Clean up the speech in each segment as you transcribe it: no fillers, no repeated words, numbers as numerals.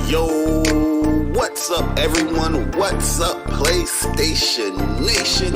Yo, what's up everyone? What's up PlayStation Nation?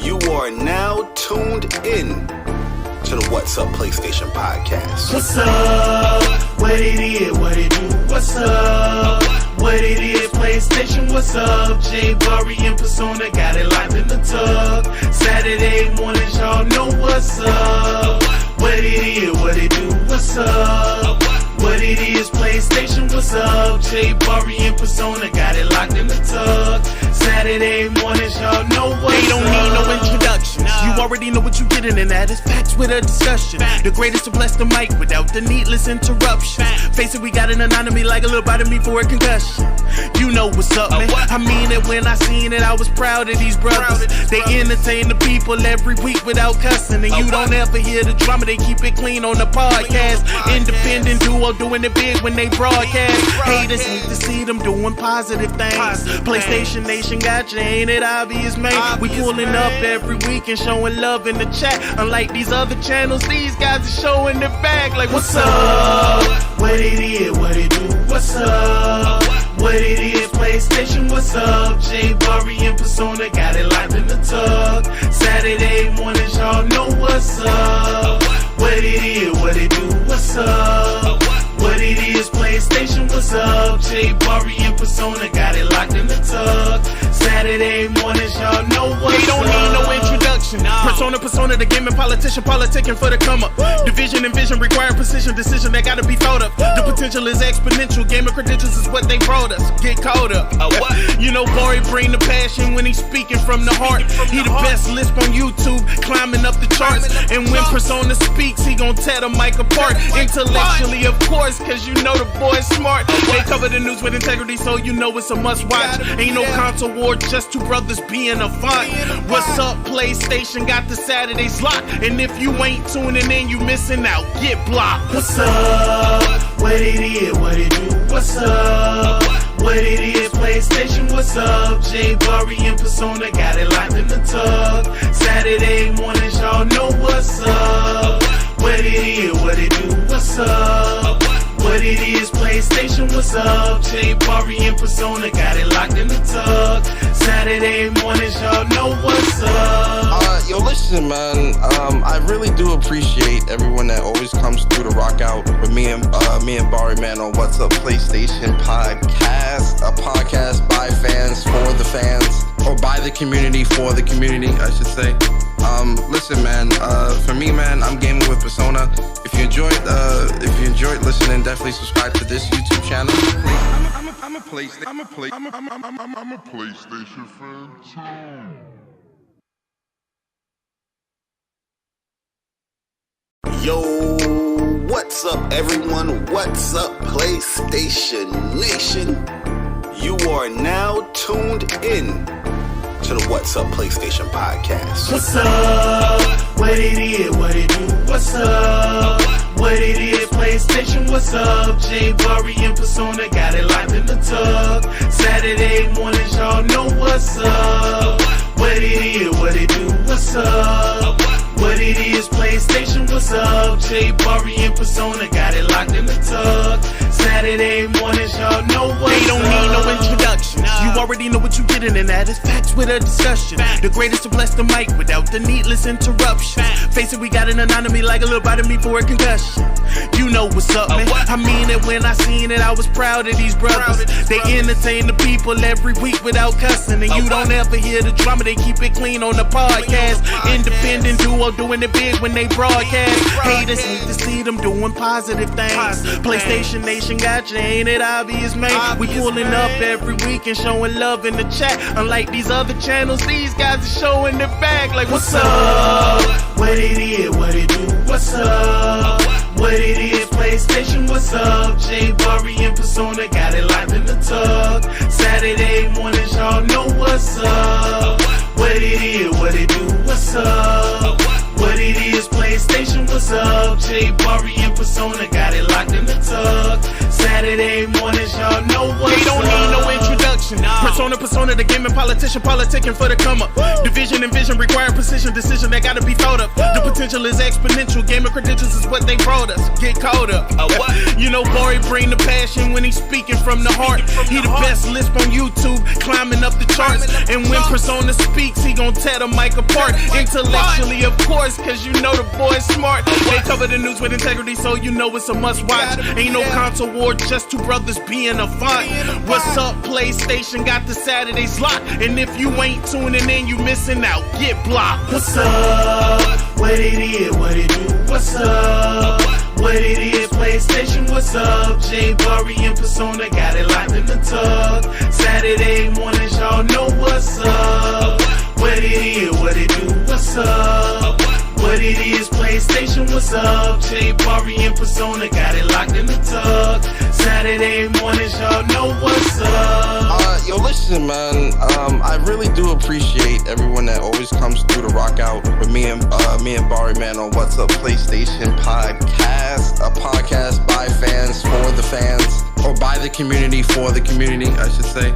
You are now tuned in to the What's Up PlayStation podcast. What's up? What it is? What it do? What's up? What it is? PlayStation, what's up? Jay Bari and Persona got it locked in the tub. Saturday mornings, y'all know what's up. What it is? What it do? What's up? What it is? PlayStation, what's up? Jay Bari and Persona got it locked in the tub. Saturday mornings, y'all know what's up. They don't need no introductions. You already know what you're getting, and that is facts with a discussion. The greatest to bless the mic without the needless interruptions. Face it, we got an anatomy like a little bite of me for a concussion. You know what's up, man. I mean it when I seen it. I was proud of these brothers. They entertain the people every week without cussing, and you don't ever hear the drama. They keep it clean on the podcast. Independent duo doing it big when they broadcast. Haters need to see them doing positive things. PlayStation Nation got you, ain't it obvious, man? We pulling up every week and showing love in the chat. Unlike these other channels, these guys are showing their bag like, what's up? What it is? What it do? What's up? What it is? PlayStation, what's up? Jay Bari and Persona got it locked in the tub. Saturday mornings, y'all know what's up. What it is? What it do? What's up? What it is? PlayStation, what's up? Jay Bari and Persona got it locked in the tub. Saturday mornings, y'all know what's up. They don't need no introduction. Persona, the gaming politician, politicking for the come up. Division and vision require precision, decision that gotta be thought of. The potential is exponential. Gaming credentials is what they brought us. Get caught up. You know, Bari bring the passion when he's speaking from the heart. He the best lisp on YouTube, climbing up the charts. And when Persona speaks, he gon' tear the mic apart. Intellectually, of course, cause you know the boy's smart. They cover the news with integrity, so you know it's a must watch. Ain't no console war, just two brothers being a font. What's up, PlayStation? Got the Saturdays locked. And if you ain't tuning in, you missing out. Get blocked. What's up? What it is? What it do? What's up? What it is? PlayStation, what's up? Jay Bari and Persona got it locked in the tub. Saturday mornings, y'all know what's up. What it is? What it do? What's up? What it is? PlayStation, what's up? Jay Bari and Persona got it locked in the tub. Saturday mornings, y'all know what's up. Yo, listen, man. I really do appreciate everyone that always comes through to rock out with me and Bari, man, on What's Up PlayStation podcast. A podcast by fans for the fans, or by the community for the community, I should say. Listen, man. For me, man, I'm gaming with Persona. If you enjoyed listening, definitely subscribe to this YouTube channel. I'm a PlayStation fan too. Yo, what's up everyone? What's up PlayStation Nation? You are now tuned in to the What's Up PlayStation podcast. What's up? What it is? What it do? What's up? What it is? PlayStation, what's up? Jay Bari and Persona got it locked in the tub. Saturday mornings, y'all know what's up. What it is? What it do? What's up? What it is? PlayStation, what's up? Jay Bari and Persona got it locked in the tub. Saturday mornings, y'all know what's up. They don't need no introductions. You already know what you're getting, and that is facts with a discussion. The greatest to bless the mic without the needless interruptions. Face it, we got an anatomy like a little bite of me for a concussion. You know what's up, man. I mean it when I seen it. I was proud of these brothers. They entertain the people every week without cussing, and you don't ever hear the drama. They keep it clean on the podcast. Independent duo doing it big when they broadcast. Haters need to see them doing positive things. PlayStation Nation got you, ain't it obvious, man? We pulling up every week and showing love in the chat. Unlike these other channels, these guys are showing their bag like, what's up? What it is? What it do? What's up? What it is? PlayStation, what's up? Jay Bari and Persona got it locked in the tub. Saturday mornings, y'all know what's up. What it is? What it do? What's up? What it is? PlayStation, what's up? Jay Bari and Persona got it locked in the tub. Saturday mornings, y'all know what's up. They don't need no introduction. Persona, the gaming politician, politicking for the come up. Division and vision require precision, decision that gotta be thought of. The potential is exponential, gamer credentials is what they brought us. Get caught up. You know, Bari bring the passion when he's speaking from the heart. He the best lisp on YouTube, climbing up the charts. And when Persona speaks, he gon' tear the mic apart. Intellectually, of course, cause you know the boy's smart. They cover the news with integrity, so you know it's a must watch. Ain't no console war, just two brothers being a font. What's up, PlayStation got the Saturdays locked. And if you ain't tuning in, you missing out. Get blocked. What's up? What it is, what it do? What's up? What it is, PlayStation, what's up? Jay Bari and Persona got it locked in the tug. Saturday mornings, y'all know what's up. What it is, what it do? What's up? What it is, PlayStation, what's up? Jay Bari and Persona got it locked in the tug. Saturday mornings, y'all know what's up. Yo, listen, man. I really do appreciate everyone that always comes through to rock out with me and Bari, man, on What's Up PlayStation Podcast, a podcast by fans for the fans, or by the community for the community, I should say.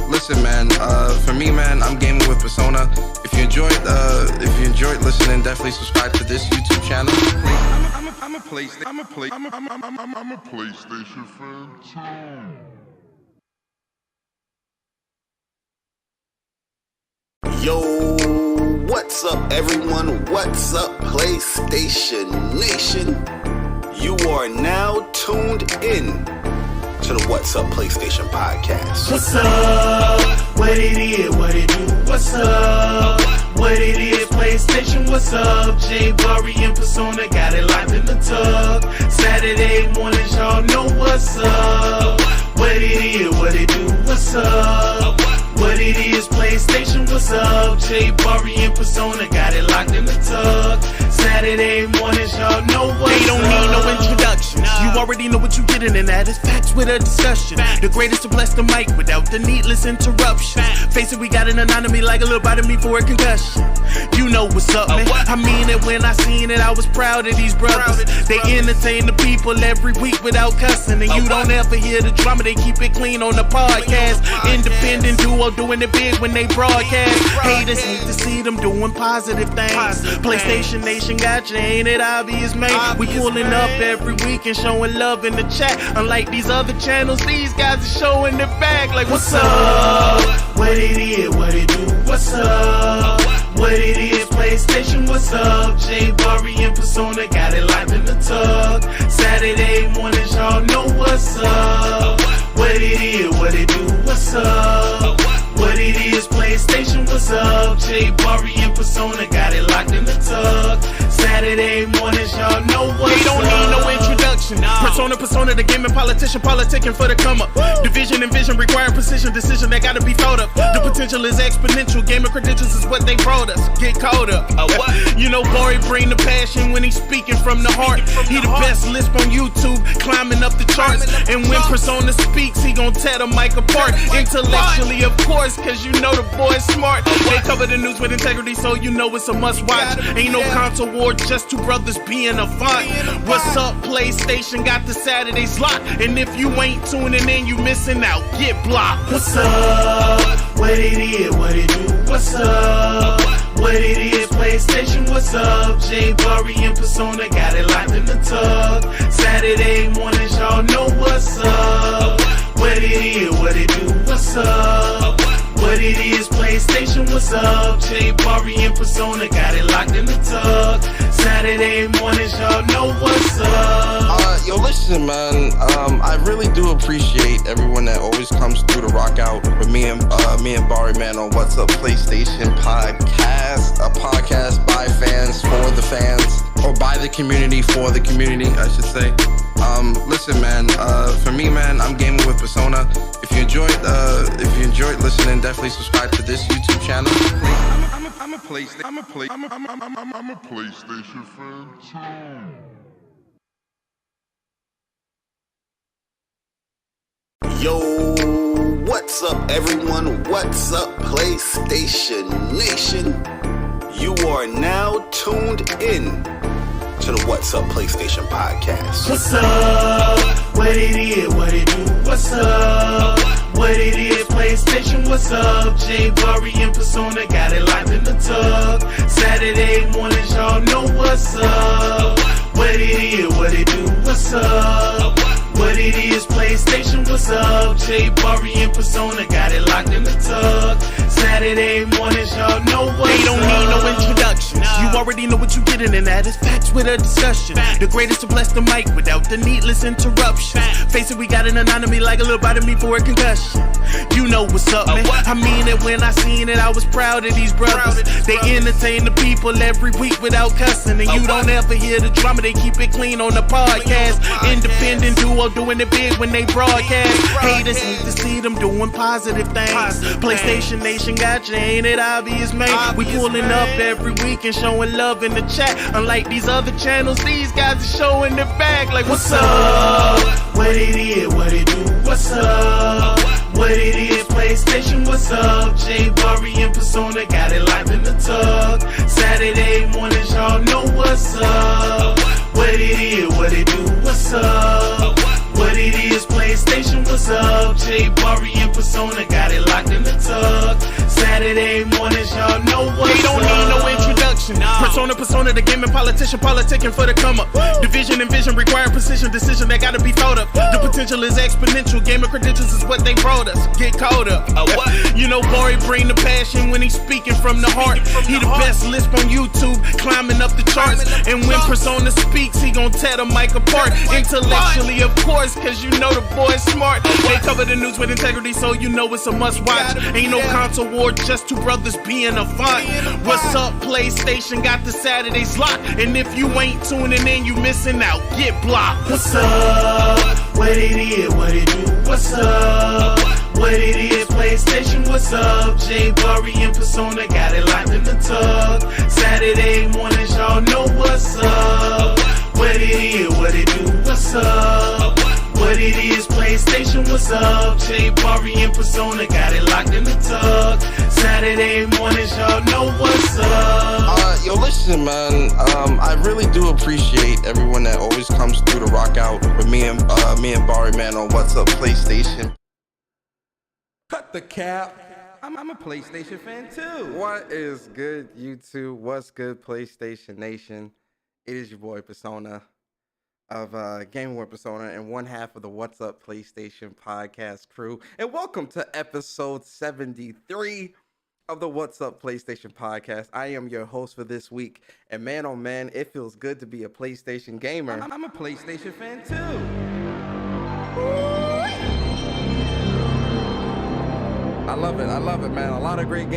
Listen, man. For me, man, I'm gaming with Persona. If you enjoyed listening, definitely subscribe to this YouTube channel. I'm a PlayStation fan too. Yo, what's up, everyone? What's up, PlayStation Nation? You are now tuned in to the What's Up PlayStation Podcast. What's up? What it is, what it do? What's up? What it is, PlayStation, what's up? Jay Bari and Persona got it locked in the tug. Saturday mornings, y'all know what's up. What it is, what it do? What's up? What it is, PlayStation, what's up? Jay Bari and Persona got it locked in the tug. Saturday mornings, y'all know what's up. They don't need no introduction. You already know what you getting, and that is facts with a discussion. The greatest to bless the mic without the needless interruption. Face it, we got an anatomy like a little bite of me for a concussion. You know what's up, man. I mean it when I seen it, I was proud of these brothers. They entertain the people every week without cussing. And you don't ever hear the drama, they keep it clean on the podcast. Independent duo doing it big when they broadcast. Haters hate to see them doing positive things. PlayStation Nation got you, ain't it obvious, man? We pulling up every week and showing love in the chat. Unlike these other channels, these guys are showing their back. Like, what's up? What it is, what it do? What's up? What it is, PlayStation, what's up? Jay Bari and Persona got it locked in the tug. Saturday mornings, y'all know what's up. What it is, what it do? What's up? What it is, PlayStation, what's up? Jay Bari and Persona got it locked in the tug. Saturday mornings, y'all know what's up. They don't need no introduction. Persona, the gaming politician, politicking for the come up. Division and vision require precision, decision that gotta be thought of. The potential is exponential, gamer credentials is what they brought us. Get caught up. You know, Bari bring the passion when he's speaking from the heart. He the best lisp on YouTube, climbing up the charts. And when Persona speaks, he gon' tear the mic apart. Intellectually, of course, cause you know the boy's smart. They cover the news with integrity, so you know it's a must watch. Ain't no console war, just two brothers being a font. What's up, PlayStation got the Saturdays locked. And if you ain't tuning in, you missing out. Get blocked. What's up? What it is, what it do? What's up? What it is, PlayStation, what's up? Jay Bari and Persona got it locked in the tug. Saturday mornings, y'all know what's up. What it is, what it do? What's up? What it is, PlayStation, what's up? Jay Bari and Persona got it locked in the tug. Saturday mornings, y'all know what's up. Yo, listen, man. I really do appreciate everyone that always comes through to rock out with me and Bari, man, on What's Up PlayStation Podcast, a podcast by fans for the fans, or by the community for the community, I should say. Listen, man. For me, man, I'm gaming with Persona. If you enjoyed listening, definitely subscribe to this YouTube channel. I'm a PlayStation fan too. Yo, what's up, everyone? What's up, PlayStation Nation? You are now tuned in to the What's Up PlayStation Podcast. What's up? What it is, what it do? What's up? What it is, PlayStation, what's up? Jay Bari and Persona got it locked in the tub. Saturday mornings, y'all know what's up. What it is, what it do, what's up? What it is, PlayStation, what's up? Jay Bari and Persona got it locked in the tub. Saturday mornings, y'all know what's up. They don't need no introduction. You already know what you're getting, and that is facts with a discussion. The greatest to bless the mic without the needless interruption. Face it, we got an anatomy like a little bite of me for a concussion. You know what's up, man. I mean it when I seen it. I was proud of these brothers. They entertain the people every week without cussing, and you don't ever hear the drama. They keep it clean on the podcast. Independent duo doing it big when they broadcast. Haters need to see them doing positive things. PlayStation Nation got you, ain't it obvious, man? We pulling up every week and showing love in the chat. Unlike these other channels, these guys are showing their back. Like, what's up? What it is, what it do, what's up? What it is, PlayStation, what's up? Jay Bari and Persona got it locked in the tub. Saturday mornings, y'all know what's up. What it is, what it do, what's up? What it is, PlayStation, what's up? Jay Bari and Persona got it locked in the tub. Saturday mornings, y'all know what's up. They don't need no introduction. Persona, the gaming politician, politicking for the come up. Division and vision require precision, decision that gotta be thought of. The potential is exponential. Gamer credentials is what they brought us. Get caught up. You know, Bari bring the passion when he's speaking from the heart. He the best lisp on YouTube, climbing up the charts. And when Persona speaks, he gon' tear the mic apart. Intellectually, of course, cause you know the boy's smart. They cover the news with integrity, so you know it's a must watch. Ain't no console war, just two brothers being a font. What's up, PlayStation? Got the Saturdays locked. And if you ain't tuning in, you missing out. Get blocked. What's up? What it is, what it do, what's up? What it is, PlayStation, what's up? Jay Bari and Persona got it locked in the tub. Saturday mornings, y'all know what's up. What it is, what it do, what's up? What it is, PlayStation, what's up? Jay Bari and Persona got it locked in the tub. Saturday mornings, y'all know what's up. Yo, listen, man. I really do appreciate everyone that always comes through to rock out with me and Bari, man, on What's Up PlayStation. Cut the cap. I'm a PlayStation fan too. What is good, YouTube? What's good, PlayStation Nation? It is your boy Persona of Gaming with Persona and one half of the What's Up PlayStation podcast crew. And welcome to episode 73 of the What's Up PlayStation podcast. I am your host for this week. And man, oh man, it feels good to be a PlayStation gamer. I'm a PlayStation fan too. I love it, man. A lot of great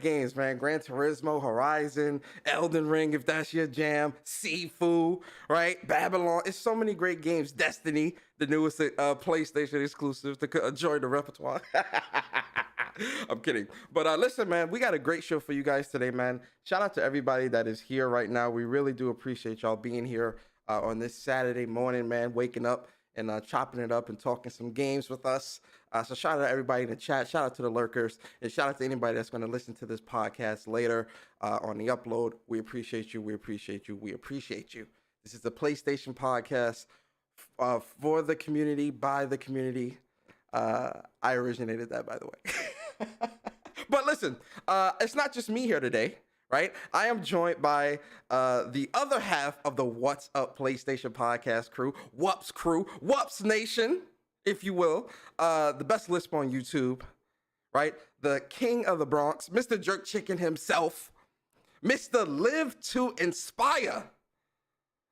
games, man. Gran Turismo, Horizon, Elden Ring, if that's your jam, SIFU, right? Babylon. It's so many great games. Destiny, the newest PlayStation exclusive to join the repertoire. I'm kidding. But listen, man, we got a great show for you guys today, man. Shout out to everybody that is here right now. We really do appreciate y'all being here on this Saturday morning, man, waking up and chopping it up and talking some games with us. So shout out to everybody in the chat. Shout out to the lurkers. And shout out to anybody that's going to listen to this podcast later on the upload. We appreciate you. We appreciate you. We appreciate you. This is the PlayStation podcast for the community, by the community. I originated that, by the way. But listen, it's not just me here today, right? I am joined by the other half of the What's Up PlayStation podcast crew, WUPS Nation, if you will. The best lisp on YouTube, right? The king of the Bronx, Mr. Jerk Chicken himself, Mr. Live to Inspire,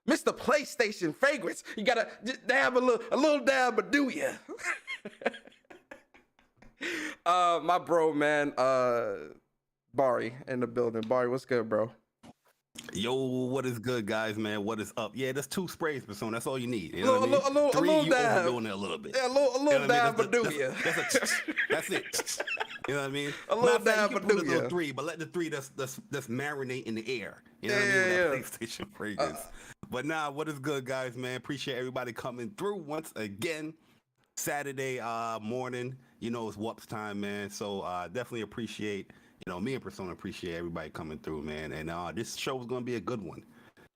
Mr. PlayStation Fragrance. You gotta dab a little dab, but do ya? My bro, man, Bari in the building. Bari, what's good, bro? Yo, what is good, guys, man? What is up? Yeah, that's 2 sprays, Persona. That's all you need. You A know what I little- mean? a little 3, you dab. overdoing it a little bit. Yeah, a little dab, but do ya? That's it. You know what I mean? A little Matter of fact, dab, you can but put do a little ya? 3, but let the 3 that's marinate in the air. You know Yeah, what I mean? yeah, With that yeah. PlayStation fragrance. But nah, what is good, guys, man? Appreciate everybody coming through once again. Saturday morning, you know, it's WUPS time, man. So definitely appreciate, you know, me and Persona appreciate everybody coming through, man. And this show is going to be a good one.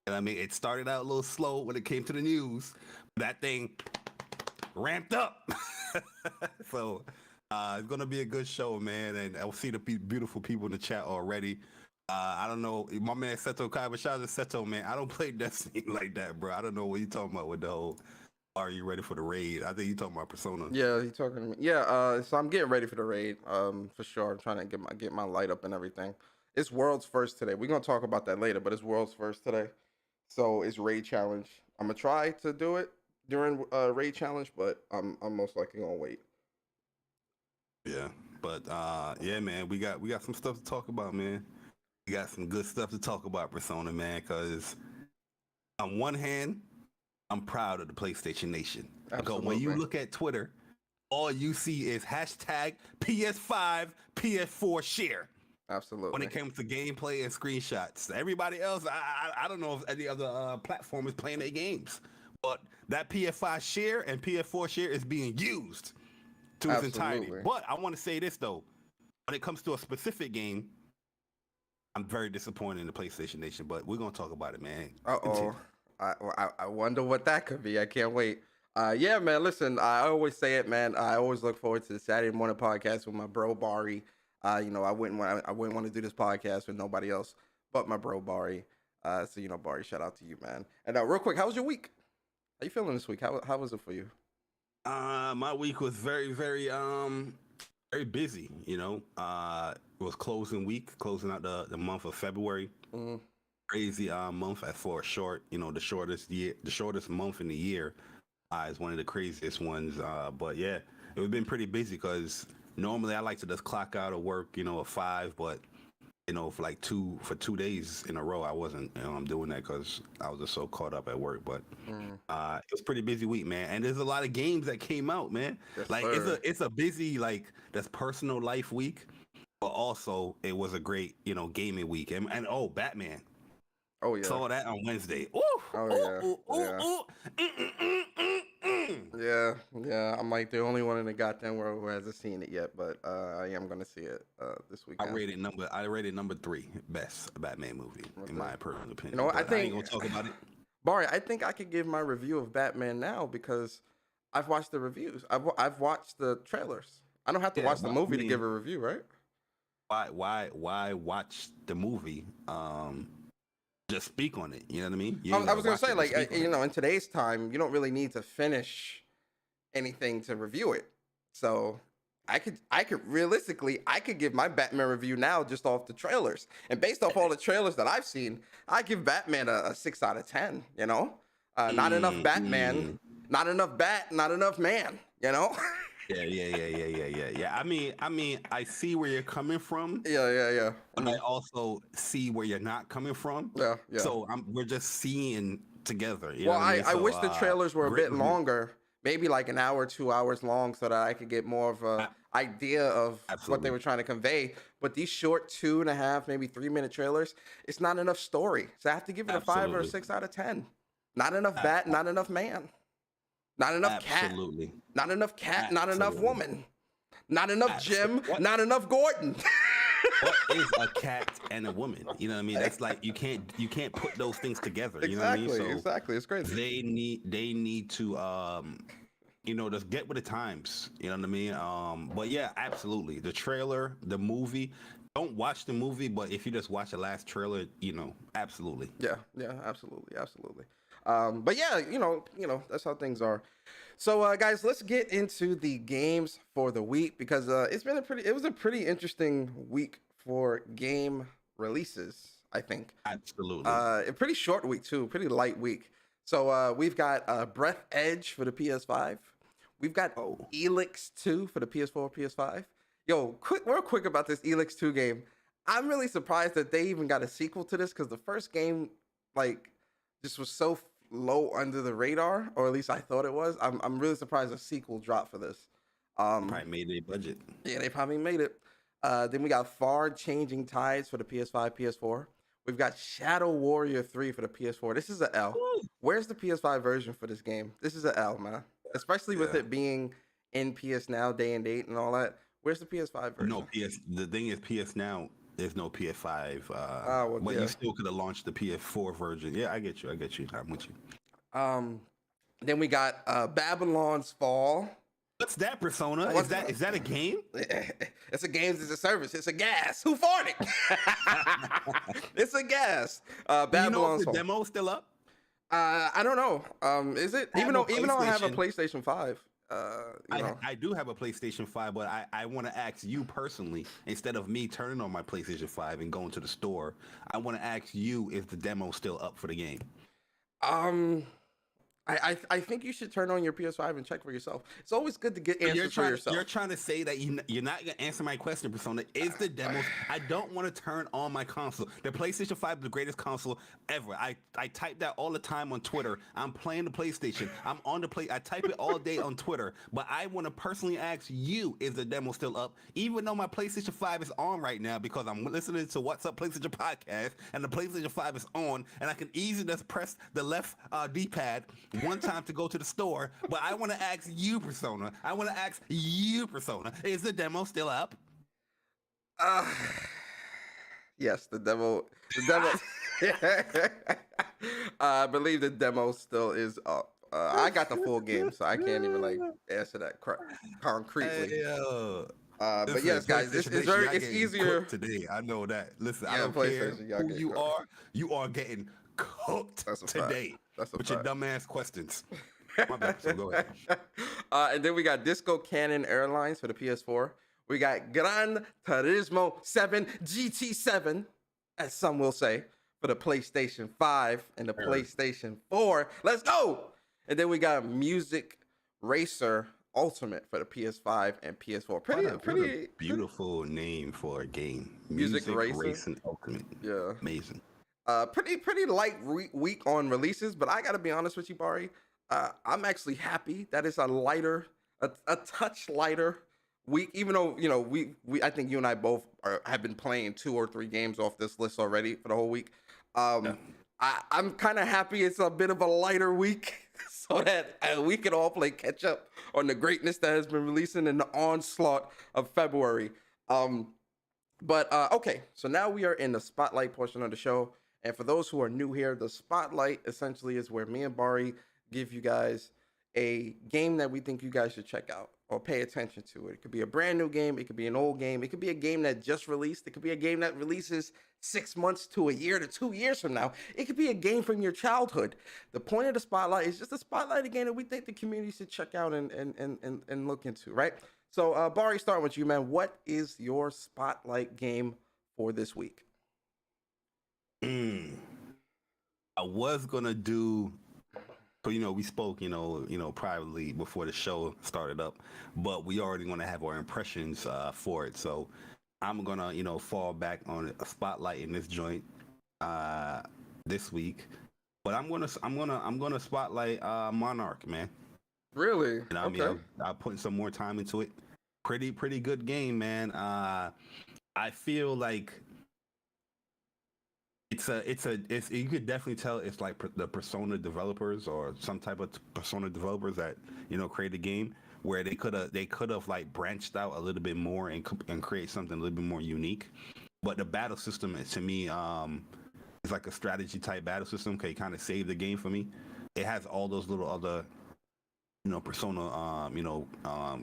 And I mean, it started out a little slow when it came to the news. That thing ramped up. So It's gonna be a good show, man, and I'll see the beautiful people in the chat already. I don't know, my man Seto Kaiba, shout out to Seto, man. I don't play Destiny like that, bro. I don't know what you talking about with the whole. Are you ready for the raid? I think you talking about Persona. Yeah, he talking to me. Yeah, so I'm getting ready for the raid. For sure. I'm trying to get my light up and everything. It's world's first today. We're gonna talk about that later, but it's world's first today. So it's raid challenge. I'm gonna try to do it during raid challenge, but I'm most likely gonna wait. Yeah, but yeah, man, we got some stuff to talk about, man. We got some good stuff to talk about, Persona, man, because on one hand, I'm proud of the PlayStation Nation. Because when you look at Twitter, all you see is hashtag PS5, PS4 share. Absolutely. When it comes to gameplay and screenshots, everybody else, I don't know if any other platform is playing their games, but that PS5 share and PS4 share is being used to its entirety. But I want to say this though, when it comes to a specific game, I'm very disappointed in the PlayStation Nation, but we're gonna talk about it, man. I wonder what that could be. I can't wait. Yeah, man. Listen, I always say it, man. I always look forward to the Saturday morning podcast with my bro Bari. You know, I wouldn't want to do this podcast with nobody else but my bro Bari. So you know, Bari, shout out to you, man. And real quick, how was your week? How you feeling this week? How was it for you? My week was very, very busy. You know, it was closing out the month of February. Mm-hmm. Crazy month for a short. You know, the shortest month in the year is one of the craziest ones. But yeah, it's been pretty busy because normally I like to just clock out of work, you know, at 5, but you know, for 2 days in a row, I wasn't, you know, I'm doing that because I was just so caught up at work. But it was a pretty busy week, man. And there's a lot of games that came out, man. Yes, like sir. it's a busy that's personal life week, but also it was a great, you know, gaming week. And oh, Batman. Oh yeah. Saw that on Wednesday. Ooh, yeah. I'm like the only one in the goddamn world who hasn't seen it yet, but I am gonna see it this weekend. I rated number 3 best Batman movie in my personal opinion. You know, I ain't gonna talk about it. Bari, I think I could give my review of Batman now because I've watched the reviews. I've watched the trailers. I don't have to watch the movie to give a review, right? Why watch the movie? Just speak on it. You know what I mean? I was gonna say, like, you know, in today's time, you don't really need to finish anything to review it. So I could realistically, I could give my Batman review now just off the trailers, and based off all the trailers that I've seen, I give Batman a 6 out of 10. You know, not enough Batman, not enough bat, not enough man. You know. Yeah. I mean, I see where you're coming from. Yeah. But I also see where you're not coming from. Yeah. So we're just seeing together. You well, know what I mean? I wish the trailers were a bit longer, maybe like an hour, 2 hours long, so that I could get more of a idea of what they were trying to convey. But these short 2.5, maybe 3-minute trailers, it's not enough story. So I have to give it a 5 or a 6 out of 10. Not enough bat, not enough man. Not enough cat. Not enough cat. Not enough woman. Not enough Jim. Not enough Gordon. What is a cat and a woman? You know what I mean? That's like you can't put those things together. You know what I mean? So exactly. It's crazy. They need to you know, just get with the times. You know what I mean? But yeah, absolutely. The trailer, the movie. Don't watch the movie, but if you just watch the last trailer, you know, absolutely. Yeah, absolutely. But yeah, you know, that's how things are. So guys, let's get into the games for the week because it was a pretty interesting week for game releases, I think. Absolutely. A pretty short week too, pretty light week. So we've got Breath Edge for the PS5. We've got Elix 2 for the PS4, PS5. Yo, real quick about this Elix 2 game. I'm really surprised that they even got a sequel to this because the first game, like, just was so low under the radar, or at least I thought it was. I'm really surprised a sequel dropped for this. Probably made their budget. Yeah, they probably made it. Then we got Far Changing Tides for the PS5, PS4. We've got Shadow Warrior 3 for the PS4. This is an L. Where's the PS5 version for this game? This is an L, man. Especially with it being in PS Now, day and date, and all that. Where's the PS5 version? No, the thing is, PS Now, there's no PS5. But you still could have launched the PS4 version. Yeah, I get you. I'm with you. Then we got Babylon's Fall What's that, Persona? Is that a game? It's a games as a service. It's a gas. Who farted? It's a gas. Do you know if Babylon's the Fall. demo's still up? I don't know. Is it I have even though I have a PlayStation. PlayStation 5? You know. I do have a PlayStation 5, but I want to ask you personally, instead of me turning on my PlayStation 5 and going to the store, I want to ask you if the demo's still up for the game. I think you should turn on your PS5 and check for yourself. It's always good to get answers for yourself. You're trying to say that you're not going to answer my question, Persona. Is the demo? I don't want to turn on my console. The PlayStation 5 is the greatest console ever. I type that all the time on Twitter. I'm playing the PlayStation. I'm on the play. I type it all day on Twitter. But I want to personally ask you, is the demo still up? Even though my PlayStation 5 is on right now because I'm listening to What's Up PlayStation podcast and the PlayStation 5 is on and I can easily just press the left D-pad one time to go to the store, but I want to ask you, Persona. I want to ask you, Persona. Is the demo still up? Yes, the demo. I believe the demo still is up. I got the full game, so I can't even like answer that concretely. Hey, but listen, yes, guys, it's easier today. I know that. Listen, I Yeah, don't care PlayStation, y'all who get you cooked. are. You are getting cooked That's a fact. today That's a with your fact. dumbass questions. My bad. So go ahead. And then we got Disco Cannon Airlines for the PS4. We got Gran Turismo 7 GT7, as some will say, for the PlayStation 5 and the PlayStation 4. Let's go! And then we got Music Racer Ultimate for the PS5 and PS4. What a Pretty beautiful name for a game. Music Racer? Racing Ultimate. Yeah. Amazing. Pretty light week on releases, but I gotta be honest with you, Bari. I'm actually happy that it's a touch lighter week. Even though I think you and I both have been playing 2 or 3 games off this list already for the whole week. I'm kind of happy it's a bit of a lighter week, so that we can all play catch up on the greatness that has been releasing in the onslaught of February. Okay, so now we are in the spotlight portion of the show. And for those who are new here, the spotlight essentially is where me and Bari give you guys a game that we think you guys should check out or pay attention to. It could be a brand new game. It could be an old game. It could be a game that just released. It could be a game that releases 6 months to a year to 2 years from now. It could be a game from your childhood. The point of the spotlight is just to spotlight a game that we think the community should check out and look into, right? So, Bari, starting with you, man. What is your spotlight game for this week? I was gonna do, so we spoke, privately before the show started up, but we already gonna have our impressions for it. So I'm gonna, fall back on a spotlight in this joint this week. But I'm gonna spotlight Monarch, man. Really? And I mean, I'm putting some more time into it. Pretty good game, man. I feel like it's you could definitely tell it's like the Persona developers or some type of Persona developers that create a game where they could have like branched out a little bit more and create something a little bit more unique. But the battle system to me is like a strategy type battle system. Okay, kind of saved the game for me. It has all those little other Persona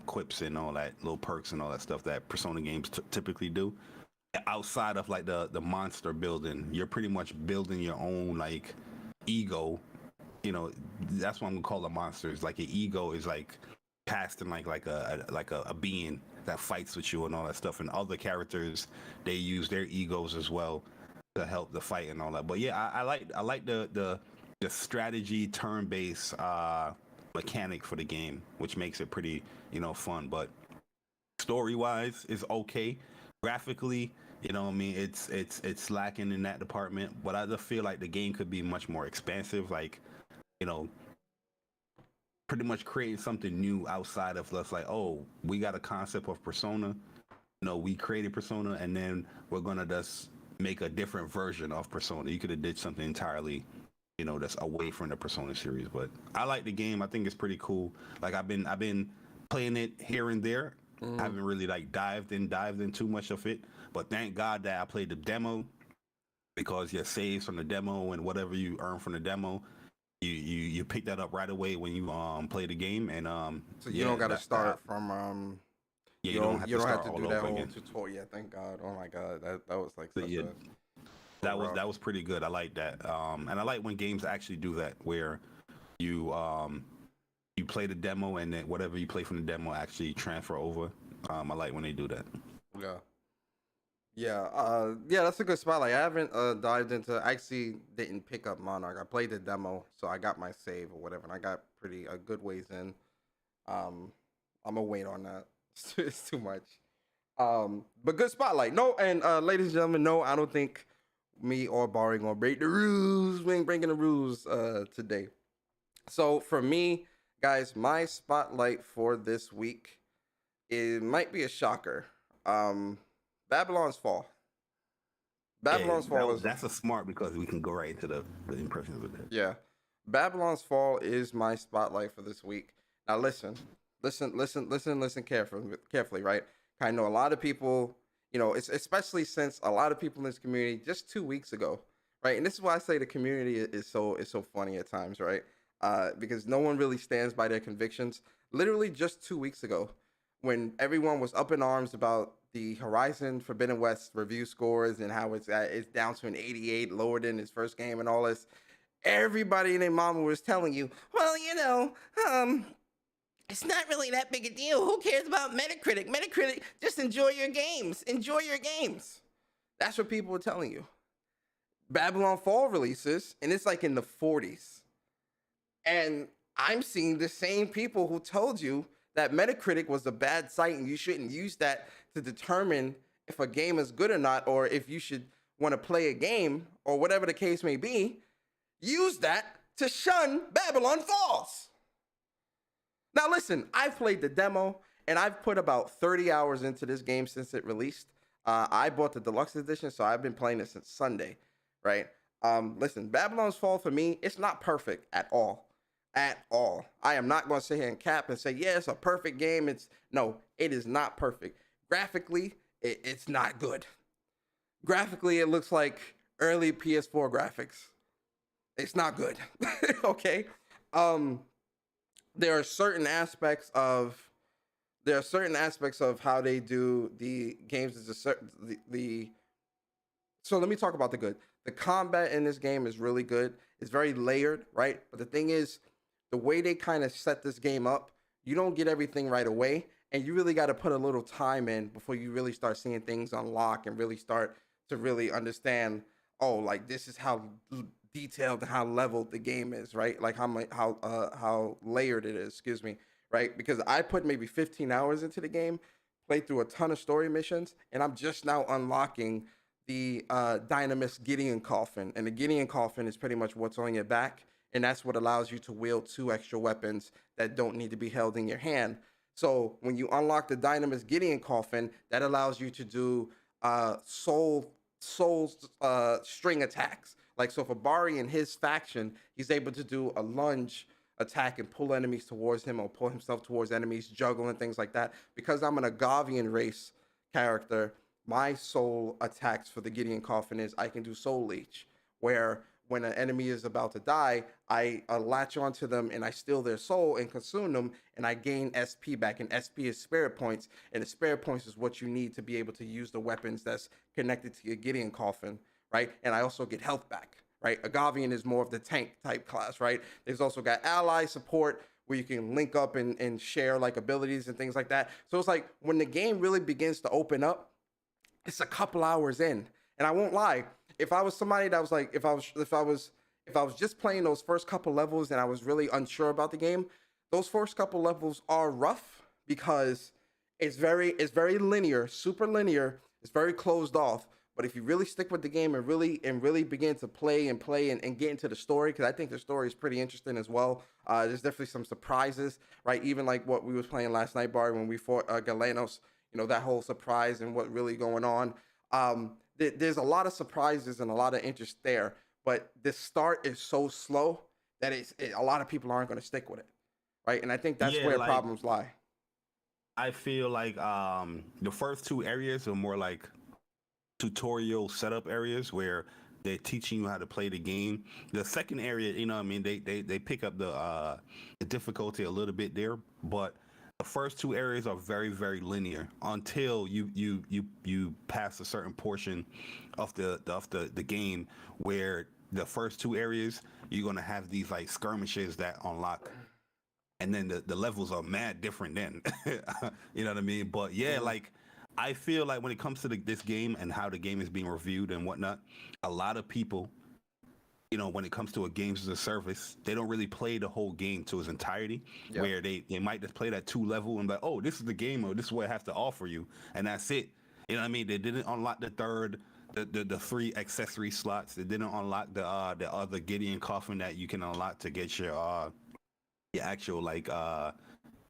quips and all that, little perks and all that stuff that Persona games typically do. Outside of like the monster building, you're pretty much building your own like ego. That's what I'm gonna call the monsters. Like an ego is like casting like a being that fights with you and all that stuff. And other characters, they use their egos as well to help the fight and all that. But yeah, I like the strategy turn-based mechanic for the game, which makes it pretty fun. But story-wise, it's okay. Graphically, it's lacking in that department, but I just feel like the game could be much more expansive, like, pretty much creating something new outside of just like, oh, we got a concept of Persona, we created Persona, and then we're gonna just make a different version of Persona. You could have did something entirely, that's away from the Persona series. But I like the game. I think it's pretty cool. Like I've been playing it here and there. I haven't really like dived in too much of it, but thank God that I played the demo, because your saves from the demo and whatever you earn from the demo, you pick that up right away when you play the game, and So you don't got to start from yeah, you don't have to all do that over whole again. tutorial. Yeah, thank God. Oh my God, that was like So, such yeah, a that was pretty good. I like that, and I like when games actually do that, where you you play the demo and then whatever you play from the demo actually transfer over. I like when they do that. Yeah, that's a good spot. Like I haven't dived into. I actually didn't pick up Monarch. I played the demo, so I got my save or whatever, and I got pretty a good ways in. I'm gonna wait on that. It's too much. But good spotlight. No, and ladies and gentlemen, no, I don't think me or Bari gonna break the rules. We ain't breaking the rules today. So for me, guys, my spotlight for this week, it might be a shocker. Babylon's Fall. Babylon's Fall that's a smart, because we can go right into the impressions with it. Yeah. Babylon's Fall is my spotlight for this week. Now listen carefully, right? I know a lot of people, you know, it's especially since a lot of people in this community just 2 weeks ago, right? And this is why I say the community is so funny at times, right? Because no one really stands by their convictions. Literally just 2 weeks ago, when everyone was up in arms about the Horizon Forbidden West review scores and how it's down to an 88, lower than his first game and all this, everybody and their mama was telling you, well, you know, it's not really that big a deal. Who cares about Metacritic? Metacritic, just enjoy your games. Enjoy your games. That's what people were telling you. Babylon Fall releases, and it's like in the 40s. And I'm seeing the same people who told you that Metacritic was a bad site and you shouldn't use that to determine if a game is good or not, or if you should want to play a game, or whatever the case may be, use that to shun Babylon Falls. Now listen, I've played the demo, and I've put about 30 hours into this game since it released. I bought the deluxe edition, so I've been playing it since Sunday, right? Listen, Babylon's Fall for me, it's not perfect at all. At all. I am not going to sit here and cap and say, yeah, it's a perfect game. No, it is not perfect. Graphically, it's not good. Graphically, it looks like early PS4 graphics. It's not good. Okay. There are certain aspects of how they do the games. So let me talk about the good. The combat in this game is really good. It's very layered, right? But the thing is, the way they kind of set this game up, you don't get everything right away, and you really got to put a little time in before you really start seeing things unlock and really start to really understand, oh, like this is how detailed and how leveled the game is, right? Like how layered it is, excuse me, right? Because I put maybe 15 hours into the game, played through a ton of story missions, and I'm just now unlocking the Dynamis Gideon Coffin. And the Gideon Coffin is pretty much what's on your back, and that's what allows you to wield 2 extra weapons that don't need to be held in your hand. So when you unlock the Dynamis Gideon Coffin, that allows you to do soul string attacks. Like, so for Bari and his faction, he's able to do a lunge attack and pull enemies towards him, or pull himself towards enemies, juggle and things like that. Because I'm an Agavian race character, my soul attacks for the Gideon Coffin is I can do Soul Leech, where when an enemy is about to die, I latch onto them and I steal their soul and consume them, and I gain SP back. And SP is spirit points, and the spirit points is what you need to be able to use the weapons that's connected to your Gideon Coffin, right? And I also get health back, right? Agavian is more of the tank type class, right? There's also got ally support, where you can link up and share like abilities and things like that. So it's like when the game really begins to open up, it's a couple hours in. And I won't lie, if I was somebody that was like, if I was just playing those first couple levels and I was really unsure about the game, those first couple levels are rough, because it's very linear, super linear. It's very closed off. But if you really stick with the game and really begin to play and get into the story, because I think the story is pretty interesting as well. There's definitely some surprises, right? Even like what we was playing last night, Bari, when we fought Galenos, you know, that whole surprise and what really going on. There's a lot of surprises and a lot of interest there, but the start is so slow that a lot of people aren't going to stick with it, right? And I think that's where problems lie. I feel like the first 2 areas are more like tutorial setup areas, where They're teaching you how to play the game. The second area, you know what I mean, they pick up the difficulty a little bit there, but the first two areas are very, very linear until you pass a certain portion of the game, where the first two areas you're gonna have these like skirmishes that unlock, and then the levels are mad different then. You know what I mean? But yeah, like I feel like when it comes to this game and how the game is being reviewed and whatnot, a lot of people, you know, when it comes to a games as a service, they don't really play the whole game to its entirety, where they might just play that 2 level and be like, oh, this is the game, or this is what it has to offer you, and that's it. You know what I mean? They didn't unlock the 3 accessory slots. They didn't unlock the other Gideon coffin that you can unlock to get your actual like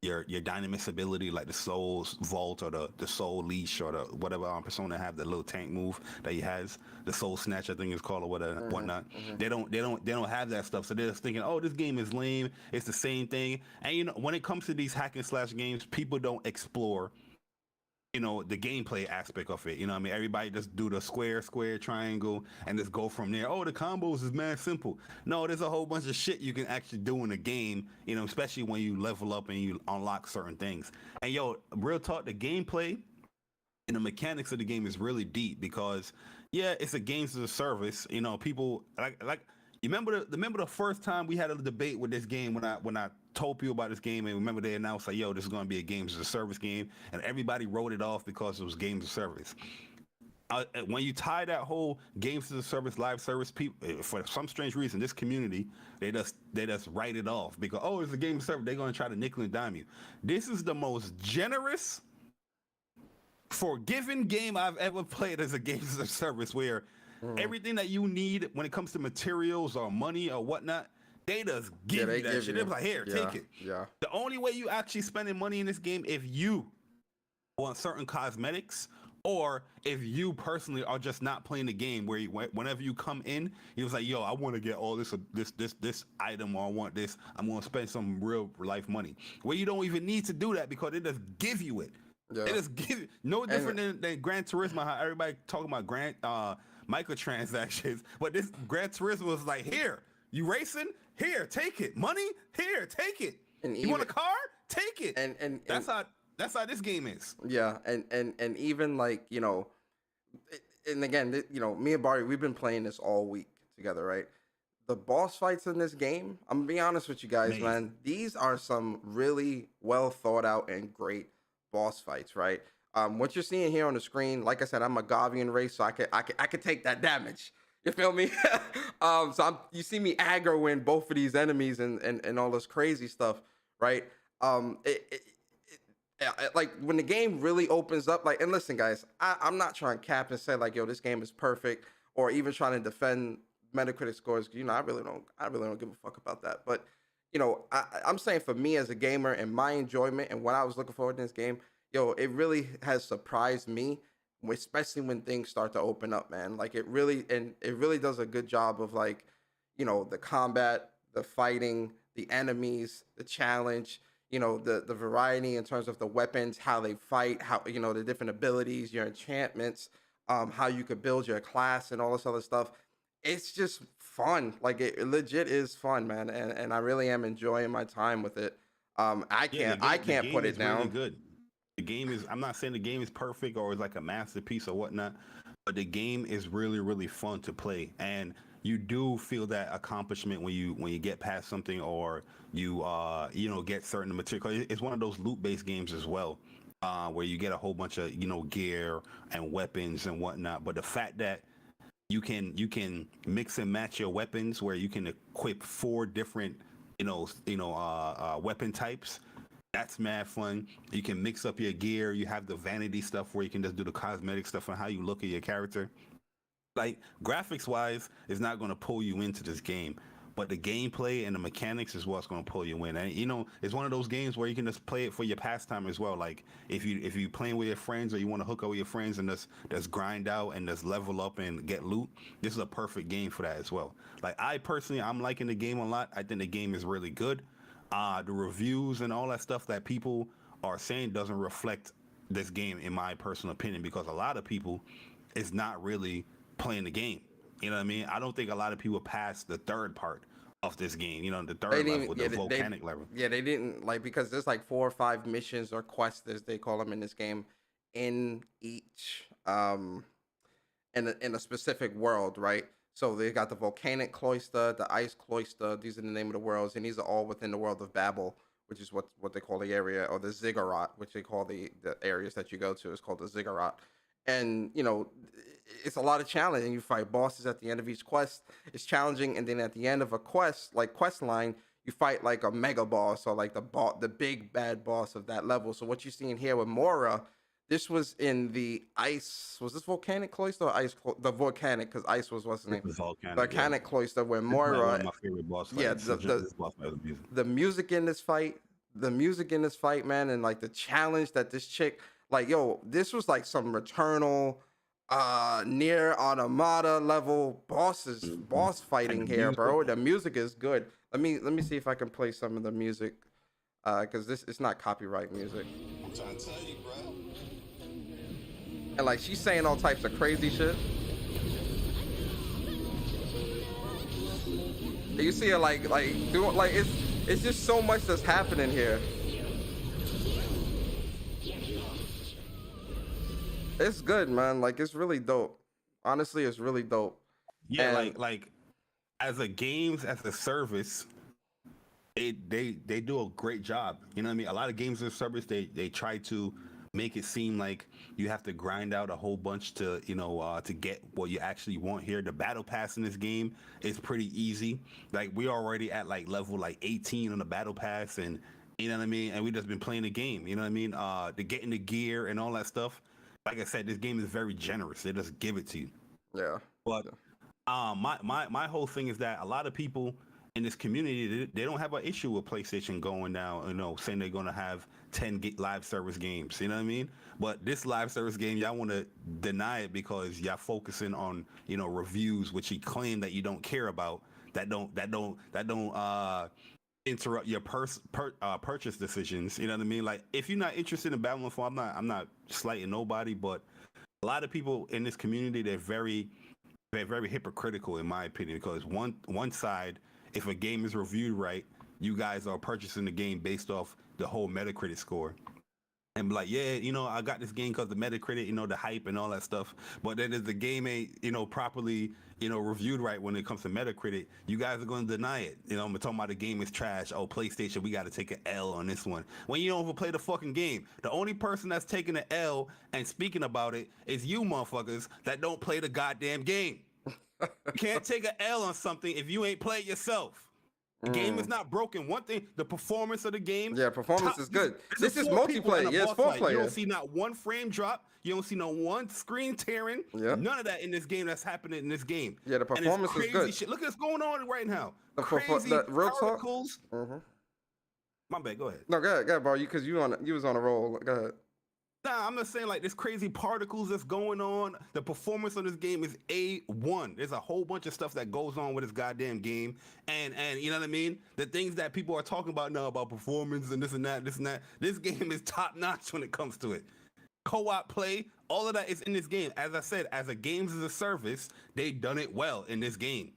your dynamis ability, like the soul's vault or the soul leash or the whatever Persona have, the little tank move that he has, the soul snatch I think it's called, or whatever, whatnot. They don't have that stuff, so they're just thinking, oh, this game is lame, it's the same thing. And you know, when it comes to these hack and slash games, people don't explore, you know, the gameplay aspect of it. You know what I mean? Everybody just do the square, triangle, and just go from there. Oh, the combos is mad simple. No, there's a whole bunch of shit you can actually do in the game, you know, especially when you level up and you unlock certain things. And yo, real talk, the gameplay and the mechanics of the game is really deep, because yeah, it's a games as a service. You know, people like you remember the first time we had a debate with this game when I told people about this game, and remember they announced like, yo, this is going to be a games as a service game, and everybody wrote it off because it was games as a service. When you tie that whole games as a service, live service, people, for some strange reason, this community, they just write it off because, oh, it's a game as a service, they're going to try to nickel and dime you. This is the most generous, forgiving game I've ever played as a games as a service, where everything that you need when it comes to materials or money or whatnot, they just give you that shit. They're like, here, take it. Yeah. The only way you actually spending money in this game, if you want certain cosmetics, or if you personally are just not playing the game, where whenever you come in, he was like, yo, I want to get all this item, or I want this, I'm going to spend some real life money. Where you don't even need to do that, because it just give you it. Yeah. It just give you, no different than Gran Turismo, how everybody talking about microtransactions, but this Gran Turismo was like, here, you racing? Here, take it. Money? Here, take it. And you want a car? Take it. And that's how this game is. Yeah, and even like, you know, and again, you know, me and Bari, we've been playing this all week together, right? The boss fights in this game, I'm gonna be honest with you guys, man, these are some really well thought out and great boss fights, right? What you're seeing here on the screen, like I said, I'm a Gavian race, so I could take that damage. You feel me? So you see me aggroing both of these enemies and all this crazy stuff, right? Like when the game really opens up, like, and listen, guys, I'm not trying to cap and say like, yo, this game is perfect, or even trying to defend Metacritic scores. You know, I really don't give a fuck about that. But you know, I'm saying for me as a gamer and my enjoyment and what I was looking forward to in this game, yo, it really has surprised me, especially when things start to open up, man. Like it really does a good job of, like, you know, the combat, the fighting, the enemies, the challenge, you know, the variety in terms of the weapons, how they fight, how, you know, the different abilities, your enchantments, how you could build your class and all this other stuff. It's just fun. Like it legit is fun, man. And I really am enjoying my time with it. I can't put it down. Really good. The game is, I'm not saying the game is perfect or it's like a masterpiece or whatnot, but the game is really, really fun to play. And you do feel that accomplishment when you get past something, or you know, get certain material. It's one of those loot-based games as well, where you get a whole bunch of, you know, gear and weapons and whatnot. But the fact that you can mix and match your weapons, where you can equip 4 different, weapon types. That's mad fun. You can mix up your gear. You have the vanity stuff where you can just do the cosmetic stuff on how you look at your character. Like, graphics wise, it's not going to pull you into this game, but the gameplay and the mechanics is what's going to pull you in. And you know, it's one of those games where you can just play it for your pastime as well. Like if you playing with your friends, or you want to hook up with your friends and just grind out and just level up and get loot, this is a perfect game for that as well. Like, I'm liking the game a lot. I think the game is really good. The reviews and all that stuff that people are saying doesn't reflect this game, in my personal opinion, because a lot of people is not really playing the game. You know what I mean? I don't think a lot of people passed the third part of this game. You know, the They third didn't, level, yeah, the volcanic level. yeah, they didn't like because there's like 4 or 5 missions or quests as they call them in this game in each in a specific world, right? So they got the volcanic cloister, the ice cloister. These are the name of the worlds, and these are all within the world of Babel, which is what they call the area, or the ziggurat, which they call the areas that you go to. It's called the ziggurat, and you know, it's a lot of challenge. And you fight bosses at the end of each quest. It's challenging, and then at the end of a quest, like quest line, you fight like a mega boss or like the big bad boss of that level. So what you're seeing here with Mora. This was in the ice. Was this volcanic cloister or the volcanic? Because ice was what's the name? Volcanic cloister where Moira. One of my favorite boss fights. Yeah, This boss fight was beautiful. the music in this fight, man, and like the challenge that this chick, like, yo, this was like some Returnal, near Automata level boss fighting here, bro. The music is good. Let me see if I can play some of the music, because this is not copyright music. I'm trying to tell you, bro. And like she's saying all types of crazy shit. You see her like doing like it's just so much that's happening here. It's good, man. Like it's really dope. Honestly, it's really dope. Yeah, And like as a games as a service, they do a great job. You know what I mean? A lot of games as a service, they try to make it seem like you have to grind out a whole bunch to, you know, to get what you actually want here. The battle pass in this game is pretty easy. Like we're already at like level like 18 on the battle pass, and you know what I mean? And we just been playing the game, you know what I mean? To get in the gear and all that stuff. Like I said, this game is very generous. They just give it to you. yeah. But my whole thing is that a lot of people in this community, they don't have an issue with PlayStation going down, you know, saying they're going to have 10 live service games, you know what I mean? But this live service game, y'all want to deny it because y'all focusing on, you know, reviews, which you claim that you don't care about, that don't interrupt your purchase decisions, you know what I mean? Like, if you're not interested in Babylon 4, I'm not slighting nobody, but a lot of people in this community, they're very hypocritical in my opinion, because one side, if a game is reviewed right, you guys are purchasing the game based off the whole Metacritic score. And be like, yeah, you know, I got this game because the Metacritic, you know, the hype and all that stuff. But then if the game ain't, you know, properly, you know, reviewed right when it comes to Metacritic, you guys are going to deny it. You know, I'm talking about the game is trash. Oh, PlayStation, we got to take an L on this one. When you don't even play the fucking game. The only person that's taking an L and speaking about it is you motherfuckers that don't play the goddamn game. You can't take an L on something if you ain't played yourself. The game is not broken. One thing, the performance of the game. Yeah, performance is good. This is multiplayer. Yeah, it's 4 players. You don't see not one frame drop. You don't see no one screen tearing. Yeah. None of that in this game that's happening in this game. Yeah, the performance is good. Shit. Look at what's going on right now. Crazy the real particles. Talk. My bad. Go ahead. No, go ahead, bro. You was on a roll. Go ahead. Nah, I'm just saying, like, this crazy particles that's going on. The performance on this game is A1. There's a whole bunch of stuff that goes on with this goddamn game. And you know what I mean? The things that people are talking about now about performance and this and that. This game is top notch when it comes to it. Co-op play, all of that is in this game. As I said, as a games as a service, they done it well in this game.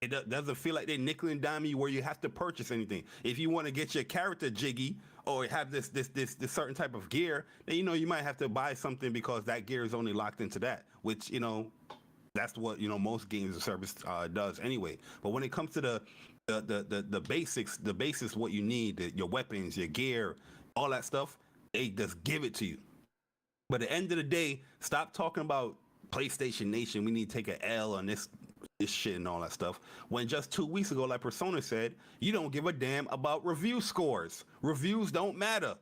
It doesn't feel like they're nickel and diming you where you have to purchase anything. If you want to get your character jiggy or have this certain type of gear, then you know you might have to buy something because that gear is only locked into that. Which, you know, that's what, you know, most games as a service does anyway. But when it comes to the basics, what you need, your weapons, your gear, all that stuff, they just give it to you. But at the end of the day, stop talking about PlayStation Nation. We need to take an L on this shit and all that stuff. When just 2 weeks ago, like Persona said, you don't give a damn about review scores. Reviews don't matter.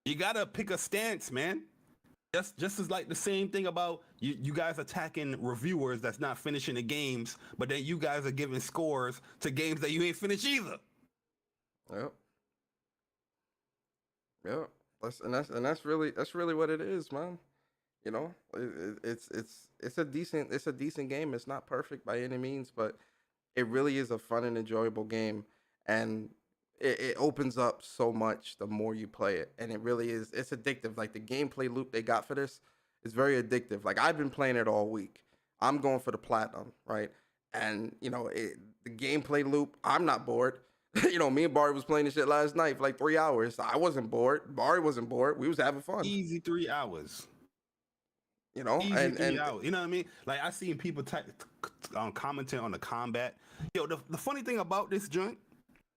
You gotta pick a stance, man. Just as like the same thing about you guys attacking reviewers that's not finishing the games, but then you guys are giving scores to games that you ain't finished either. Yep. That's really what it is, man. You know, it's a decent game. It's not perfect by any means, but it really is a fun and enjoyable game, and it opens up so much the more you play it, and it really is. It's addictive. Like the gameplay loop they got for this is very addictive. Like I've been playing it all week. I'm going for the platinum, right? And you know, the gameplay loop, I'm not bored. You know, me and Bari was playing this shit last night for like 3 hours. I wasn't bored. Bari wasn't bored. We was having fun. Easy 3 hours. You know, Easy and 3 hours. You know what I mean? Like I seen people commenting on the combat. Yo, the funny thing about this joint,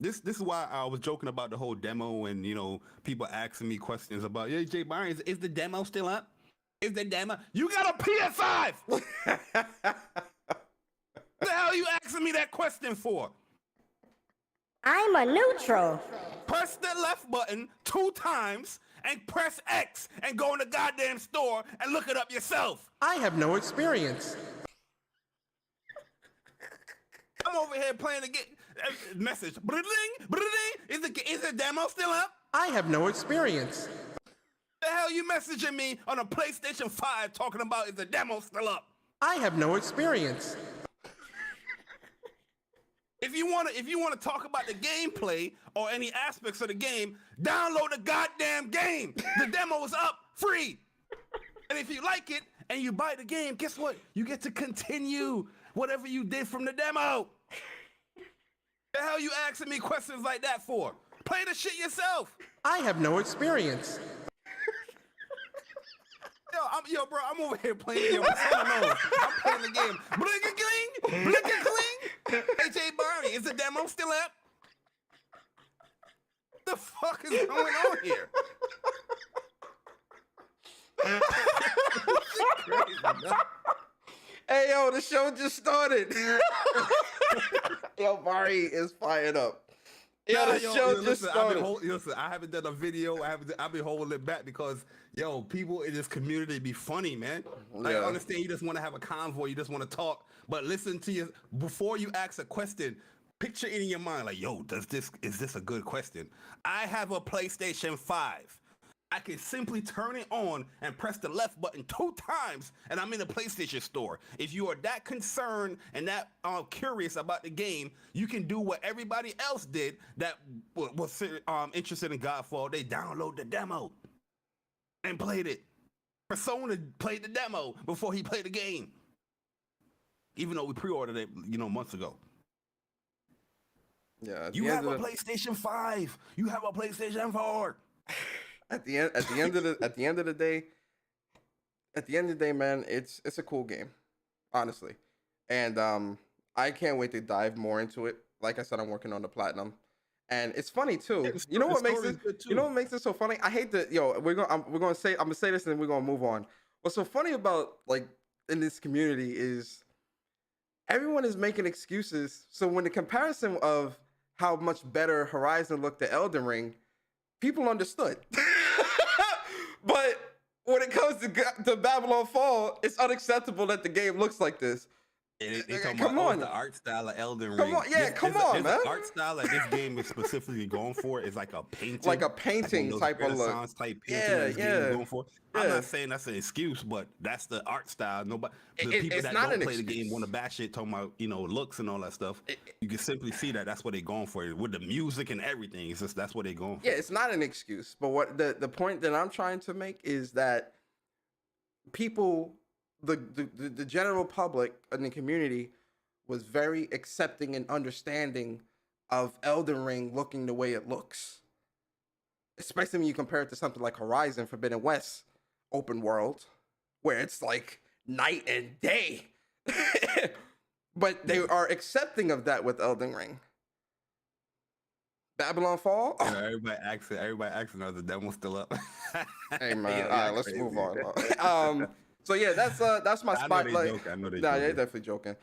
this is why I was joking about the whole demo and, you know, people asking me questions about, yeah, Jay Bari, is the demo still up? Is the demo? You got a PS5! The hell you asking me that question for? I'm a neutral. Press the left button 2 times and press X and go in the goddamn store and look it up yourself. I have no experience. I'm over here playing the message. Is the demo still up? I have no experience. The hell you messaging me on a PlayStation 5 talking about is the demo still up? I have no experience. If you wanna talk about the gameplay or any aspects of the game, download the goddamn game. The demo is up, free. And if you like it and you buy the game, guess what? You get to continue whatever you did from the demo. The hell you asking me questions like that for? Play the shit yourself. I have no experience. Bro, I'm over here playing your Persona. I'm playing the game. Bling-a-cling, bling-a-cling. Hey, Jay Bari, is the demo still up? The fuck is going on here? Hey, yo, the show just started. Yo, Bari is fired up. Yo, the show just started. Listen, I haven't done a video. I've been holding it back because, yo, people in this community be funny, man. Like, I understand you just want to have a convoy. You just want to talk. But listen to you. Before you ask a question, picture it in your mind. Like, yo, is this a good question? I have a PlayStation 5. I can simply turn it on and press the left button 2 times, and I'm in the PlayStation store. If you are that concerned and that curious about the game, you can do what everybody else did that was interested in Godfall. They download the demo and played it. Persona played the demo before he played the game, even though we pre-ordered it, you know, months ago. Yeah, you have a PlayStation 5. You have a PlayStation 4. At the end of the day, man, it's a cool game, honestly, and I can't wait to dive more into it. Like I said, I'm working on the platinum, and it's funny too. Yeah, you know what makes it so funny? I hate to, I'm gonna say this, and then we're gonna move on. What's so funny about, like, in this community is everyone is making excuses. So when the comparison of how much better Horizon looked to Elden Ring, people understood. But when it comes to Babylon Fall, it's unacceptable that the game looks like this. Come on, the art style of Elden Ring. Come on, man. The art style that this game is specifically going for is like a painting, like a painting type of look. Type painting going for. I'm not saying that's an excuse, but that's the art style. Nobody, the people that don't play the game want to bash it, talking about, you know, looks and all that stuff. You can simply see that that's what they're going for with the music and everything. It's just that's what they're going for. Yeah, it's not an excuse, but what the point that I'm trying to make is that people, the general public in the community was very accepting and understanding of Elden Ring looking the way it looks, especially when you compare it to something like Horizon Forbidden West open world, where it's like night and day. But they are accepting of that with Elden Ring. Babylon Fall. Yeah, everybody asking, are the demo still up? Hey man, all right, let's move on. So yeah, that's my spotlight. I know they're definitely joking.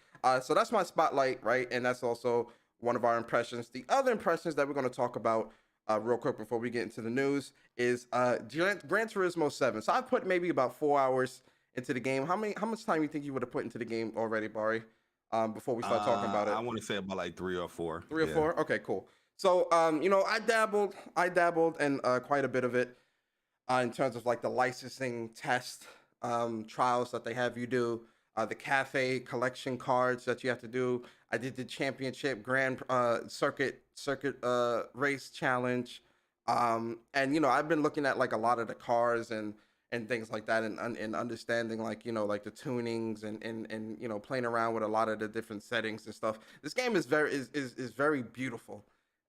So that's my spotlight, right? And that's also one of our impressions. The other impressions that we're going to talk about real quick before we get into the news is Gran Turismo 7. So I put maybe about 4 hours into the game. How much time do you think you would have put into the game already, Bari? Before we start talking about it, I want to say about like 3 or 4. 3 or 4? Okay, cool. So you know, I dabbled in quite a bit of it in terms of like the licensing test trials that they have you do, the cafe collection cards that you have to do. I did the championship grand circuit race challenge, and you know, I've been looking at like a lot of the cars and and things like that, and understanding like, you know, like the tunings and you know, playing around with a lot of the different settings and stuff. This game is very beautiful,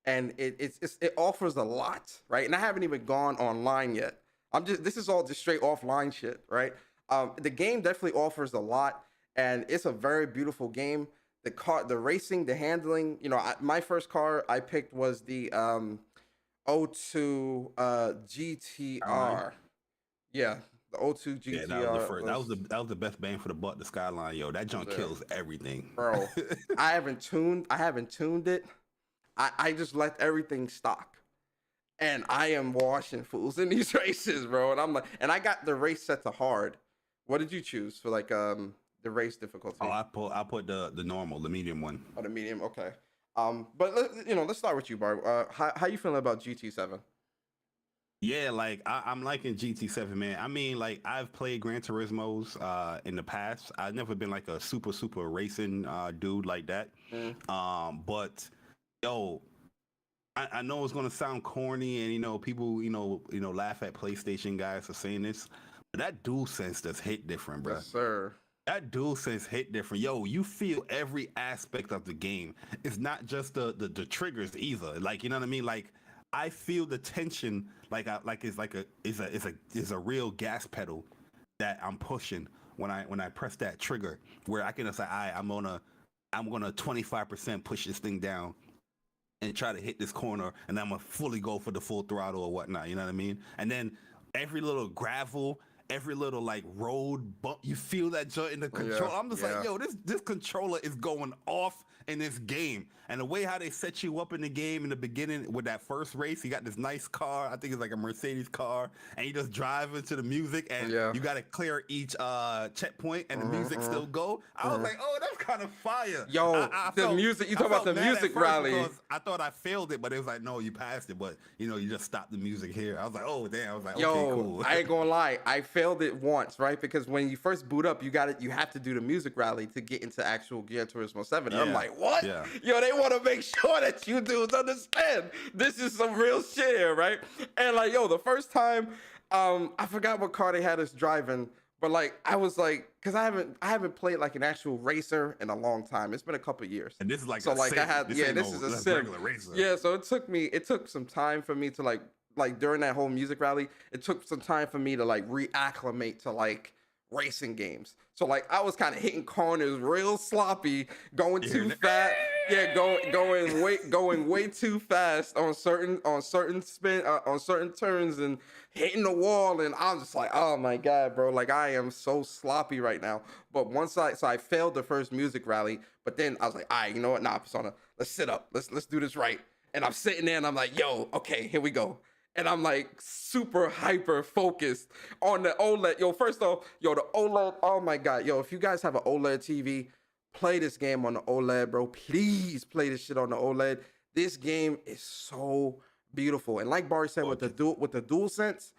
and it offers a lot, right? And I haven't even gone online yet. This is all just straight offline shit, right? The game definitely offers a lot, and it's a very beautiful game. The racing, the handling, you know, my first car I picked was the 02 GTR. Yeah, the 02 GTR. Yeah, that was the first. That was the best bang for the buck. The Skyline, yo, that junk kills everything, bro. I haven't tuned it. I just let everything stock, and I am washing fools in these races, bro. And I'm like, and I got the race set to hard. What did you choose for like the race difficulty? Oh, I put the normal, the medium one. Oh, the medium. Okay. But let's start with you, Bar. How you feeling about GT7? Yeah, like I'm liking GT7, man. I mean, like I've played Gran Turismo's in the past. I've never been like a super racing dude like that. But yo, I know it's gonna sound corny, and you know people laugh at PlayStation guys for saying this, but that DualSense does hit different, bro. Yes, sir. That DualSense hit different. Yo, you feel every aspect of the game. It's not just the triggers either. Like, you know what I mean? Like I feel the tension like it's a real gas pedal that I'm pushing when I press that trigger, where I can just say, I'm gonna 25% push this thing down and try to hit this corner, and I'm gonna fully go for the full throttle or whatnot. You know what I mean? And then every little gravel, every little like road bump, you feel that joint in the control. I'm just like, yo, this controller is going off in this game. And the way how they set you up in the game in the beginning with that first race, you got this nice car, I think it's like a Mercedes car, and you just drive into the music, and you got to clear each checkpoint, and the music still go. I was like, oh, that's kind of fire. Yo, the music, you talk about the music rally. I thought I failed it, but it was like, no, you passed it, but you know, you just stopped the music here. I was like, oh damn. I was like, yo, okay, cool. I ain't gonna lie, I failed it once, right? Because when you first boot up, you have to do the music rally to get into actual Gran Turismo 7. And I'm like, what? Yeah. Yo, they want to make sure that you dudes understand this is some real shit here, right? And like, yo, the first time, I forgot what car they had us driving, but like, I was like, because I haven't played like an actual racer in a long time. It's been a couple years. And this is like so a like sim. I had this is a sim. Regular racer. Yeah, so it took some time for me to like during that whole music rally, it took some time for me to like reacclimate to like racing games. So like I was kind of hitting corners real sloppy, going too fast. Yeah, going way too fast on certain turns and hitting the wall, and I'm just like, oh my god, bro, like I am so sloppy right now. But I failed the first music rally, but then I was like, all right, you know what? Nah, Persona, let's sit up. Let's do this right. And I'm sitting there and I'm like, yo, okay, here we go. And I'm like super hyper focused on the OLED. Yo, first off, yo, the OLED, oh my God. Yo, if you guys have an OLED TV, play this game on the OLED, bro. Please play this shit on the OLED. This game is so beautiful. And like Bari said, with the DualSense,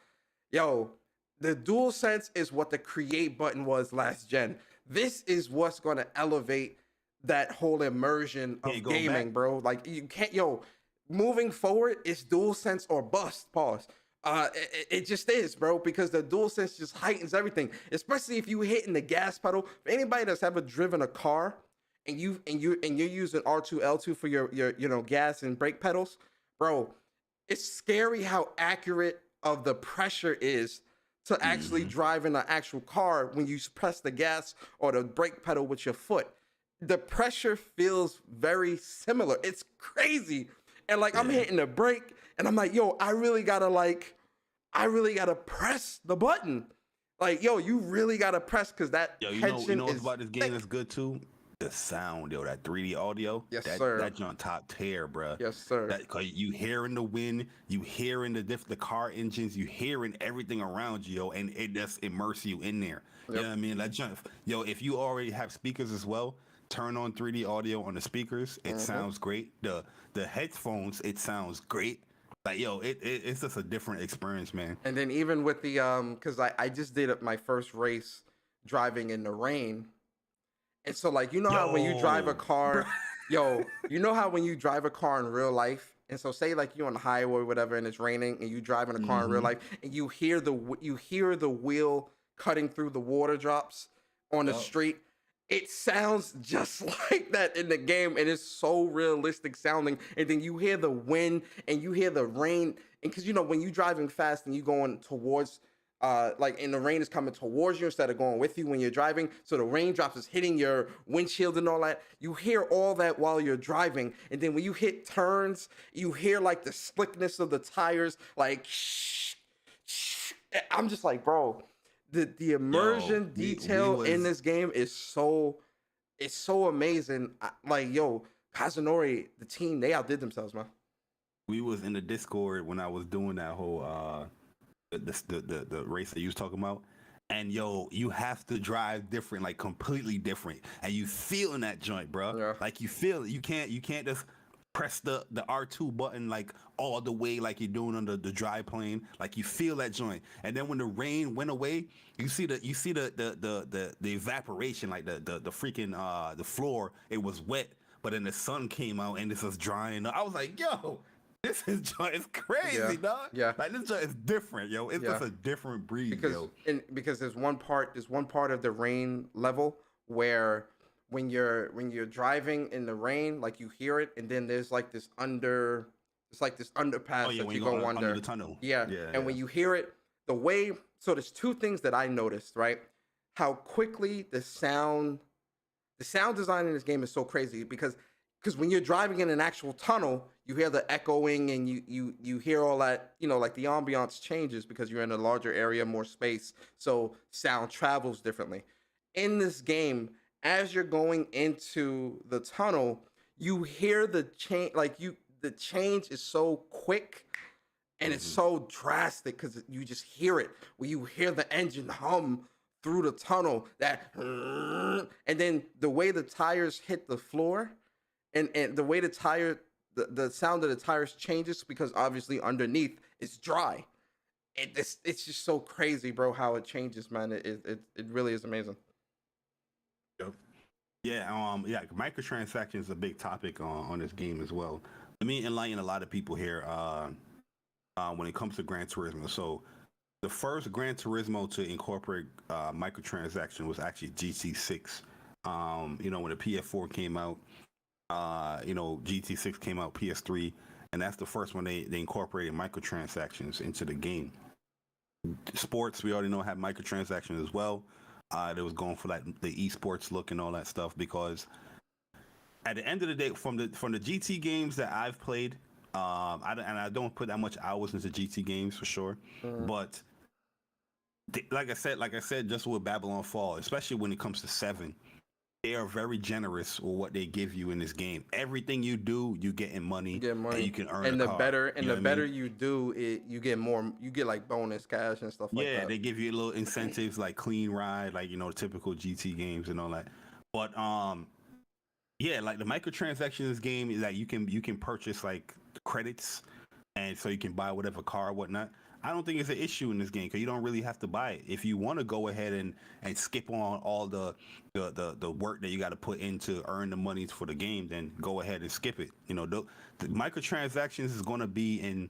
yo, the DualSense is what the create button was last gen. This is what's gonna elevate that whole immersion of gaming, bro. Like you can't, yo, moving forward, it's DualSense or bust. Pause. It just is, bro, because the DualSense just heightens everything, especially if you hitting the gas pedal. For anybody that's ever driven a car and you're using R2 L2 for your gas and brake pedals, bro, it's scary how accurate of the pressure is to actually drive in an actual car when you press the gas or the brake pedal with your foot. The pressure feels very similar. It's crazy. And like I'm hitting the brake and I'm like, yo, I really gotta press the button. Like, yo, you really gotta press, because that you know what's about this game that's good too? The sound, yo, that 3D audio. Yes, sir. That's on top tier, bro. Yes, sir. Cause you hearing the wind, you hearing the car engines, you hearing everything around you, yo, and it just immerse you in there. You know what I mean? That jump, yo, if you already have speakers as well, turn on 3D audio on the speakers. It sounds great. The headphones, it sounds great. Like, yo, it's just a different experience, man. And then even with the because I just did my first race driving in the rain, and so like, you know how when you drive a car, yo, you know how when you drive a car in real life And so say like you're on the highway or whatever and it's raining and you driving a car in real life and you hear the wheel cutting through the water drops on the street. It sounds just like that in the game, and it's so realistic sounding. And then you hear the wind and you hear the rain, and because you know when you're driving fast and you're going towards, like, and the rain is coming towards you instead of going with you when you're driving, so the raindrops is hitting your windshield and all that. You hear all that while you're driving, and then when you hit turns, you hear like the slickness of the tires, like shh, shh. I'm just like, bro. The immersion detail in this game is so amazing. Like, yo, Kazunori, the team, they outdid themselves, man. We was in the Discord when I was doing that whole the race that you was talking about, and yo, you have to drive different, like completely different, and you feeling that joint, bro. Yeah. Like you feel it. You can't just press the R2 button like all the way like you're doing on the drive plane. Like you feel that joint, and then when the rain went away, you see the evaporation, like the freaking the floor. It was wet, but then the sun came out and this was drying up. I was like, yo, this is joint is crazy, dog. Yeah, like this joint is different, yo. It's just a different breed, yo. Because there's one part of the rain level where when you're driving in the rain, like you hear it, and then there's like this underpass that you go under the tunnel. And when you hear it, the way, so there's two things that I noticed, right? How quickly the sound design in this game is so crazy because when you're driving in an actual tunnel, you hear the echoing and you hear all that, you know, like the ambiance changes because you're in a larger area, more space, so sound travels differently. In this game, as you're going into the tunnel, you hear the change, the change is so quick and it's so drastic because you just hear it. When you hear the engine hum through the tunnel, and then the way the tires hit the floor and the way the sound of the tires changes because obviously underneath it's dry. It's just so crazy, bro, how it changes, man. It really is amazing. Yeah, microtransactions is a big topic on this game as well. Let me enlighten a lot of people here when it comes to Gran Turismo. So the first Gran Turismo to incorporate microtransaction was actually GT6. You know, when the PS4 came out, you know, GT6 came out PS3, and that's the first one they incorporated microtransactions into the game. Sports, we already know, had microtransactions as well. They was going for like the esports look and all that stuff because at the end of the day, from the GT games that I've played, I don't put that much hours into GT games for sure, but like I said, just with Babylon Fall, especially when it comes to 7, they are very generous with what they give you in this game. Everything you do, you get in money. You get money, and you can earn. And the car, better you do it, you get more. You get like bonus cash and stuff like that. Yeah, they give you little incentives like clean ride, like, you know, typical GT games and all that. But yeah, like the microtransactions in this game is that you can purchase like credits, and so you can buy whatever car or whatnot. I don't think it's an issue in this game because you don't really have to buy it. If you want to go ahead and skip on all the work that you got to put in to earn the money for the game, then go ahead and skip it. You know, the microtransactions is going to be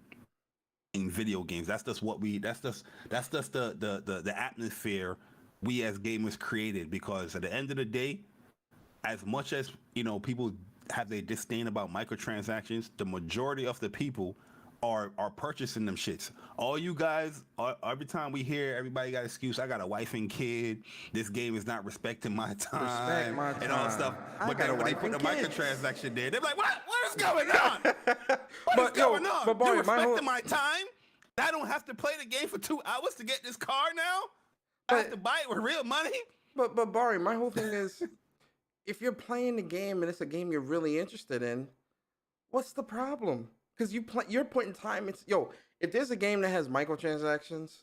in video games. That's just the atmosphere we as gamers created, because at the end of the day, as much as, you know, people have their disdain about microtransactions, the majority of the people are purchasing them shits. All you guys, every time we hear everybody got excuse, I got a wife and kid, this game is not respecting my time, and all that stuff. But then when they put the microtransaction there, they're like, what is going on? What is going on? But Barry, you respecting my time? I don't have to play the game for 2 hours to get this car now? I have to buy it with real money? But Barry, my whole thing is, if you're playing the game and it's a game you're really interested in, what's the problem? Because you're putting time into, if there's a game that has microtransactions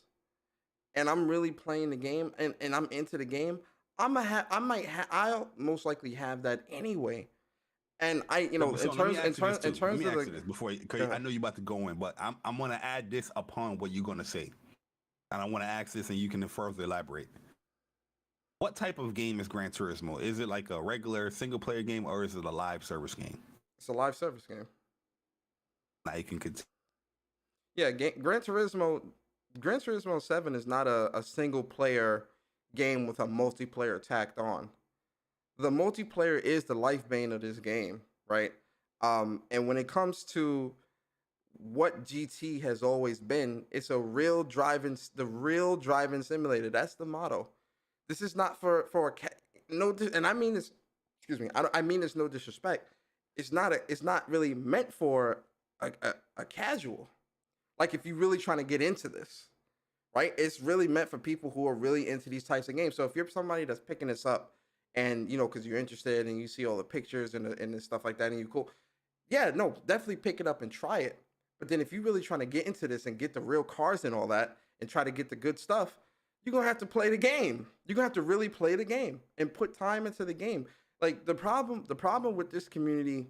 and I'm really playing the game and I'm into the game, I'll most likely have that anyway. And in terms of this before, because I know you're about to go in, but I'm gonna add this upon what you're gonna say, and I want to ask this, and you can further elaborate. What type of game is Gran Turismo? Is it like a regular single player game, or is it a live service game? It's a live service game. Now you can continue. Yeah, Gran Turismo 7 is not a single player game with a multiplayer tacked on. The multiplayer is the life bane of this game, right? And when it comes to what GT has always been, it's the real driving simulator. That's the motto. This is not for and I mean this. Excuse me. I mean this no disrespect. It's not really meant for a casual. Like if you're really trying to get into this, right? It's really meant for people who are really into these types of games. So if you're somebody that's picking this up, and because you're interested and you see all the pictures and the stuff like that, and you cool, yeah, no, definitely pick it up and try it. But then if you're really trying to get into this and get the real cars and all that, and try to get the good stuff, you're gonna have to play the game. You're gonna have to really play the game and put time into the game. Like the problem with this community,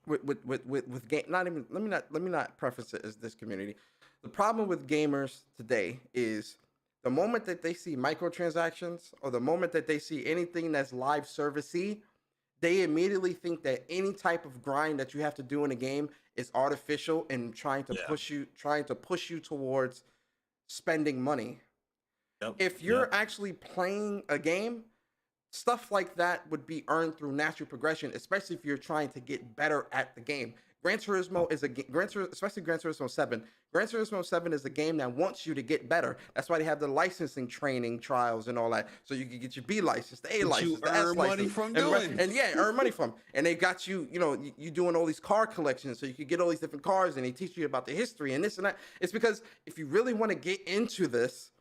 with game, not even let me not preface it as this community. The problem with gamers today is the moment that they see microtransactions or the moment that they see anything that's live servicey, they immediately think that any type of grind that you have to do in a game is artificial and trying to push you towards spending money. Yep. If you're actually playing a game, stuff like that would be earned through natural progression, especially if you're trying to get better at the game. Gran Turismo is especially Gran Turismo 7. Gran Turismo 7 is a game that wants you to get better. That's why they have the licensing training trials and all that, so you can get your B license, the A license, the S license, money from doing. And yeah, earn money from. And they got you, you doing all these car collections, so you can get all these different cars, and they teach you about the history and this and that. It's because if you really want to get into this,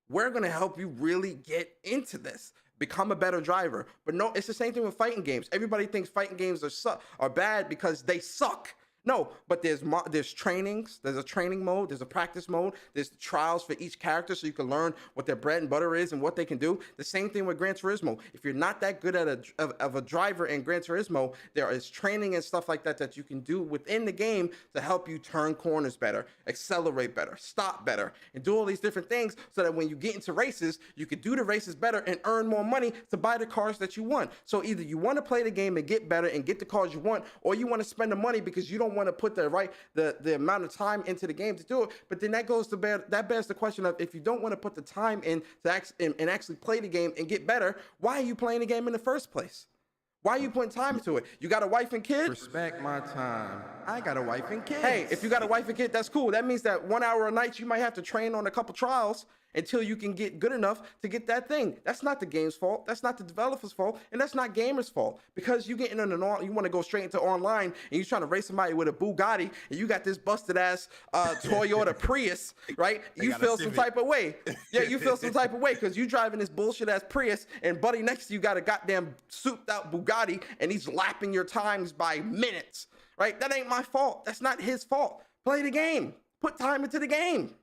we're gonna help you really get into this. Become a better driver. But no, it's the same thing with fighting games. Everybody thinks fighting games are bad because they suck. No, but there's trainings, there's a training mode, there's a practice mode, there's trials for each character so you can learn what their bread and butter is and what they can do. The same thing with Gran Turismo. If you're not that good at a driver in Gran Turismo, there is training and stuff like that you can do within the game to help you turn corners better, accelerate better, stop better, and do all these different things so that when you get into races, you can do the races better and earn more money to buy the cars that you want. So either you want to play the game and get better and get the cars you want, or you want to spend the money because you don't want to put the amount of time into the game to do it. But then that bears the question of, if you don't want to put the time in to actually play the game and get better, why are you playing the game in the first place? Why are you putting time into it? You got a wife and kid? Respect my time. I got a wife and kid. Hey, if you got a wife and kid, that's cool. That means that 1 hour a night you might have to train on a couple trials until you can get good enough to get that thing. That's not the game's fault. That's not the developer's fault. And that's not gamers' fault. Because you get in you want to go straight into online and you're trying to race somebody with a Bugatti and you got this busted ass Toyota Prius, right? You feel some type of way. Yeah, you feel some type of way because you driving this bullshit ass Prius and buddy next to you got a goddamn souped out Bugatti and he's lapping your times by minutes, right? That ain't my fault. That's not his fault. Play the game. Put time into the game.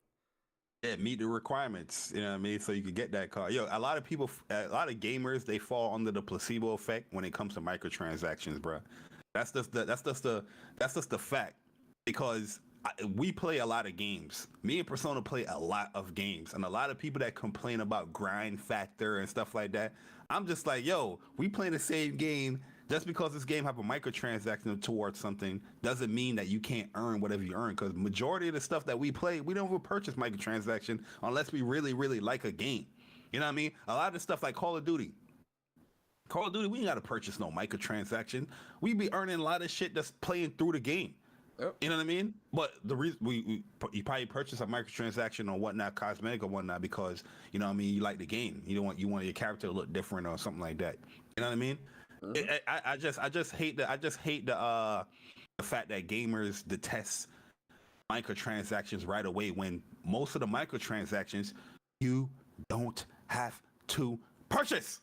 Yeah, meet the requirements, you know what I mean? So you can get that car. Yo, a lot of gamers, they fall under the placebo effect when it comes to microtransactions, bro. That's just the fact. Because we play a lot of games. Me and Persona play a lot of games. And a lot of people that complain about grind factor and stuff like that, I'm just like, yo, we play the same game. Just because this game have a microtransaction towards something doesn't mean that you can't earn whatever you earn. Because majority of the stuff that we play, we don't even purchase microtransaction unless we really, really like a game. You know what I mean? A lot of stuff like Call of Duty, we ain't got to purchase no microtransaction. We be earning a lot of shit that's playing through the game. Yep. You know what I mean? But the reason you probably purchase a microtransaction or whatnot, cosmetic or whatnot, because you know what I mean, you like the game. You want your character to look different or something like that. You know what I mean? I just hate the fact that gamers detest microtransactions right away when most of the microtransactions you don't have to purchase.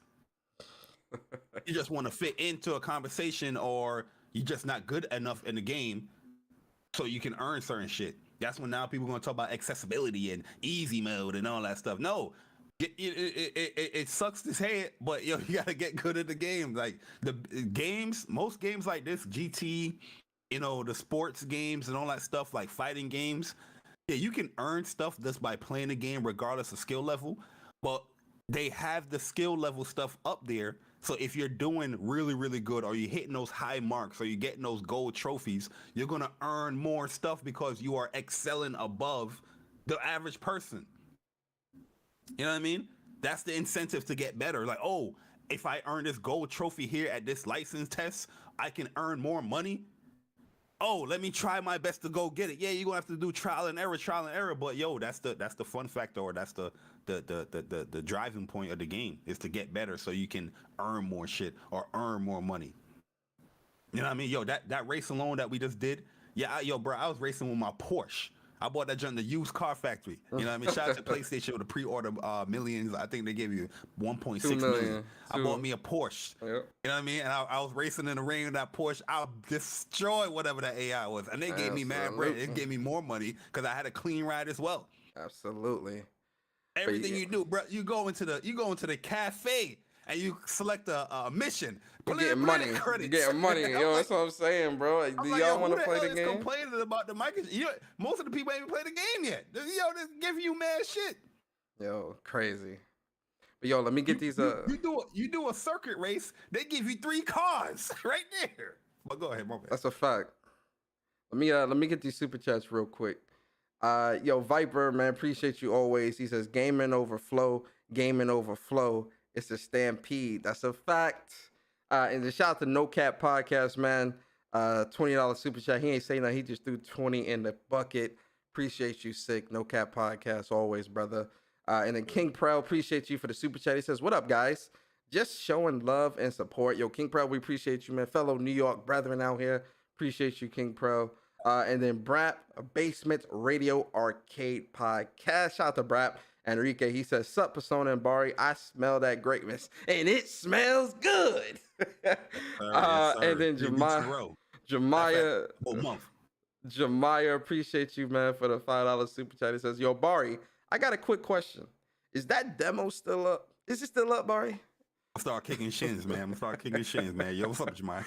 You just want to fit into a conversation, or you're just not good enough in the game so you can earn certain shit. That's when now people are going to talk about accessibility and easy mode and all that stuff. No. It sucks his head, but yo, you gotta get good at the game. Like the games, most games like this, GT, the sports games and all that stuff, like fighting games. Yeah, you can earn stuff just by playing the game, regardless of skill level. But they have the skill level stuff up there So if you're doing really, really good, or you're hitting those high marks, or you're getting those gold trophies, you're gonna earn more stuff because you are excelling above the average person. You know what I mean? That's the incentive to get better. Like, oh, if I earn this gold trophy here at this license test, I can earn more money. Oh, let me try my best to go get it. Yeah, you're gonna have to do trial and error, but yo, that's the fun factor, or that's the driving point of the game, is to get better so you can earn more shit or earn more money. You know what I mean? Yo, that race alone that we just did, yeah, yo, bro, I was racing with my Porsche. I bought that joint in the used car factory. You know what I mean? Shout out to PlayStation with the pre-order millions. I think they gave you 1.6 million. I bought me a Porsche. Yep. You know what I mean? And I was racing in the rain with that Porsche. I'll destroy whatever that AI was. And they gave me mad bread. It gave me more money because I had a clean ride as well. Absolutely. Everything you do, bro. You go into the cafe and you select a mission. You're getting money. You're getting money. Yo, that's what I'm saying, bro. Do y'all want to play the game? Complaining about the mic. Most of the people ain't even played the game yet. Yo, this give you mad shit. Yo, crazy. But yo, let me get these. You do a circuit race. They give you 3 cars right there. But go ahead, my man. That's a fact. Let me get these super chats real quick. Yo, Viper, man, appreciate you always. He says, gaming over flow. It's a stampede. That's a fact. And shout out to No Cap Podcast, man. $20 super chat. He ain't saying that. He just threw 20 in the bucket. Appreciate you, Sick. No Cap Podcast, always, brother. And then King Proud, appreciate you for the super chat. He says, what up, guys? Just showing love and support. Yo, King Proud, we appreciate you, man. Fellow New York brethren out here. Appreciate you, King Proud. And then Brap, Basement Radio Arcade Podcast. Shout out to Brap. Enrique, he says, sup, Persona and Bari, I smell that greatness, and it smells good. Yes, and then Jemiah, appreciate you, man, for the $5 super chat. He says, yo, Bari, I got a quick question. Is that demo still up? Is it still up, Bari? I'll start kicking shins, man. Yo, what's up, Jemiah?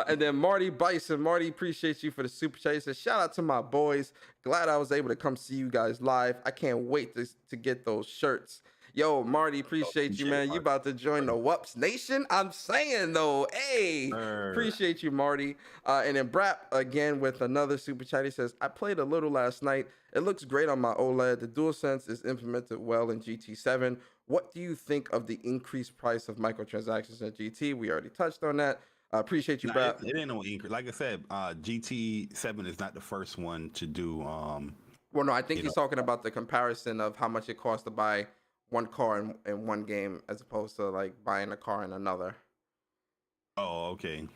And then Marty Bison. Marty, appreciate you for the super chat. He says, shout out to my boys. Glad I was able to come see you guys live. I can't wait to get those shirts. Yo, Marty, appreciate you, man. You about to join the WUPS Nation? I'm saying, though. Hey, appreciate you, Marty. And then Brap, again, with another super chat. He says, I played a little last night. It looks great on my OLED. The DualSense is implemented well in GT7. What do you think of the increased price of microtransactions at GT? We already touched on that. Appreciate you, Brap. It ain't no increase. Like I said, GT7 is not the first one to do. Well, no, I think he's talking about the comparison of how much it costs to buy one car in one game as opposed to like buying a car in another. Oh, okay.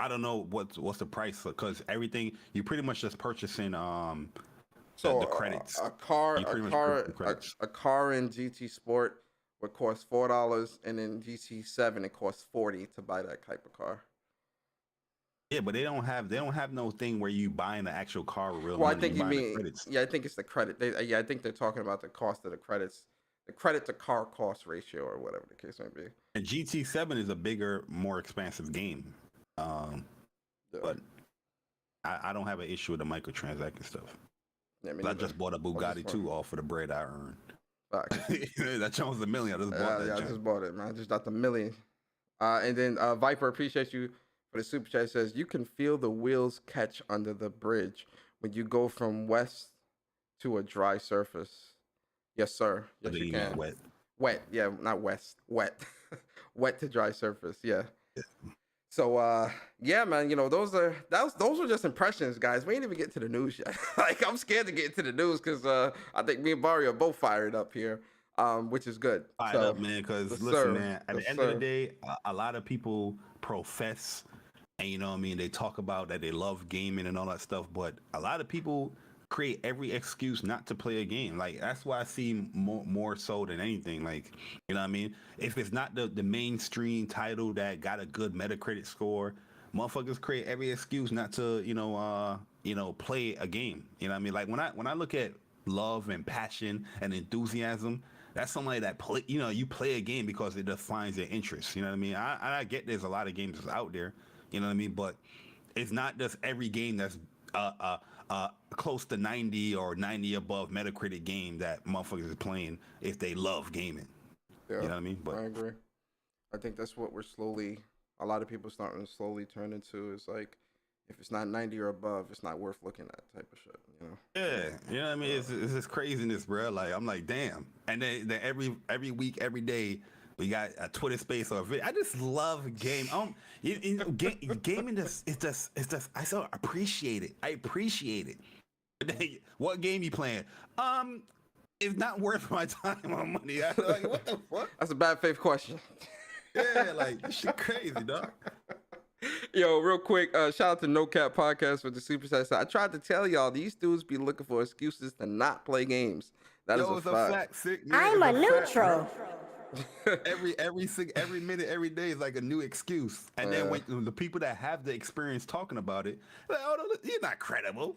I don't know what's the price, because everything you pretty much just purchasing the credits. A car in GT Sport would cost $4, and in GT7 it costs $40 to buy that type of car. Yeah, but they don't have no thing where you buying the actual car with real money. I think you mean, yeah, I think it's the credit. I think they're talking about the cost of the credits, the credit to car cost ratio, or whatever the case may be. And GT7 is a bigger, more expansive game. But I don't have an issue with the microtransaction stuff. Yeah, I just bought a Bugatti too, all for the bread I earned. That junk was $1 million. I just bought that. Yeah, I just bought it, man. I just got the $1 million. And then Viper, appreciate you for the super chat. Says you can feel the wheels catch under the bridge when you go from west to a dry surface. Yes, sir. Yes, you can. Wet. Yeah, not west. Wet. Wet to dry surface. Yeah. So yeah, man, you know, those were just impressions, guys. We ain't even get to the news yet. Like, I'm scared to get into the news because I think me and Bari are both fired up here, which is good. Fired up, man, because listen, man, at the end of the day, a lot of people profess, and you know what I mean, they talk about that they love gaming and all that stuff, but a lot of people create every excuse not to play a game. Like, that's why I see more so than anything. Like, you know what I mean? If it's not the mainstream title that got a good Metacritic score, motherfuckers create every excuse not to, play a game. You know what I mean? Like, when I look at love and passion and enthusiasm, that's somebody that you play a game because it defines your interest. You know what I mean? I get there's a lot of games out there, you know what I mean? But it's not just every game that's close to 90 or 90 above Metacritic game that motherfuckers is playing if they love gaming. Yeah, you know what I mean? But I agree. I think that's what a lot of people starting to slowly turn into. Is like, if it's not 90 or above, it's not worth looking at type of shit, you know? Yeah, you know what I mean? It's just craziness, bro. Like, I'm like, damn. And then every week, every day, we got a Twitter space or a video. I just love game. Gaming is just I so appreciate it. I appreciate it. What game you playing? It's not worth my time or money. I'm like, what the fuck? That's a bad faith question. Yeah, like, this shit crazy, dog. Yo, real quick, shout out to No Cap Podcast with the Super Chat. I tried to tell y'all, these dudes be looking for excuses to not play games. That is a fact. Sick, I'm a neutral. every minute, every day is like a new excuse. And then when the people that have the experience talking about it, like, oh, no, you're not credible.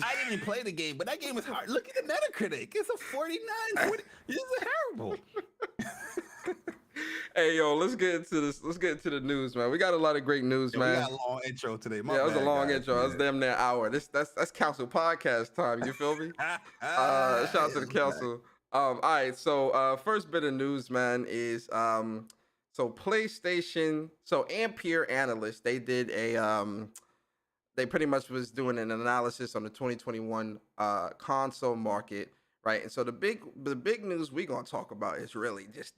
I didn't even play the game, but that game was hard. Look at the Metacritic. It's a 49, 40. This is terrible. Hey, yo, let's get into this. Let's get into the news, man. We got a lot of great news, man. We got a long intro today. It was a long intro. That was damn near an hour. That's council podcast time. You feel me? Shout out to the council. All right. So first bit of news, man, is so PlayStation. So Ampere Analyst, they did a they pretty much was doing an analysis on the 2021 console market, right? And so the big news we're gonna talk about is really just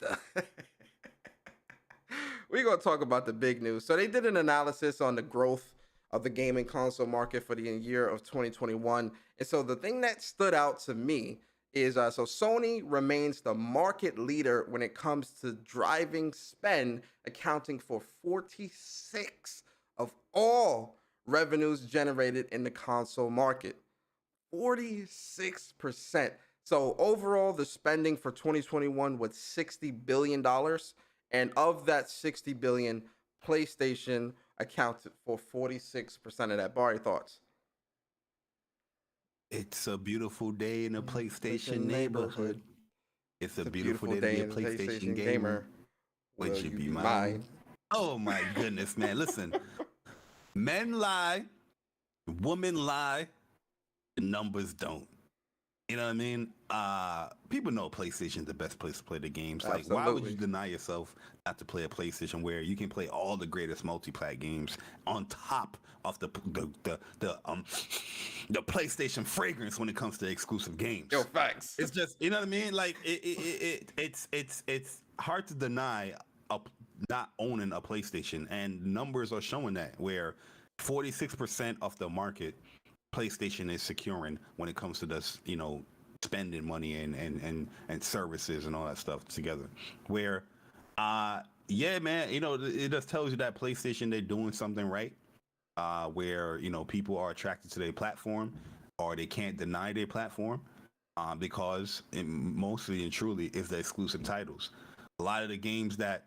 we're going to talk about the big news. So they did an analysis on the growth of the gaming console market for the year of 2021. And so the thing that stood out to me is, so Sony remains the market leader when it comes to driving spend, accounting for 46 of all revenues generated in the console market. 46%. So overall, the spending for 2021 was $60 billion. And of that 60 billion, PlayStation accounted for 46% of that. Bari, thoughts? It's a beautiful day in a PlayStation neighborhood. It's a beautiful day to be a PlayStation gamer. Would you be mine? Oh my goodness, man. Listen, men lie, women lie, the numbers don't. You know what I mean? People know PlayStation's the best place to play the games. Like, why would you deny yourself not to play a PlayStation where you can play all the greatest multi-plat games on top of the PlayStation fragrance when it comes to exclusive games? Yo, facts. It's just, you know what I mean? Like, it's hard to deny not owning a PlayStation, and numbers are showing that, where 46% of the market PlayStation is securing when it comes to this, you know, spending money and services and all that stuff together. Where, yeah, man, you know, it just tells you that PlayStation, they're doing something right. Where, you know, people are attracted to their platform, or they can't deny their platform, because it mostly and truly is the exclusive titles. A lot of the games that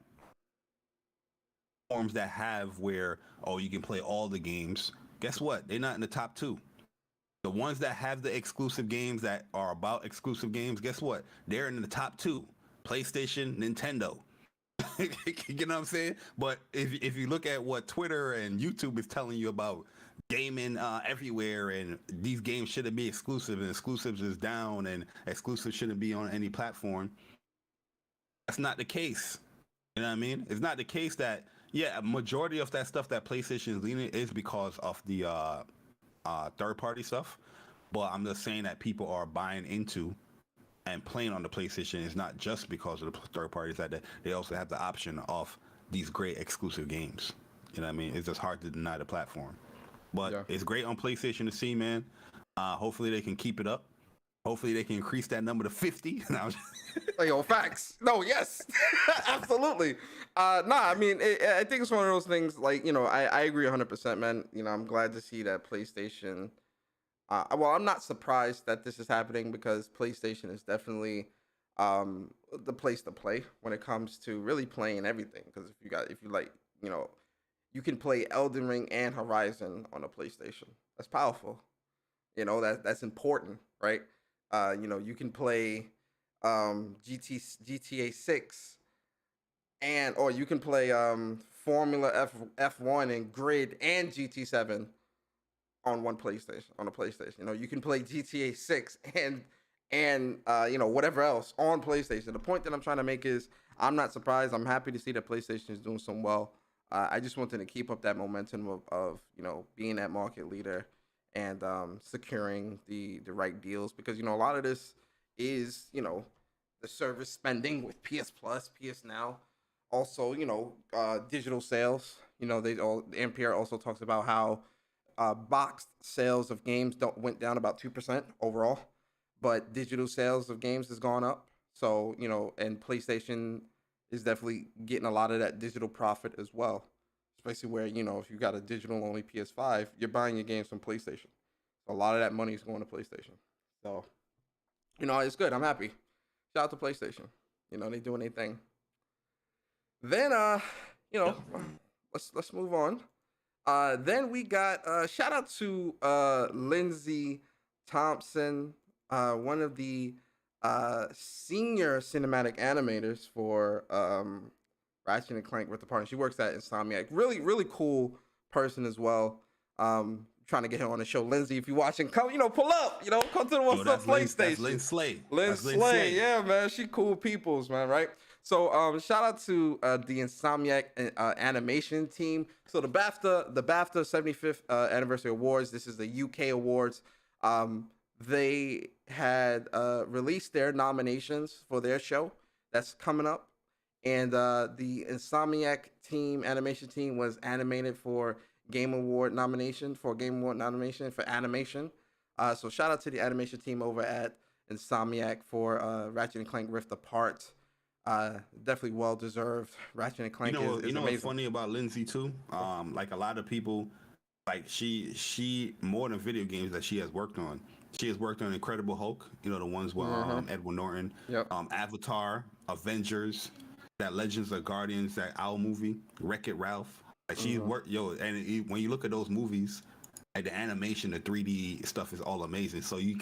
forms that have where, oh, you can play all the games. Guess what? They're not in the top 2. The ones that have the exclusive games that are about exclusive games, guess what? They're in the top 2. PlayStation, Nintendo. You know what I'm saying? But if you look at what Twitter and YouTube is telling you about gaming everywhere, and these games shouldn't be exclusive, and exclusives is down, and exclusives shouldn't be on any platform, that's not the case. You know what I mean? It's not the case that, yeah, a majority of that stuff that PlayStation is leaning is because of the third-party stuff, but I'm just saying that people are buying into and playing on the PlayStation is not just because of the third parties, that they also have the option of these great exclusive games. You know what I mean? It's just hard to deny the platform, but It's great on PlayStation to see, man. Hopefully they can keep it up. Hopefully they can increase that number to 50. Yo, facts. No, yes, absolutely. I mean, I think it's one of those things, like, you know, I agree 100%, man. You know, I'm glad to see that PlayStation, well, I'm not surprised that this is happening, because PlayStation is definitely the place to play when it comes to really playing everything. Because if you like, you know, you can play Elden Ring and Horizon on a PlayStation. That's powerful. You know, that's important, right? You know, you can play GTA 6 or you can play Formula F1 and Grid and GT7 on a PlayStation. You know, you can play GTA 6 and and whatever else on PlayStation. The point that I'm trying to make is I'm not surprised. I'm happy to see that PlayStation is doing so well. I just wanted to keep up that momentum of being that market leader and securing the right deals, because a lot of this is the service spending with PS Plus, PS Now, also digital sales. NPR also talks about how boxed sales of games went down about 2% overall, but digital sales of games has gone up. So and PlayStation is definitely getting a lot of that digital profit as well, especially where if you got a digital only PS5, you're buying your games from PlayStation. So a lot of that money is going to PlayStation. So it's good. I'm happy. Shout out to PlayStation. They doing their thing. Then let's move on. Then we got shout out to Lindsay Thompson, one of the senior cinematic animators for Ratchet and Clank Rift Apart. She works at Insomniac. Really, really cool person as well. Trying to get her on the show. Lindsay, if you're watching, come, pull up, come to the What's Up PlayStation. That's Lynn Slay. Lynn Slay, yeah, man. She cool peoples, man, right? So shout out to the Insomniac animation team. So the BAFTA 75th anniversary awards. This is the UK awards. They had released their nominations for their show that's coming up, and the Insomniac animation team was animated for Game Award nomination for animation. So shout out to the animation team over at Insomniac for Ratchet and Clank Rift Apart. Definitely well deserved. Ratchet and Clank is amazing. What's funny about Lindsay too? Like a lot of people, like she more than video games that she has worked on. She has worked on Incredible Hulk, the ones with Edward Norton, Avatar, Avengers, that Legends of Guardians, that Owl movie, Wreck-It Ralph. Like she worked, and when you look at those movies, like the animation, the 3D stuff is all amazing. So you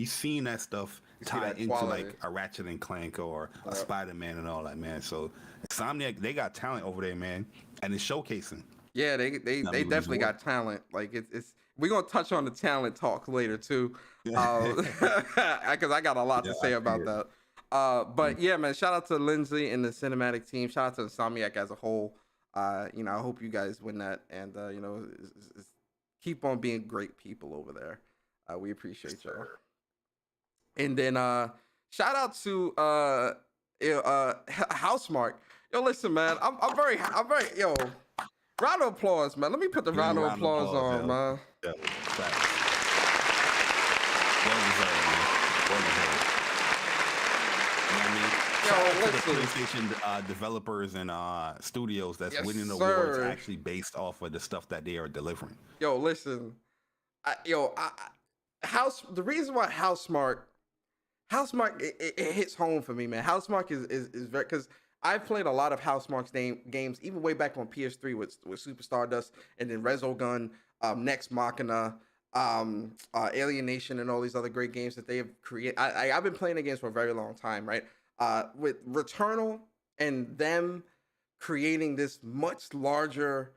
seen that stuff tied into quality, like a Ratchet and Clank or a Spider-Man and all that, man. So Insomniac, they got talent over there, man, and it's showcasing. Yeah, they definitely got talent. Like it's we're gonna touch on the talent talk later too, because I got a lot to say about that. But yeah, man, shout out to Lindsay and the cinematic team. Shout out to Insomniac as a whole. I hope you guys win that, and keep on being great people over there. We appreciate y'all. And then shout out to Housemarque. Yo, listen, man, I'm very round of applause, man. Let me put the round of applause on, man. Yeah, well deserved, man. Well deserved. Shout out to the PlayStation developers and studios that's winning awards actually based off of the stuff that they are delivering. Yo, listen, the reason why Housemarque it hits home for me, man. Housemarque is very, because I've played a lot of Housemarque's games, even way back on PS3 with Super Stardust, and then Resogun, Next Machina, Alienation, and all these other great games that they have created. I've been playing the games for a very long time, right? With Returnal and them creating this much larger,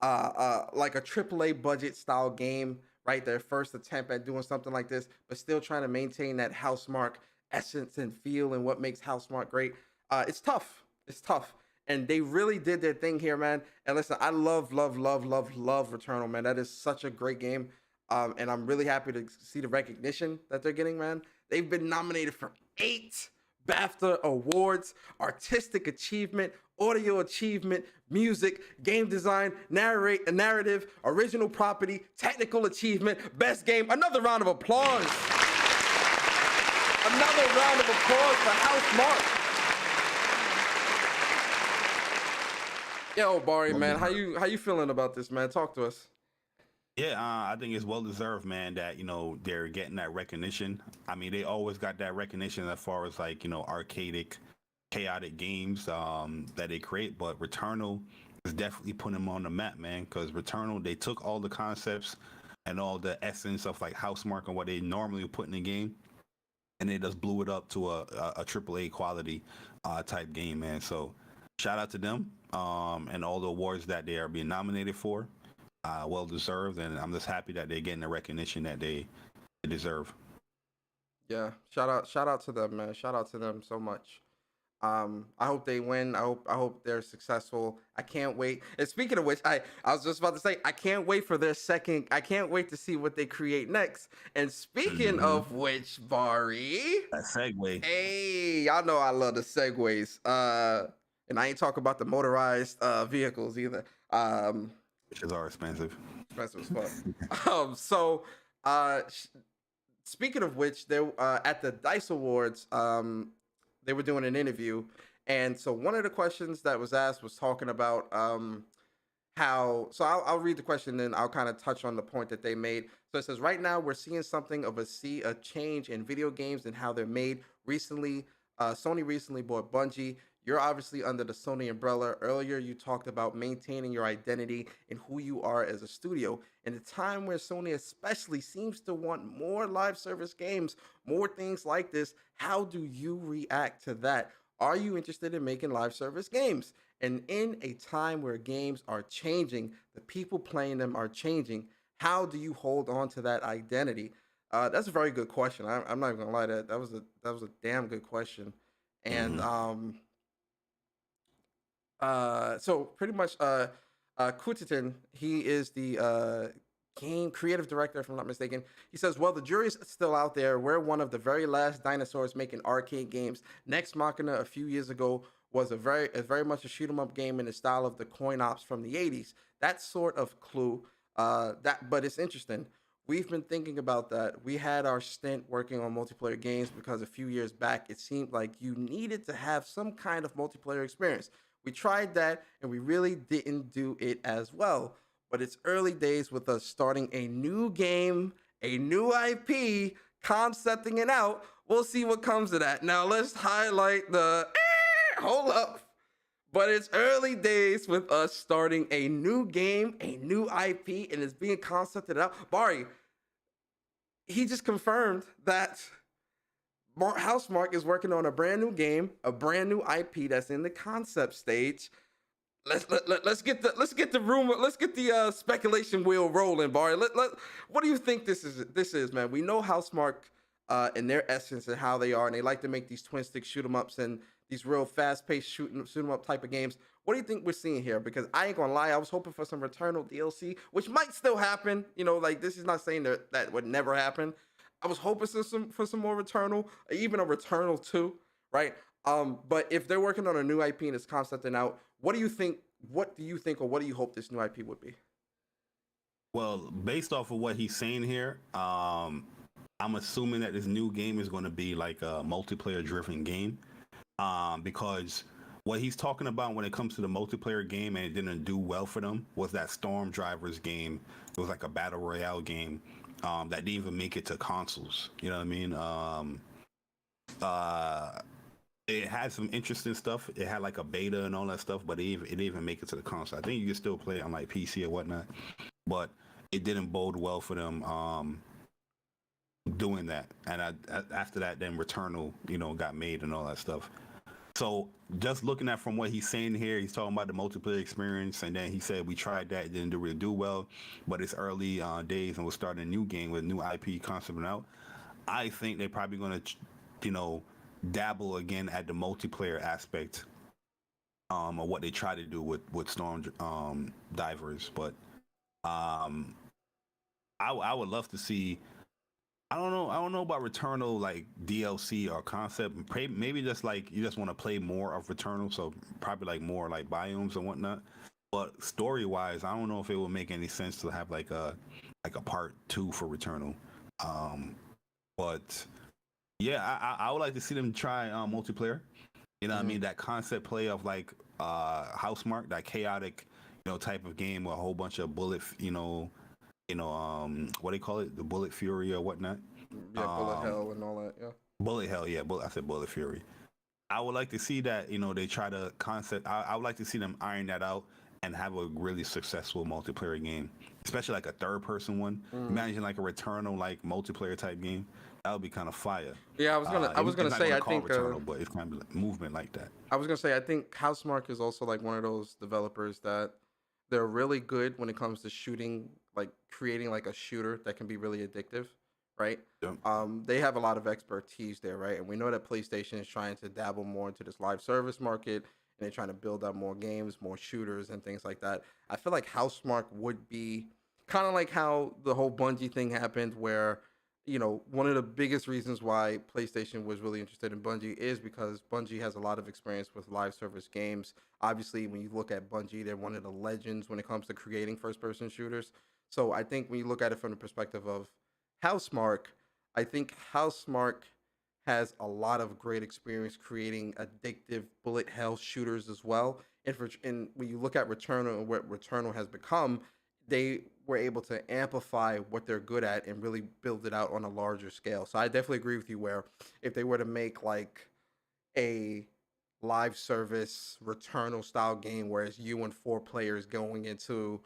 like a AAA budget style game, right? Their first attempt at doing something like this, but still trying to maintain that Housemarque essence and feel and what makes Housemarque great. It's tough. It's tough. And they really did their thing here, man. And listen, I love Returnal, man. That is such a great game. And I'm really happy to see the recognition that they're getting, man. They've been nominated for 8 BAFTA awards: artistic achievement, audio achievement, music, game design, narrative, original property, technical achievement, best game. Another round of applause. Another round of applause for Housemarque. Yo, Bari, man, how you feeling about this, man? Talk to us. Yeah, I think it's well deserved, man, that, they're getting that recognition. I mean, they always got that recognition as far as like, arcadic, chaotic games that they create. But Returnal is definitely putting them on the map, man, because Returnal, they took all the concepts and all the essence of like Housemarque and what they normally would put in the game, and they just blew it up to a AAA quality type game, man. So shout out to them and all the awards that they are being nominated for. Well deserved, and I'm just happy that they're getting the recognition that they deserve. Yeah, shout out to them, man. Shout out to them so much. I hope they win. I hope they're successful. I can't wait. And speaking of which, I was just about to say I can't wait for their second. I can't wait to see what they create next. And speaking of which, Bari, That segue. hey, y'all know I love the segues. And I ain't talking about the motorized vehicles either. Which is all expensive. Expensive as fuck. Speaking of which, there at the Dice Awards, they were doing an interview, and so one of the questions that was asked was talking about how. So I'll read the question, then I'll kind of touch on the point that they made. So it says, right now we're seeing something of a change in video games and how they're made. Recently, Sony recently bought Bungie. You're obviously under the Sony umbrella. Earlier, you talked about maintaining your identity and who you are as a studio. In a time where Sony especially seems to want more live service games, more things like this, how do you react to that? Are you interested in making live service games? And in a time where games are changing, the people playing them are changing, how do you hold on to that identity? That's a very good question. I'm not even gonna lie, that was a damn good question. And so pretty much, Kutitin, he is the game creative director, if I'm not mistaken. He says, well, the jury's still out there. We're one of the very last dinosaurs making arcade games. Next Machina a few years ago was a very much a shoot 'em up game in the style of the coin ops from the 80s. That sort of clue, but it's interesting. We've been thinking about that. We had our stint working on multiplayer games because a few years back, it seemed like you needed to have some kind of multiplayer experience. We tried that and we really didn't do it as well. But it's early days with us starting a new game, a new IP, concepting it out. We'll see what comes of that. Now let's highlight the hold up. But it's early days with us starting a new game, a new IP, and it's being concepted out. Bari, he just confirmed that Housemarque is working on a brand new game, a brand new IP that's in the concept stage. Let's get the rumor, let's get the speculation wheel rolling, Bari. What do you think this is, man? We know Housemarque in their essence and how they are, and they like to make these twin stick shoot 'em ups and these real fast-paced shoot 'em up type of games. What do you think we're seeing here? Because I ain't gonna lie, I was hoping for some Returnal DLC, which might still happen. You know, like this is not saying that would never happen. I was hoping for some more Returnal, even a Returnal 2, right? But if they're working on a new IP and it's concepting out, what do you think, or what do you hope this new IP would be? Well, based off of what he's saying here, I'm assuming that this new game is going to be like a multiplayer-driven game, because what he's talking about when it comes to the multiplayer game and it didn't do well for them was that Storm Drivers game. It was like a battle royale game that didn't even make it to consoles. You know what I mean? It had some interesting stuff. It had like a beta and all that stuff, but it didn't even make it to the console. I think you can still play it on like PC or whatnot, but it didn't bode well for them doing that. And after that, then Returnal, got made and all that stuff. So just looking at from what he's saying here, he's talking about the multiplayer experience, and then he said we tried that, it didn't really do well, but it's early days, and we're starting a new game with a new IP concept out. I think they're probably going to, dabble again at the multiplayer aspect of what they try to do with Storm Divers, but I would love to see. I don't know about Returnal like DLC or concept. Maybe just like you just want to play more of Returnal, so probably like more like biomes and whatnot. But story wise, I don't know if it would make any sense to have like a part 2 for Returnal. But yeah, I would like to see them try multiplayer. You know what I mean? That concept play of like Housemarque, that chaotic, type of game with a whole bunch of bullet, what do you call it? The Bullet Fury or whatnot? Yeah, Bullet Hell and all that, yeah. Bullet Hell, yeah. I said Bullet Fury. I would like to see that, they try to concept. I would like to see them iron that out and have a really successful multiplayer game, especially like a third-person one. Imagine like a Returnal like multiplayer type game. That would be kind of fire. Yeah, I was gonna say I think Returnal, but it's kind of like movement like that. I was gonna say I think Housemarque is also like one of those developers that they're really good when it comes to shooting, like creating like a shooter that can be really addictive, right? They have a lot of expertise there, right? And we know that PlayStation is trying to dabble more into this live service market, and they're trying to build up more games, more shooters, and things like that. I feel like Housemarque would be kind of like how the whole Bungie thing happened, where one of the biggest reasons why PlayStation was really interested in Bungie is because Bungie has a lot of experience with live service games. Obviously, when you look at Bungie, they're one of the legends when it comes to creating first-person shooters. So I think when you look at it from the perspective of Housemarque, I think Housemarque has a lot of great experience creating addictive bullet hell shooters as well. And when you look at Returnal and what Returnal has become, they were able to amplify what they're good at and really build it out on a larger scale. So I definitely agree with you where if they were to make like a live service Returnal style game where it's you and 4 players going into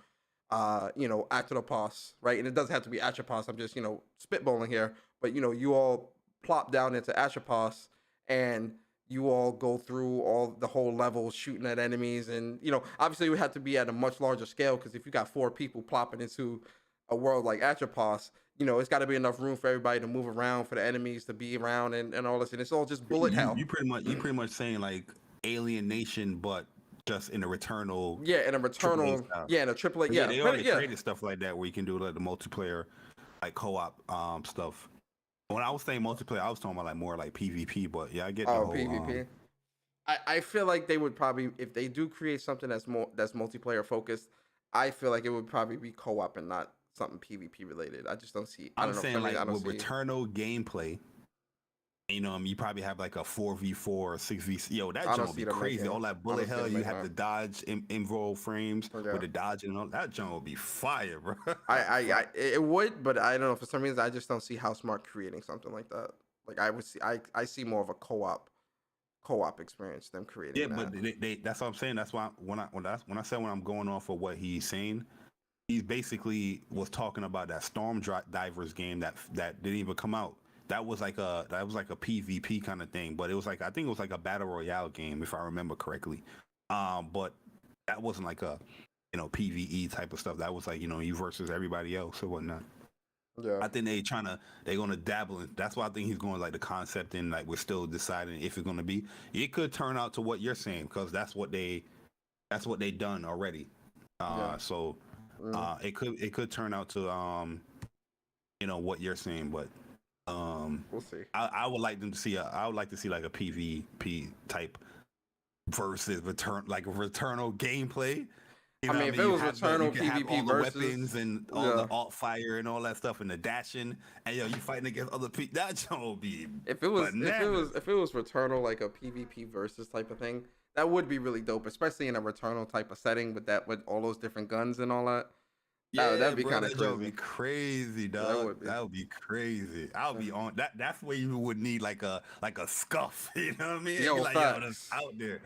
Atropos, right? And it doesn't have to be Atropos. I'm just, spitballing here. But, you all plop down into Atropos and you all go through the whole level shooting at enemies. And, obviously it would have to be at a much larger scale because if you got 4 people plopping into a world like Atropos, it's got to be enough room for everybody to move around, for the enemies to be around and all this. And it's all just bullet hell. You pretty much saying like Alien Nation, but just in a Returnal. Yeah, in a Returnal. Yeah, in a AAA. Yeah, they already created stuff like that where you can do like the multiplayer, like co-op stuff. When I was saying multiplayer, I was talking about like more like PvP. But yeah, I get the whole PvP. I feel like they would probably, if they do create something that's multiplayer focused, I feel like it would probably be co-op and not something PvP related. I just don't see. I'm saying like with Returnal gameplay. You probably have like a 4v4 or 6v. Yo, that jump would be crazy. All that bullet hell, you have to dodge involve frames with the dodging and all that jump would be fire, bro. It would, but I don't know, for some reason I just don't see Housemarque creating something like that. Like I see more of a co-op experience them creating. Yeah, but that's what I'm saying. That's why when I said when I'm going off of what he's saying, he basically was talking about that Storm Divers game that didn't even come out. That was like a PvP kind of thing, but it was like, I think it was like a battle royale game if I remember correctly. But that wasn't like a PvE type of stuff. That was like you versus everybody else or whatnot. Yeah, I think they're gonna dabble in. That's why I think he's going like the concept and like we're still deciding if it's gonna be. It could turn out to what you're saying because that's what they done already. So it could turn out to what you're saying, but. We'll see. I would like them to see I would like to see like a PvP type versus Returnal gameplay. If it was Returnal PvP versus weapons and all the alt fire and all that stuff and the dashing and you fighting against other people, that would be if it was Returnal like a PvP versus type of thing, that would be really dope, especially in a Returnal type of setting with all those different guns and all that. Yeah, that'd be kind of crazy. That would be crazy, dog. That would be crazy. I'll be on that. That's where you would need like a scuff. You know what I mean? Yo, that's out there.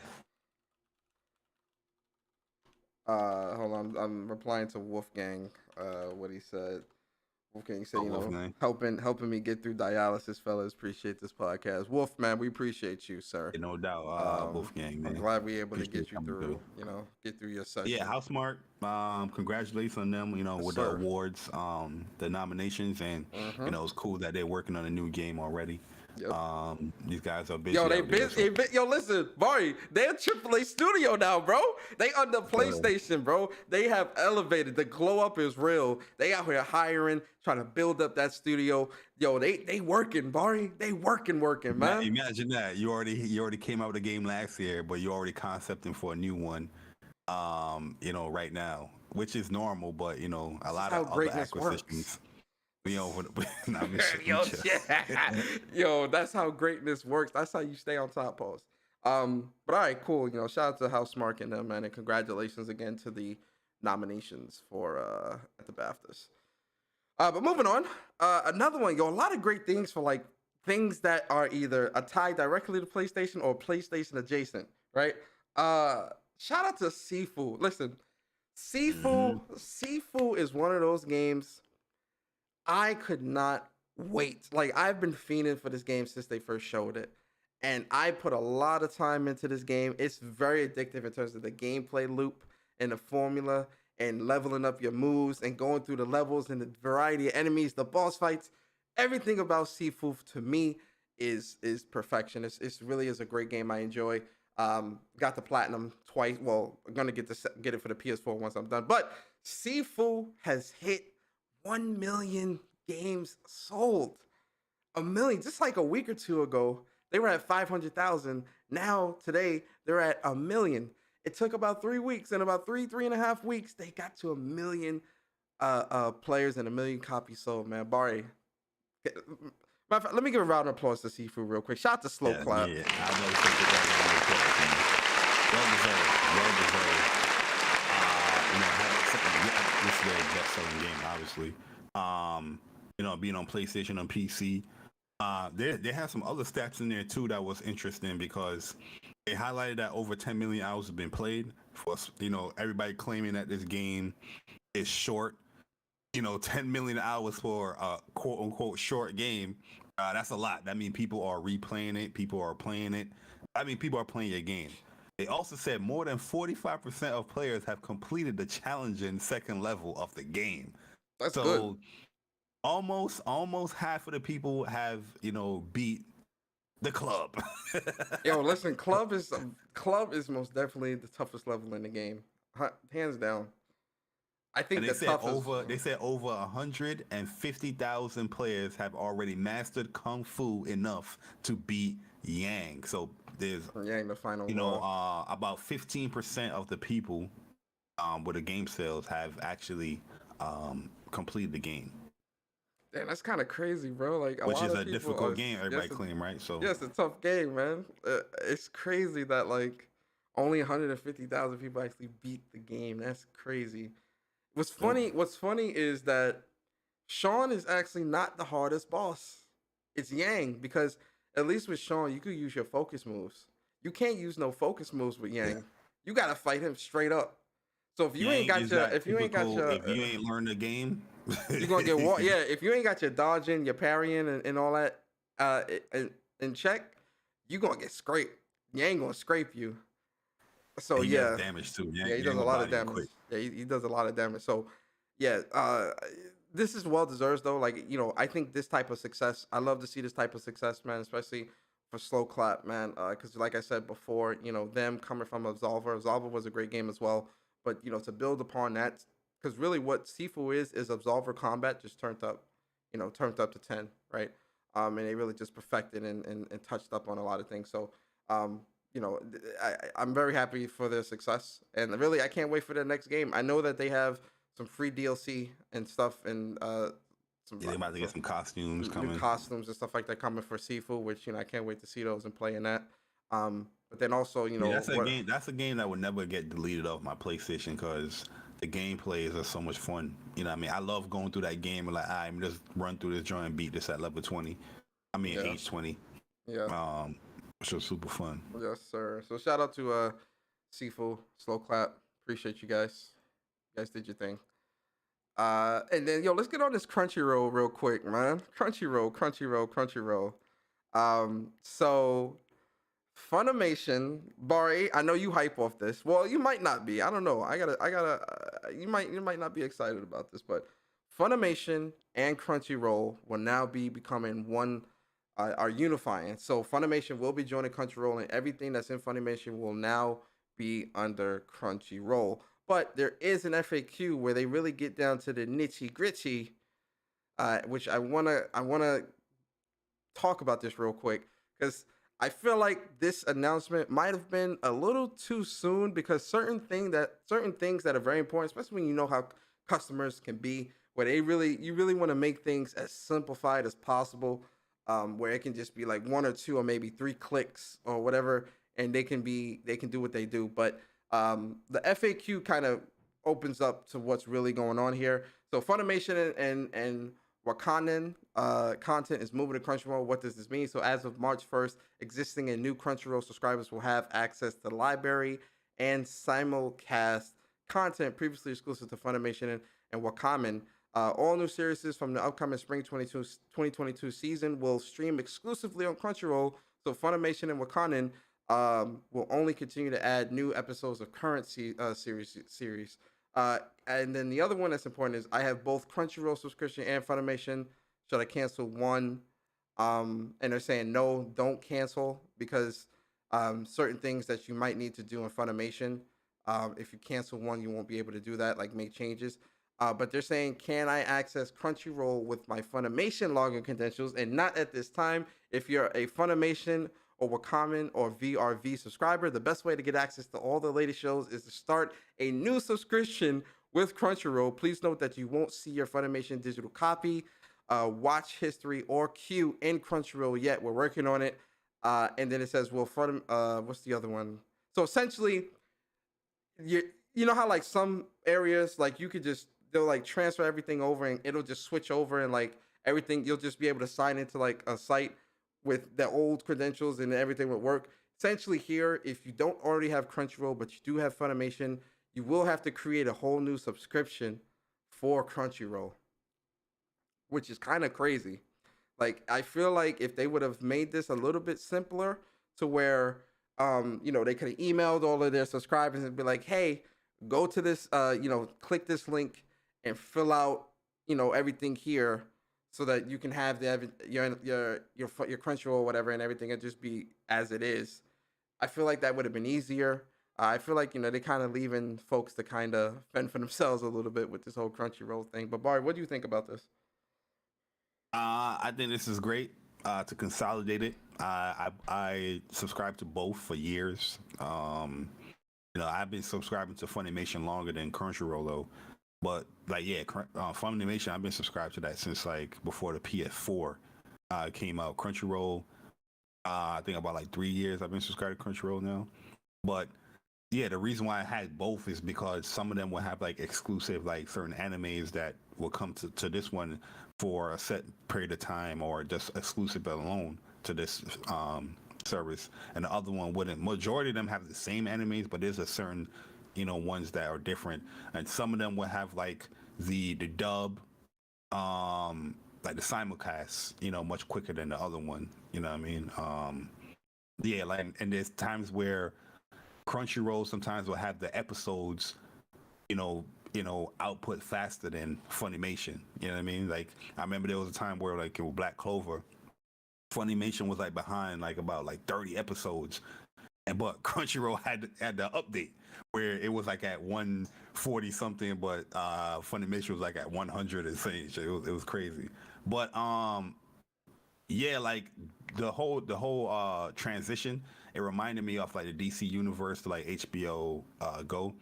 Hold on. I'm replying to Wolfgang. What he said. Wolfgang said, helping me get through dialysis, fellas. Appreciate this podcast. Wolf, man, we appreciate you, sir. Yeah, no doubt. Wolfgang, man. I'm glad we able to get you through. Get through your session. Yeah, Housemarque. Congratulations on them. With the awards, the nominations, and it's cool that they're working on a new game already. Yep. These guys are busy. Yo, they busy. Yo, listen, Bari, they're a AAA studio now, bro. They under PlayStation, bro. They have elevated. The glow up is real. They out here hiring, trying to build up that studio. Yo, they working, Bari. They working, man. Imagine that. You already came out with a game last year, but you're already concepting for a new one. Right now, which is normal, but a lot of other acquisitions. Yo, that's how greatness works. That's how you stay on top, pause. But all right, cool. Shout out to Housemarque and them, man, and congratulations again to the nominations for at the BAFTAs. But moving on, another one, a lot of great things for like things that are either tied directly to PlayStation or PlayStation adjacent, right? Shout out to SIFU. Listen, SIFU is one of those games I could not wait. Like, I've been fiending for this game since they first showed it. And I put a lot of time into this game. It's very addictive in terms of the gameplay loop and the formula and leveling up your moves and going through the levels and the variety of enemies, the boss fights. everything about SIFU to me is perfection. It's really is a great game. I enjoy. Got the platinum twice. Well, I'm gonna get it for the PS4 once I'm done. But SIFU has hit 1 million games sold. A million, just like a week or two ago, they were at 500,000. Now today they're at 1 million. It took about 3 weeks, and about 3.5 weeks, they got to 1 million players and 1 million copies sold. Man, Bari, let me give a round of applause to SIFU real quick. Shout out to Slow Clap. Yeah, I was going to take that round of applause, man. Well deserved. Well deserved. This is their best-selling game, obviously. Being on PlayStation, on PC. They have some other stats in there too that was interesting because they highlighted that over 10 million hours have been played. For everybody claiming that this game is short. 10 million hours for a quote unquote short game. That's a lot. That means people are replaying it. People are playing it. People are playing your game. They also said more than 45% of players have completed the challenging second level of the game. That's good. Almost half of the people have, beat the club. Yo, listen, club is most definitely the toughest level in the game, hands down. I think they said over 150,000 players have already mastered Kung Fu enough to beat Yang. So there's Yang the final. About 15% of the people with the game sales have actually completed the game. Damn, that's kind of crazy, bro. Which is a difficult game, everybody claim, right? So yeah, it's a tough game, man. It's crazy that only 150,000 people actually beat the game. That's crazy. What's funny is that Sean is actually not the hardest boss. It's Yang, because at least with Sean, you could use your focus moves. You can't use no focus moves with Yang. Yeah. You gotta fight him straight up. So if you ain't got learned the game, you're gonna get walked. Yeah, if you ain't got your dodging, your parrying, and all that in check, you gonna get scraped. Yang gonna scrape you. So he does damage too. He does a lot of damage. Quick. Yeah, he does a lot of damage. So yeah, this is well deserved though. I think this type of success, I love to see this type of success, man, especially for Slow Clap, man. Because like I said before, them coming from Absolver was a great game as well. But to build upon that, because really what SIFU is Absolver combat just turned up to 10, right? And they really just perfected and touched up on a lot of things. So I'm very happy for their success, and really I can't wait for their next game. I know that they have some free DLC and stuff, and they're about to get some costumes coming, costumes and stuff like that coming for SIFU, which I can't wait to see those and play in that. But then also that's a game that would never get deleted off my PlayStation because the gameplay is so much fun. I love going through that game and I'm just run through this joint and beat this at level 20. Age 20. Yeah. So super fun. Yes, sir. So shout out to SIFU, Slow Clap. Appreciate you guys. You guys did your thing. And then let's get on this Crunchyroll real quick, man. Crunchyroll. So Funimation, Bari, I know you hype off this. Well, you might not be. I don't know. You might not be excited about this, but Funimation and Crunchyroll will now be becoming one. Are unifying. So Funimation will be joining Crunchyroll, and everything that's in Funimation will now be under Crunchyroll. But there is an FAQ where they really get down to the nitty gritty, which I wanna talk about this real quick, because I feel like this announcement might have been a little too soon, because certain things that are very important, especially when you know how customers can be, where you really want to make things as simplified as possible. Where it can just be like 1 or 2 or maybe 3 clicks or whatever, and they can do what they do. But the FAQ kind of opens up to what's really going on here. So Funimation and Wakanen content is moving to Crunchyroll. What does this mean? So as of March 1st, existing and new Crunchyroll subscribers will have access to the library and simulcast content previously exclusive to Funimation and Wakanen. All new series from the upcoming spring 2022 season will stream exclusively on Crunchyroll. So Funimation and Wakanen will only continue to add new episodes of current series. And then the other one that's important is I have both Crunchyroll subscription and Funimation Should I cancel one? And they're saying no, don't cancel because certain things that you might need to do in Funimation, if you cancel one, you won't be able to do that, like make changes. But they're saying, can I access Crunchyroll with my Funimation login credentials? And not at this time. If you're a Funimation or Wakamen or VRV subscriber, the best way to get access to all the latest shows is to start a new subscription with Crunchyroll. Please note that you won't see your Funimation digital copy, watch history, or queue in Crunchyroll yet. We're working on it. And then it says, well, what's the other one? So essentially, you know how like some areas, like you could just, they'll like transfer everything over and it'll just switch over and like everything, you'll just be able to sign into like a site with the old credentials and everything would work. Essentially here, if you don't already have Crunchyroll, but you do have Funimation, you will have to create a whole new subscription for Crunchyroll, which is kind of crazy. Like, I feel like if they would have made this a little bit simpler to where, you know, they could have emailed all of their subscribers and be like, hey, go to this, you know, click this link and fill out, you know, everything here so that you can have your Crunchyroll or whatever and everything and just be as it is. I feel like that would have been easier. I feel like, you know, they kind of leaving folks to kind of fend for themselves a little bit with this whole Crunchyroll thing. But Bari, what do you think about this? I think this is great to consolidate it. I subscribed to both for years. You know, I've been subscribing to Funimation longer than Crunchyroll though. But like, yeah, Funimation, I've been subscribed to that since like before the PS4 came out. Crunchyroll, I think about like 3 years I've been subscribed to Crunchyroll now. But yeah, the reason why I had both is because some of them will have like exclusive, like certain animes that will come to this one for a set period of time or just exclusive alone to this service, and the other one wouldn't. Majority of them have the same animes, but there's a certain, you know, ones that are different, and some of them will have like the dub, like the simulcast, you know, much quicker than the other one. You know what I mean? Yeah, like, and there's times where Crunchyroll sometimes will have the episodes, you know, output faster than Funimation. You know what I mean? Like, I remember there was a time where like with Black Clover, Funimation was like behind like about like 30 episodes, but Crunchyroll had the update where it was like at 140 something, but Funimation was like at 100 and change. It was crazy. But yeah, like the whole transition, it reminded me of like the DC universe to like HBO Go,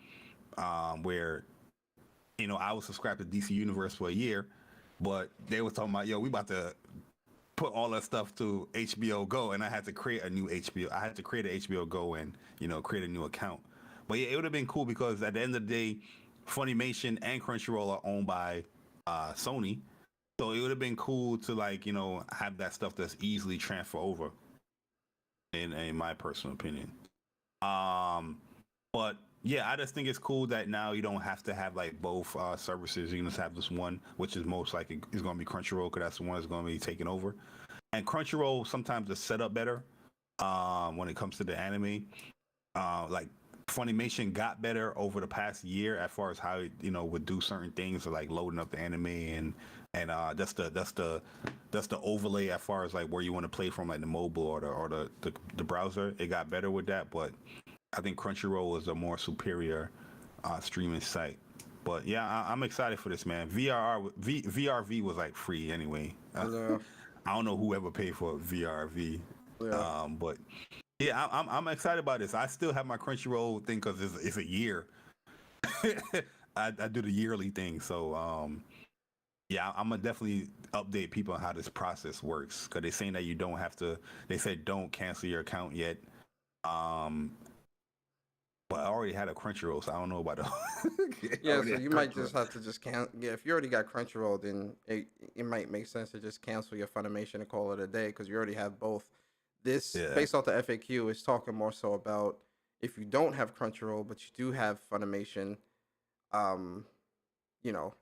where, you know, I was subscribed to DC Universe for a year, but they was talking about, yo, we about to put all that stuff to HBO Go, and I had to create a new HBO. I had to create an HBO Go and, you know, create a new account. But yeah, it would have been cool because at the end of the day, Funimation and Crunchyroll are owned by Sony, so it would have been cool to, like, you know, have that stuff that's easily transfer over. In my personal opinion, but yeah, I just think it's cool that now you don't have to have like both services. You can just have this one, which is most likely is going to be Crunchyroll, because that's the one that's going to be taking over. And Crunchyroll sometimes is set up better when it comes to the anime. Like Funimation got better over the past year as far as how it, you know, would do certain things, like loading up the anime and that's the overlay as far as like where you want to play from, like the mobile or the browser. It got better with that, but I think Crunchyroll is a more superior streaming site. But yeah, I'm excited for this, man. VRV was like free anyway. I don't know whoever paid for VRV, but yeah, I'm excited about this. I still have my Crunchyroll thing because it's a year. I do the yearly thing, so yeah, I'm gonna definitely update people on how this process works, because they're saying that you don't have to. They said don't cancel your account yet. But I already had a Crunchyroll, so I don't know about the. Yeah, so you might just have to just cancel. Yeah, if you already got Crunchyroll, then it might make sense to just cancel your Funimation and call it a day, because you already have both. This, based off the FAQ, is talking more so about if you don't have Crunchyroll but you do have Funimation, you know,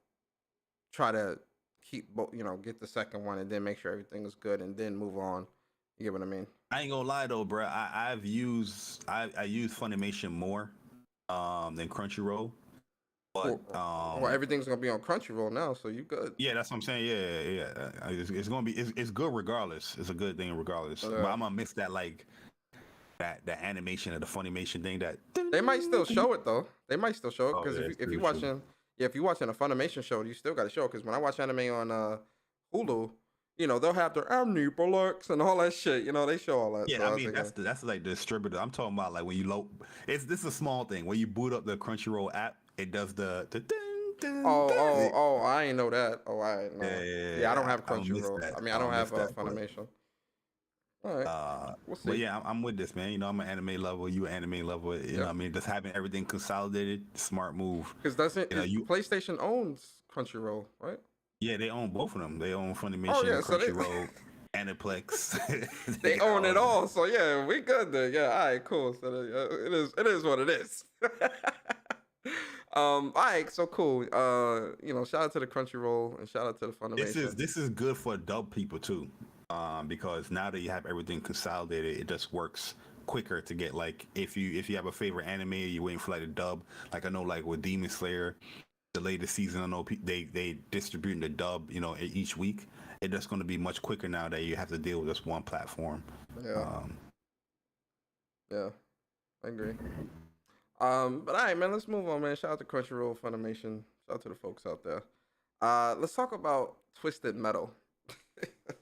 try to keep both, you know, get the second one and then make sure everything is good and then move on. You get what I mean? I ain't gonna lie though, bro. I use Funimation more than Crunchyroll. But well, everything's gonna be on Crunchyroll now, so you good. yeah, that's what I'm saying. Yeah. It's gonna be it's good regardless. It's a good thing regardless. But Yeah. I'm gonna miss that like that animation of the Funimation thing that They might still show it though. They might still show it Oh, because yeah, if it's you true, watching, yeah, if you watching a Funimation show, you still got to show it. Because when I watch anime on Hulu, you know they'll have their Amniplex and all that shit. You know they show all that. yeah, so I was mean thinking, that's like the distributor. I'm talking about like when you load. This is a small thing. When you boot up the Crunchyroll app, it does the ding, ding, ding. oh, I ain't know that. Oh, I ain't know. Yeah, I don't have I don't miss Crunchyroll. that. I mean, I I don't don't have miss that, but- Funimation. All right, we'll see. But yeah, I'm with this, man. You know, I'm an anime lover. You an anime lover. You know what I mean? Just having everything consolidated, smart move. Because doesn't You know, PlayStation owns Crunchyroll, right? Yeah, they own both of them. They own Funimation, Oh, yeah, so they- Crunchyroll, Aniplex. They own it all, so yeah, we good there. Yeah, all right, cool. So it is what it is. All right, so cool. You know, shout out to the Crunchyroll and shout out to the Funimation. This is good for dub people too, because now that you have everything consolidated, it just works quicker to get like if you have a favorite anime, you're waiting for like a dub. Like I know like with Demon Slayer, the latest season, I know they distributing the dub, you know, each week. It's just going to be much quicker now that you have to deal with just one platform. Yeah. Yeah, I agree. But all right, man, let's move on, man. Shout out to Crunchyroll, Funimation. Shout out to the folks out there. Let's talk about Twisted Metal.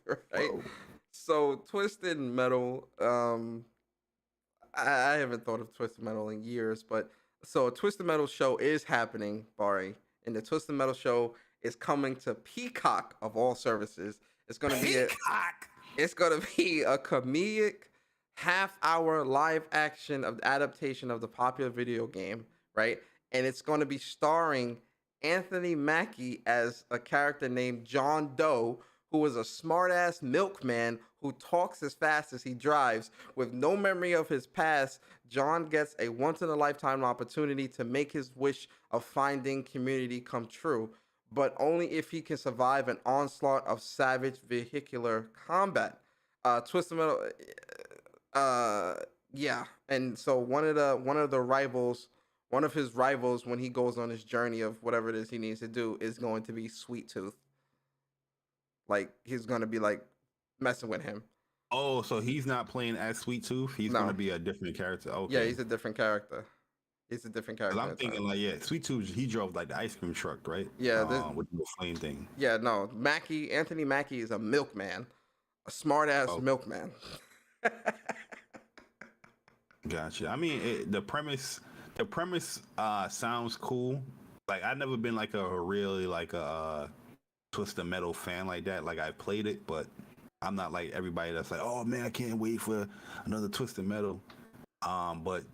Right? Whoa. So Twisted Metal, I haven't thought of Twisted Metal in years, but so a Twisted Metal show is happening, Bari, and the Twisted Metal show is coming to Peacock of all services. It's gonna be it's gonna be a comedic half-hour live action of adaptation of the popular video game, right? And it's gonna be starring Anthony Mackie as a character named John Doe, who is a smart-ass milkman who talks as fast as he drives. With no memory of his past, John gets a once-in-a-lifetime opportunity to make his wish of finding community come true, but only if he can survive an onslaught of savage vehicular combat. Twisted Metal, yeah, and so one of his rivals when he goes on his journey of whatever it is he needs to do is going to be Sweet Tooth. Like he's gonna be like messing with him. Oh, so he's not playing as Sweet Tooth. He's gonna be a different character. Okay. Yeah, he's a different character. I'm thinking like, yeah, Sweet Tooth. He drove like the ice cream truck, right? Yeah, with the flame thing. Yeah, no, Anthony Mackie is a milkman, a smart ass milkman. Gotcha. I mean, the premise sounds cool. Like I've never been like a really like a Twisted Metal fan like that. Like I played it, but I'm not like everybody that's like, oh man, I can't wait for another Twisted Metal. But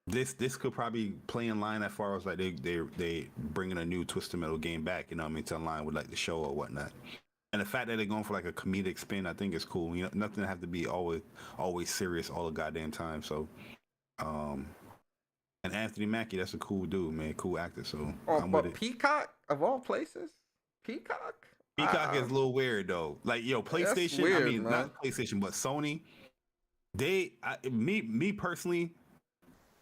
this could probably play in line as far as like they bringing a new Twisted Metal game back. You know what I mean, to align with like the show or whatnot. And the fact that they're going for like a comedic spin, I think is cool. You know, nothing have to be always serious all the goddamn time. So, and Anthony Mackie, that's a cool dude, man, cool actor. So, I'm with it. Peacock of all places, Peacock is a little weird though. Like yo, PlayStation. Weird, I mean, man. not PlayStation, but Sony. Me personally,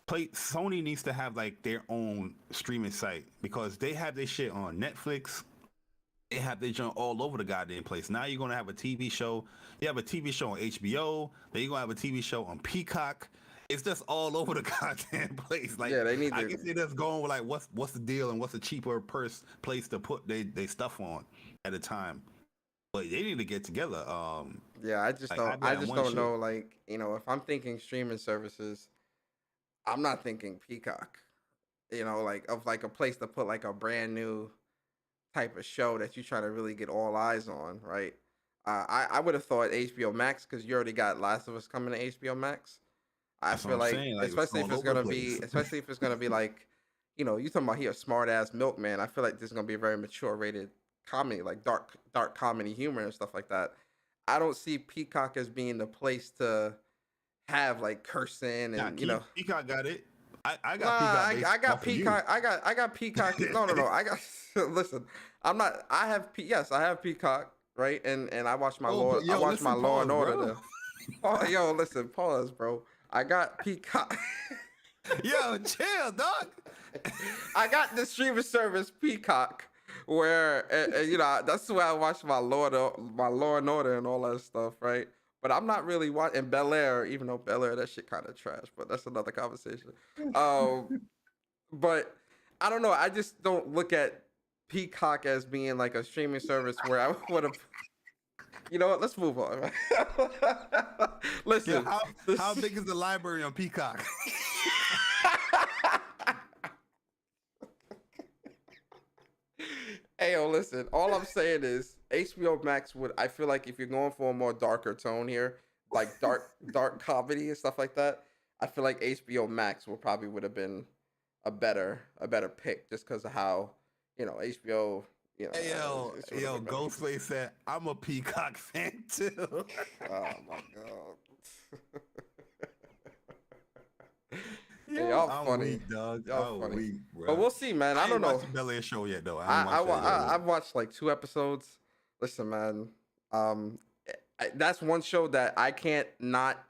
Sony needs to have like their own streaming site because they have this shit on Netflix. They have their junk all over the goddamn place. Now you're gonna have a TV show. You have a TV show on HBO. Then you're gonna have a TV show on Peacock. It's just all over the goddamn place. Like, yeah, they need. I guess they're just going with like, what's the deal and what's a cheaper place to put they stuff on at a time. But they need to get together. Yeah, I just don't know. Like, you know, if I'm thinking streaming services, I'm not thinking Peacock. You know, like of like a place to put like a brand new type of show that you try to really get all eyes on, right? I would have thought HBO Max because you already got Last of Us coming to HBO Max. I feel like, especially if it's gonna be like, you know, you talking about he a smart ass milkman. I feel like this is gonna be a very mature rated comedy, like dark comedy humor and stuff like that. I don't see Peacock as being the place to have like cursing and you know. Peacock got it. I got Peacock. I got Peacock. No. I got. Listen, I'm not. I have Peacock, right? And I watch my Law and Order there. Oh, yo, listen, pause, bro. I got Peacock. Yo, chill, dog. I got the streaming service Peacock, where you know that's where I watch my Law and Order and all that stuff, right? But I'm not really watching Bel Air, even though Bel Air that shit kind of trash. But that's another conversation. But I don't know. I just don't look at Peacock as being like a streaming service where I would have. You know what? Let's move on. Listen, how big is the library on Peacock? Hey, yo, listen. All I'm saying is HBO Max would. I feel like if you're going for a more darker tone here, like dark comedy and stuff like that, I feel like HBO Max would have been a better pick just because of how HBO. Hey, yo, Ghostface said, I'm a Peacock fan too. Oh my god. Hey, y'all funny, weak, dog. Y'all funny. Weak, but we'll see, man. I don't know. The Bel Air show yet, though. I've watched like 2 episodes. Listen, man. That's one show that I can't not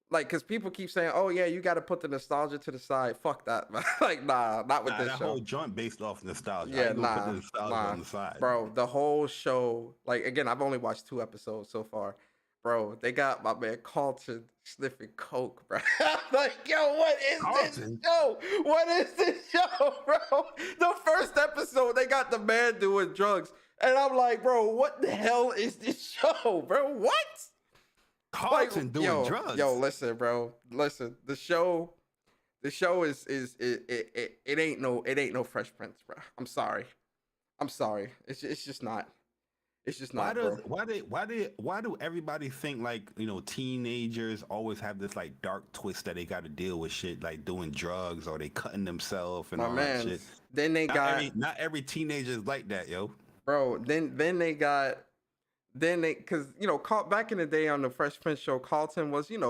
like, because people keep saying, "Oh yeah, you got to put the nostalgia to the side." Fuck that, man. Like, nah, not with this that show. Whole joint based off nostalgia. Yeah, put the nostalgia on the side, bro. The whole show, like, again, I've only watched 2 episodes so far, bro. They got my man Carlton sniffing coke, bro. I'm like, yo, what is this show? What is this show, bro? The first episode, they got the man doing drugs, and I'm like, bro, what the hell is this show, bro? What? Carlton doing drugs. Yo, listen, bro. Listen, the show is it ain't no Fresh Prince, bro. I'm sorry. It's just not. It's just not. Why do everybody think, like, teenagers always have this like dark twist that they got to deal with shit like doing drugs or they cutting themselves and all that shit? Then they not every teenager is like that, yo. Bro, then because back in the day on the Fresh Prince show, Carlton was, it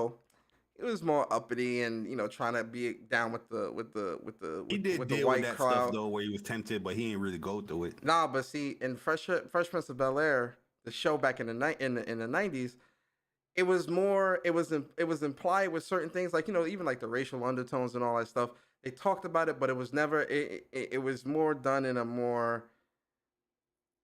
was more uppity and trying to be down with the he did the deal white with that crowd stuff though, where he was tempted, but he didn't really go through it. Nah, but see, in Fresh Prince of Bel Air, the show back in the 90s, it was more, it was implied with certain things, like even like the racial undertones and all that stuff. They talked about it, but it was never. It was more done in a more.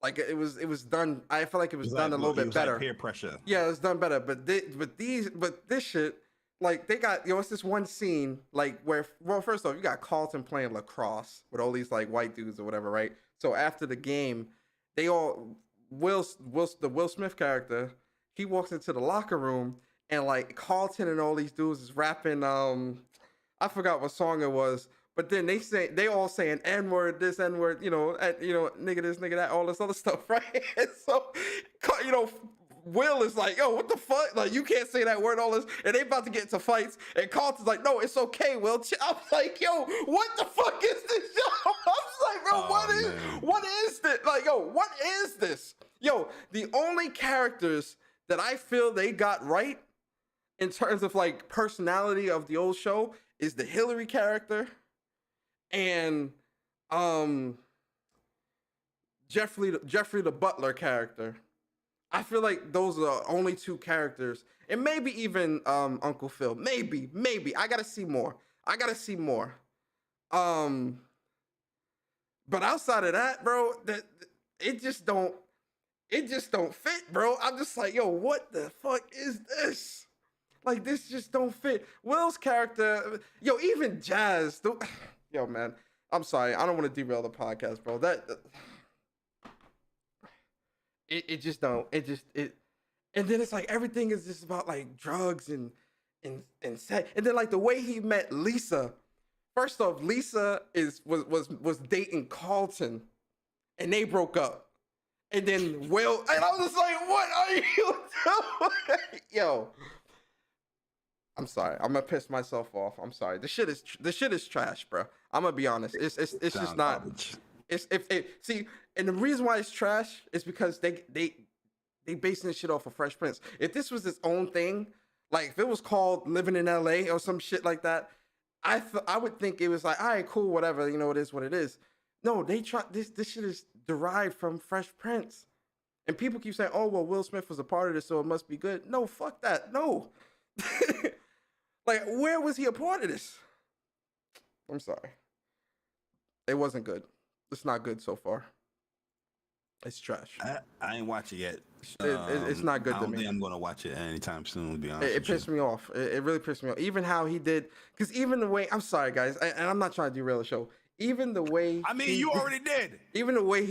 Like it was done. I feel like it was done a little bit better. Like peer pressure. Yeah, it was done better. But this shit, like they got it's this one scene like where, well, first off, you got Carlton playing lacrosse with all these like white dudes or whatever, right? So after the game, they all the Will Smith character, he walks into the locker room and like Carlton and all these dudes is rapping. I forgot what song it was. But then they all saying N-word, this N-word, nigga this, nigga that, all this other stuff, right? And so, Will is like, yo, what the fuck? Like, you can't say that word, all this. And they about to get into fights. And Carlton's like, no, it's okay, Will. I'm like, yo, what the fuck is this show? I'm like, bro, what is this? Like, yo, what is this? Yo, the only characters that I feel they got right in terms of like personality of the old show is the Hillary character and Jeffrey the Butler character. I feel like those are the only 2 characters, and maybe even Uncle Phil. Maybe. I gotta see more. But outside of that, bro, it just don't fit, bro. I'm just like, yo, what the fuck is this? Like, this just don't fit. Will's character, yo, even Jazz, yo, man, I'm sorry. I don't want to derail the podcast, bro. It just don't. And then it's like everything is just about like drugs and sex. And then like the way he met Lisa. First off, Lisa was dating Carlton, and they broke up. And then Will, and I was just like, what are you doing, yo? I'm sorry. I'm gonna piss myself off. I'm sorry. This shit is trash, bro. I'm gonna be honest. It's just not. Garbage. See, and the reason why it's trash is because they basing this shit off of Fresh Prince. If this was its own thing, like if it was called Living in LA or some shit like that, I would think it was like, all right, cool, whatever. It is what it is. No, they try this shit is derived from Fresh Prince, and people keep saying, oh well, Will Smith was a part of this, so it must be good. No, fuck that. No. Like, where was he a part of this? I'm sorry. It wasn't good. It's not good so far. It's trash. I ain't watch it yet. It's not good I to don't me. think I'm gonna watch it anytime soon. To be honest, It pissed me off. It really pissed me off. Even how he did, because even the way, I'm sorry guys, and I'm not trying to derail the show. Even the way, I mean, you already did. Even the way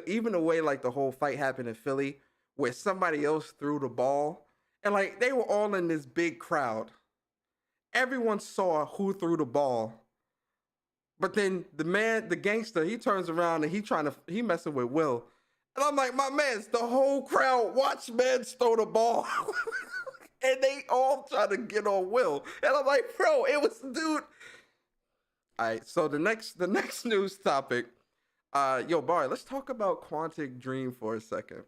even the way like the whole fight happened in Philly, where somebody else threw the ball, and like they were all in this big crowd. Everyone saw who threw the ball, but then the gangster, he turns around and he messing with Will. And I'm like, my man, the whole crowd watched man throw the ball. And they all try to get on Will. And I'm like, bro, it was dude. All right, so the next news topic. Yo, Bari, let's talk about Quantic Dream for a second.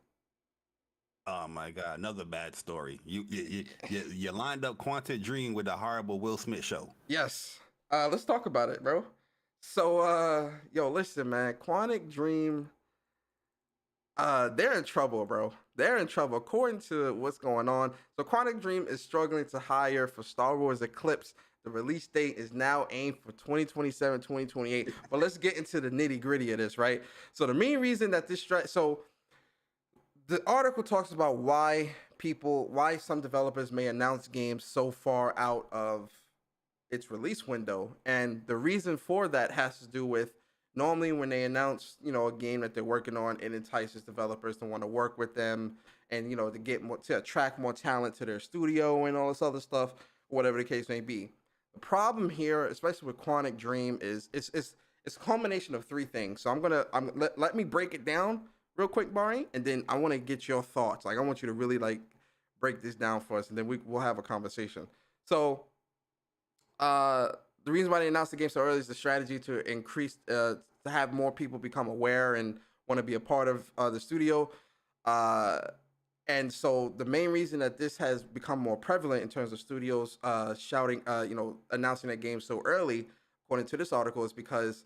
Oh my God, another bad story. You lined up Quantic Dream with the horrible Will Smith show. Yes. Let's talk about it, bro. So yo, listen, man, Quantic Dream, they're in trouble, bro. They're in trouble according to what's going on. So Quantic Dream is struggling to hire for Star Wars Eclipse. The release date is now aimed for 2027, 2028. But let's get into the nitty gritty of this, right? So the main reason that so the article talks about why some developers may announce games so far out of its release window. And the reason for that has to do with normally when they announce, a game that they're working on, it entices developers to want to work with them and, to attract more talent to their studio and all this other stuff, whatever the case may be. The problem here, especially with Quantic Dream, is it's a culmination of three things. So let me break it down real quick, Bari, and then I want to get your thoughts. Like, I want you to really break this down for us, and then we'll have a conversation. So, the reason why they announced the game so early is the strategy to increase, to have more people become aware and want to be a part of the studio. And so the main reason that this has become more prevalent in terms of studios announcing that game so early, according to this article, is because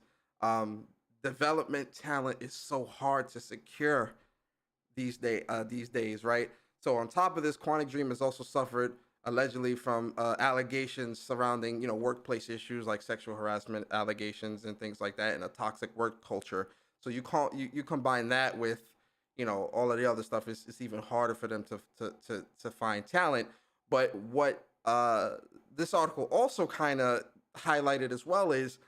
development talent is so hard to secure these days, right? So on top of this, Quantic Dream has also suffered allegedly from allegations surrounding workplace issues like sexual harassment allegations and things like that, and a toxic work culture. So you combine that with all of the other stuff, it's even harder for them to find talent. But what this article also kind of highlighted as well is,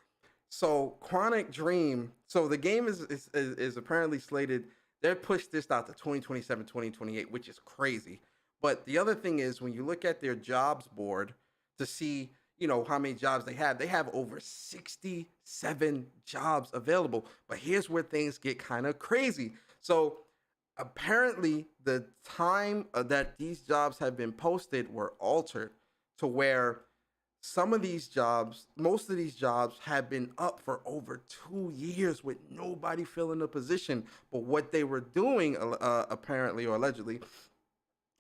so Quantic Dream, so the game is apparently slated, they're pushed this out to 2027, 2028, which is crazy. But the other thing is, when you look at their jobs board to see, how many jobs they have over 67 jobs available. But here's where things get kind of crazy. So apparently the time that these jobs have been posted were altered to where most of these jobs have been up for over 2 years with nobody filling the position. But what they were doing, apparently or allegedly,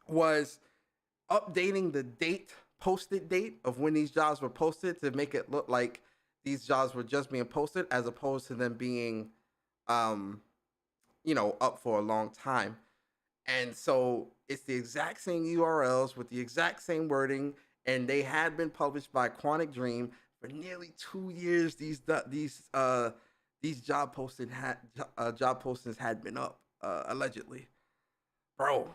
was updating the posted date of when these jobs were posted to make it look like these jobs were just being posted, as opposed to them being up for a long time. And so it's the exact same URLs with the exact same wording, and they had been published by Quantic Dream for nearly 2 years. These job postings had been up allegedly, bro.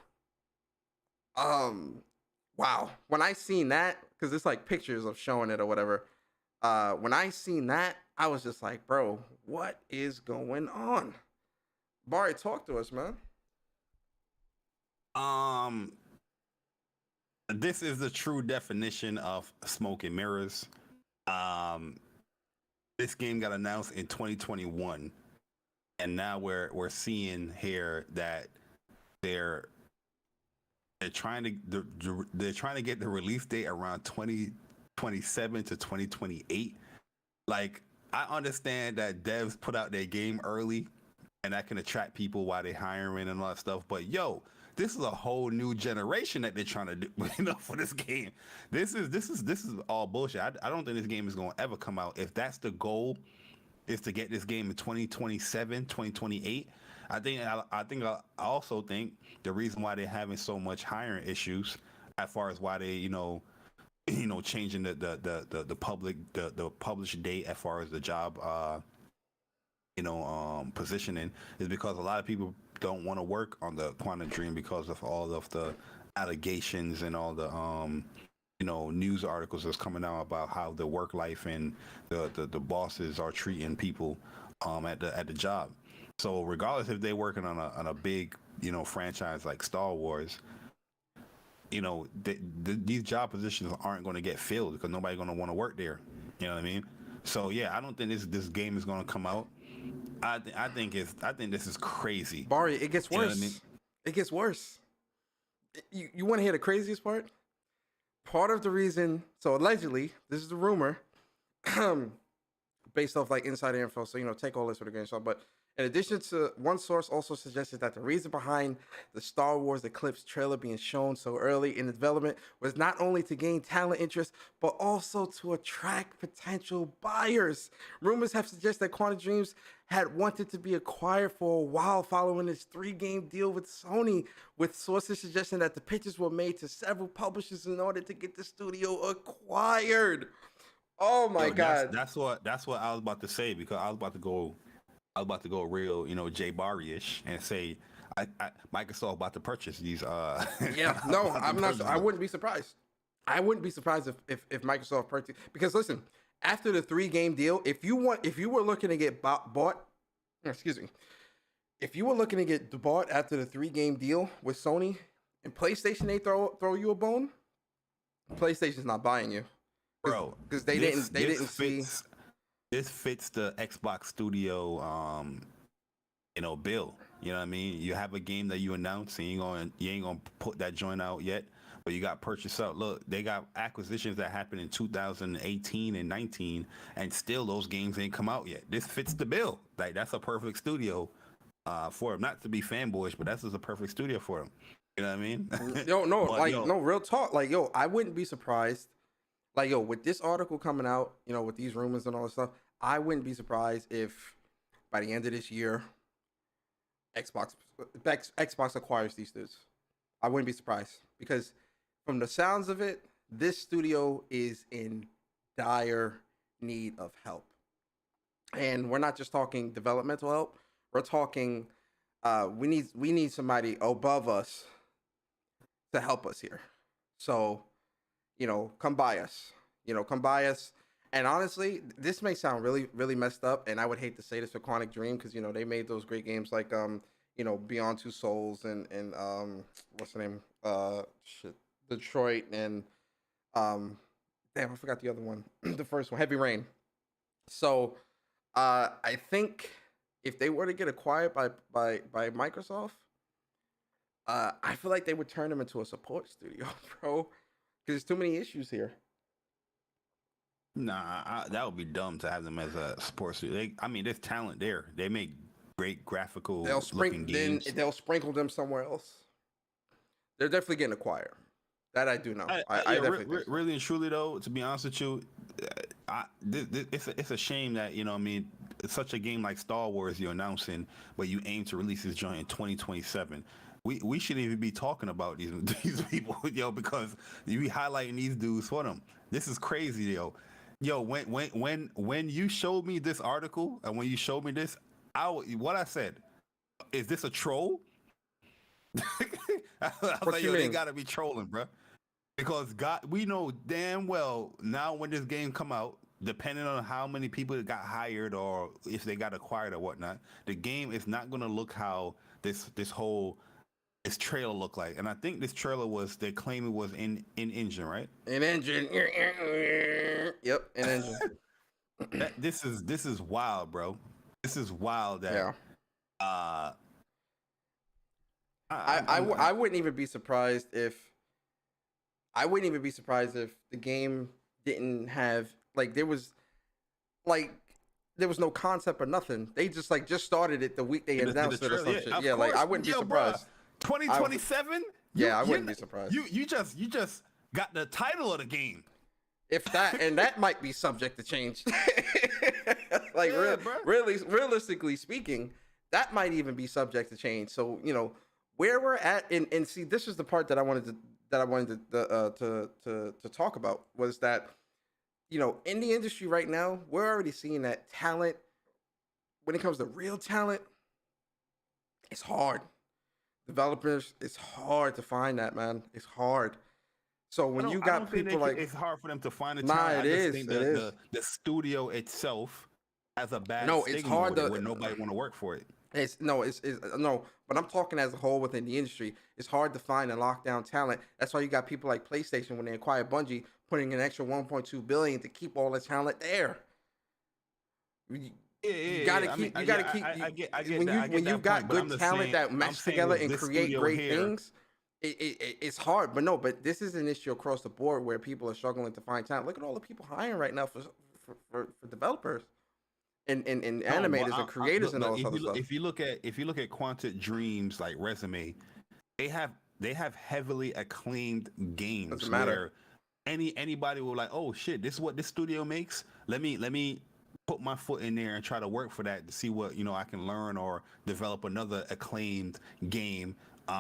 Wow. When I seen that, because it's like pictures of showing it or whatever. When I seen that, I was just like, bro, what is going on? Bari, talk to us, man. This is the true definition of smoke and mirrors. This game got announced in 2021, and now we're seeing here that they're trying to get the release date around 2027 to 2028. Like, I understand that devs put out their game early, and that can attract people while they're hiring and all that stuff. But yo, this is a whole new generation that they're trying to do, for this game. This is all bullshit. I don't think this game is going to ever come out. If that's the goal, is to get this game in 2027, 2028. I also think the reason why they're having so much hiring issues, as far as why they changing the published date as far as the job positioning is because a lot of people don't want to work on the Quantic Dream because of all of the allegations and all the news articles that's coming out about how the work life and the bosses are treating people at the job. So regardless if they're working on a big franchise like Star Wars, these job positions aren't going to get filled because nobody's going to want to work there. You know what I mean? So yeah, I don't think this game is going to come out. I think this is crazy. Bari, it gets worse. You know what I mean? It gets worse. You want to hear the craziest part? Part of the reason, so allegedly, this is a rumor, based off like insider info. So take all this with a grain of salt. But in addition to, one source also suggested that the reason behind the Star Wars Eclipse trailer being shown so early in the development was not only to gain talent interest, but also to attract potential buyers. Rumors have suggested that Quantic Dreams had wanted to be acquired for a while following its 3-game deal with Sony, with sources suggesting that the pitches were made to several publishers in order to get the studio acquired. Oh my God. That's what I was about to say, because I was about to go real, Jay Bari-ish and say Microsoft about to purchase these yeah, no, I'm not. I wouldn't be surprised. I wouldn't be surprised if Microsoft purchased, because listen, after the 3-game deal, if you were looking to get bought, if you were looking to get bought after the 3-game deal with Sony and PlayStation, they throw you a bone, PlayStation's not buying you, bro, because they didn't see. This fits the Xbox Studio, bill. You know what I mean? You have a game that you announce, and you ain't gonna put that joint out yet, but you got purchase out. Look, they got acquisitions that happened in 2018 and 19, and still those games ain't come out yet. This fits the bill. Like, that's a perfect studio for them. Not to be fanboyish, but that's just a perfect studio for them. You know what I mean? No, real talk. Like, I wouldn't be surprised. Like, with this article coming out, with these rumors and all this stuff, I wouldn't be surprised if by the end of this year, Xbox acquires these dudes. I wouldn't be surprised, because from the sounds of it, this studio is in dire need of help. And we're not just talking developmental help. We're talking we need somebody above us to help us here. So, come by us. Come by us. And honestly, this may sound really, really messed up, and I would hate to say this for Quantic Dream, because they made those great games like Beyond Two Souls and what's the name? Detroit, and damn, I forgot the other one. The first one, Heavy Rain. So I think if they were to get acquired by Microsoft, I feel like they would turn them into a support studio, bro. Because there's too many issues here. Nah, that would be dumb to have them as a sports studio. There's talent there. They make great graphical looking games. Then they'll sprinkle them somewhere else. They're definitely getting acquired. That I do know. I definitely think so. Really and truly, though, to be honest with you, it's a shame that it's such a game like Star Wars you're announcing, but you aim to release this joint in 2027. We shouldn't even be talking about these people, because you be highlighting these dudes for them. This is crazy, when you showed me this article and when you showed me this, what I said, is this a troll? I was like, they gotta be trolling, bro. Because we know damn well now when this game come out, depending on how many people got hired or if they got acquired or whatnot, the game is not gonna look how this trailer look like. And I think this trailer they claim it was in engine, right? In engine. Yep, in engine. This is wild, bro. This is wild. That I wouldn't even be surprised if the game didn't have there was no concept or nothing. They just started it the week they announced it or some shit. Yeah, I wouldn't be surprised. 2027? I wouldn't be surprised. You just got the title of the game. If that, and that might be subject to change. Realistically speaking, that might even be subject to change. So where we're at, and see, this is the part that I wanted to talk about, was that in the industry right now, we're already seeing that talent, when it comes to real talent, it's hard. Developers, it's hard to find that, man. It's hard. So when you got people like, it's hard for them to find a nah, talent. it I just is. think It is. the studio itself has a bad No, it's stigma hard with it, to. where nobody want to work for it. It's no, but I'm talking as a whole within the industry. It's hard to find and lock down talent. That's why you got people like PlayStation when they acquire Bungie, putting an extra 1.2 billion to keep all the talent there. You gotta keep. You gotta keep. I get when that. when you've got good talent that mesh together and create great things, it's hard. But this is an issue across the board where people are struggling to find talent. Look at all the people hiring right now for developers. And animators and creators and all this other stuff. If you look at Quantic Dream's like resume, they have heavily acclaimed games. Doesn't matter. Where anybody will like, oh shit, this is what this studio makes. Let me put my foot in there and try to work for that to see what I can learn or develop another acclaimed game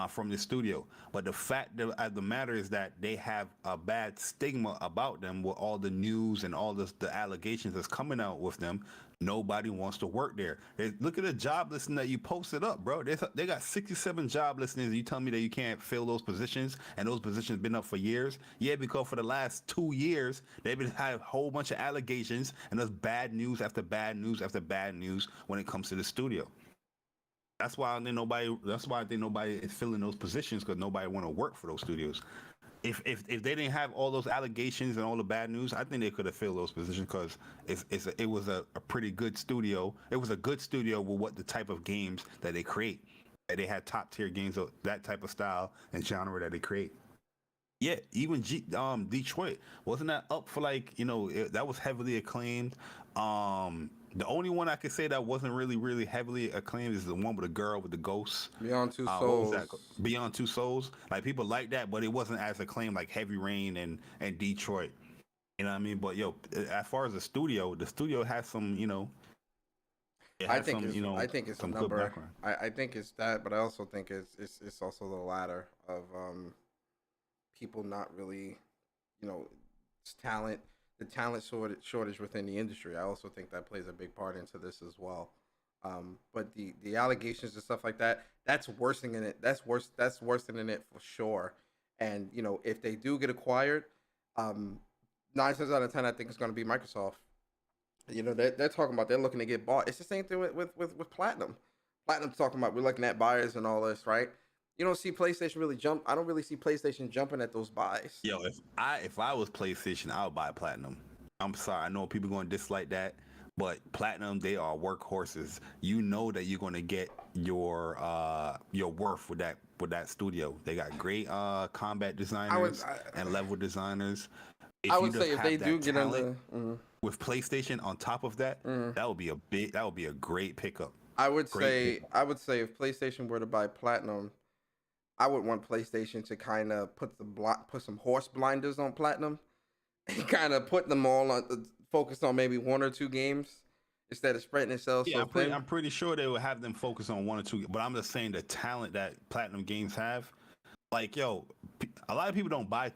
from the studio. But the fact of the matter is that they have a bad stigma about them with all the news and all the allegations that's coming out with them. Nobody wants to work there. Look at the job listing that you posted up, bro. They got 67 job listings. You tell me that you can't fill those positions, and those positions been up for years? Yeah, because for the last 2 years, they've been having a whole bunch of allegations, and there's bad news after bad news after bad news when it comes to the studio. That's why I think nobody is filling those positions, because nobody want to work for those studios. If they didn't have all those allegations and all the bad news, I think they could have filled those positions, because it was a pretty good studio. It was a good studio with what the type of games that they create. They had top tier games of that type of style and genre that they create. Yeah, even Detroit, wasn't that up for like, that was heavily acclaimed. The only one I could say that wasn't really heavily acclaimed is the one with the girl with the ghosts. Beyond Two Souls. Beyond Two Souls. Like, people like that, but it wasn't as acclaimed like Heavy Rain and Detroit. You know what I mean? But as far as the studio has some, I think it's a number. I think it's that, but I also think it's also the latter of people not really, talent. The talent shortage within the industry. I also think that plays a big part into this as well. But the allegations and stuff like that, that's worsening it. That's worsening it for sure. And if they do get acquired, 9 times out of 10, I think it's going to be Microsoft. They're talking about they're looking to get bought. It's the same thing with Platinum. Platinum's talking about we're looking at buyers and all this, right? You don't see PlayStation really jump. I don't really see PlayStation jumping at those buys. Yo, if I was PlayStation, I would buy Platinum. I'm sorry, I know people going to dislike that, but Platinum, they are workhorses. You know that you're going to get your worth with that studio. They got great combat designers and level designers. I would say if they do get into with PlayStation on top of that, that would be a great pickup. I would say if PlayStation were to buy Platinum, I would want PlayStation to kind of put some horse blinders on Platinum and kind of put them all on, focused on maybe 1 or 2 games instead of spreading itself. Yeah, I'm pretty sure they would have them focus on 1 or 2. But I'm just saying the talent that Platinum games have, like, a lot of people don't buy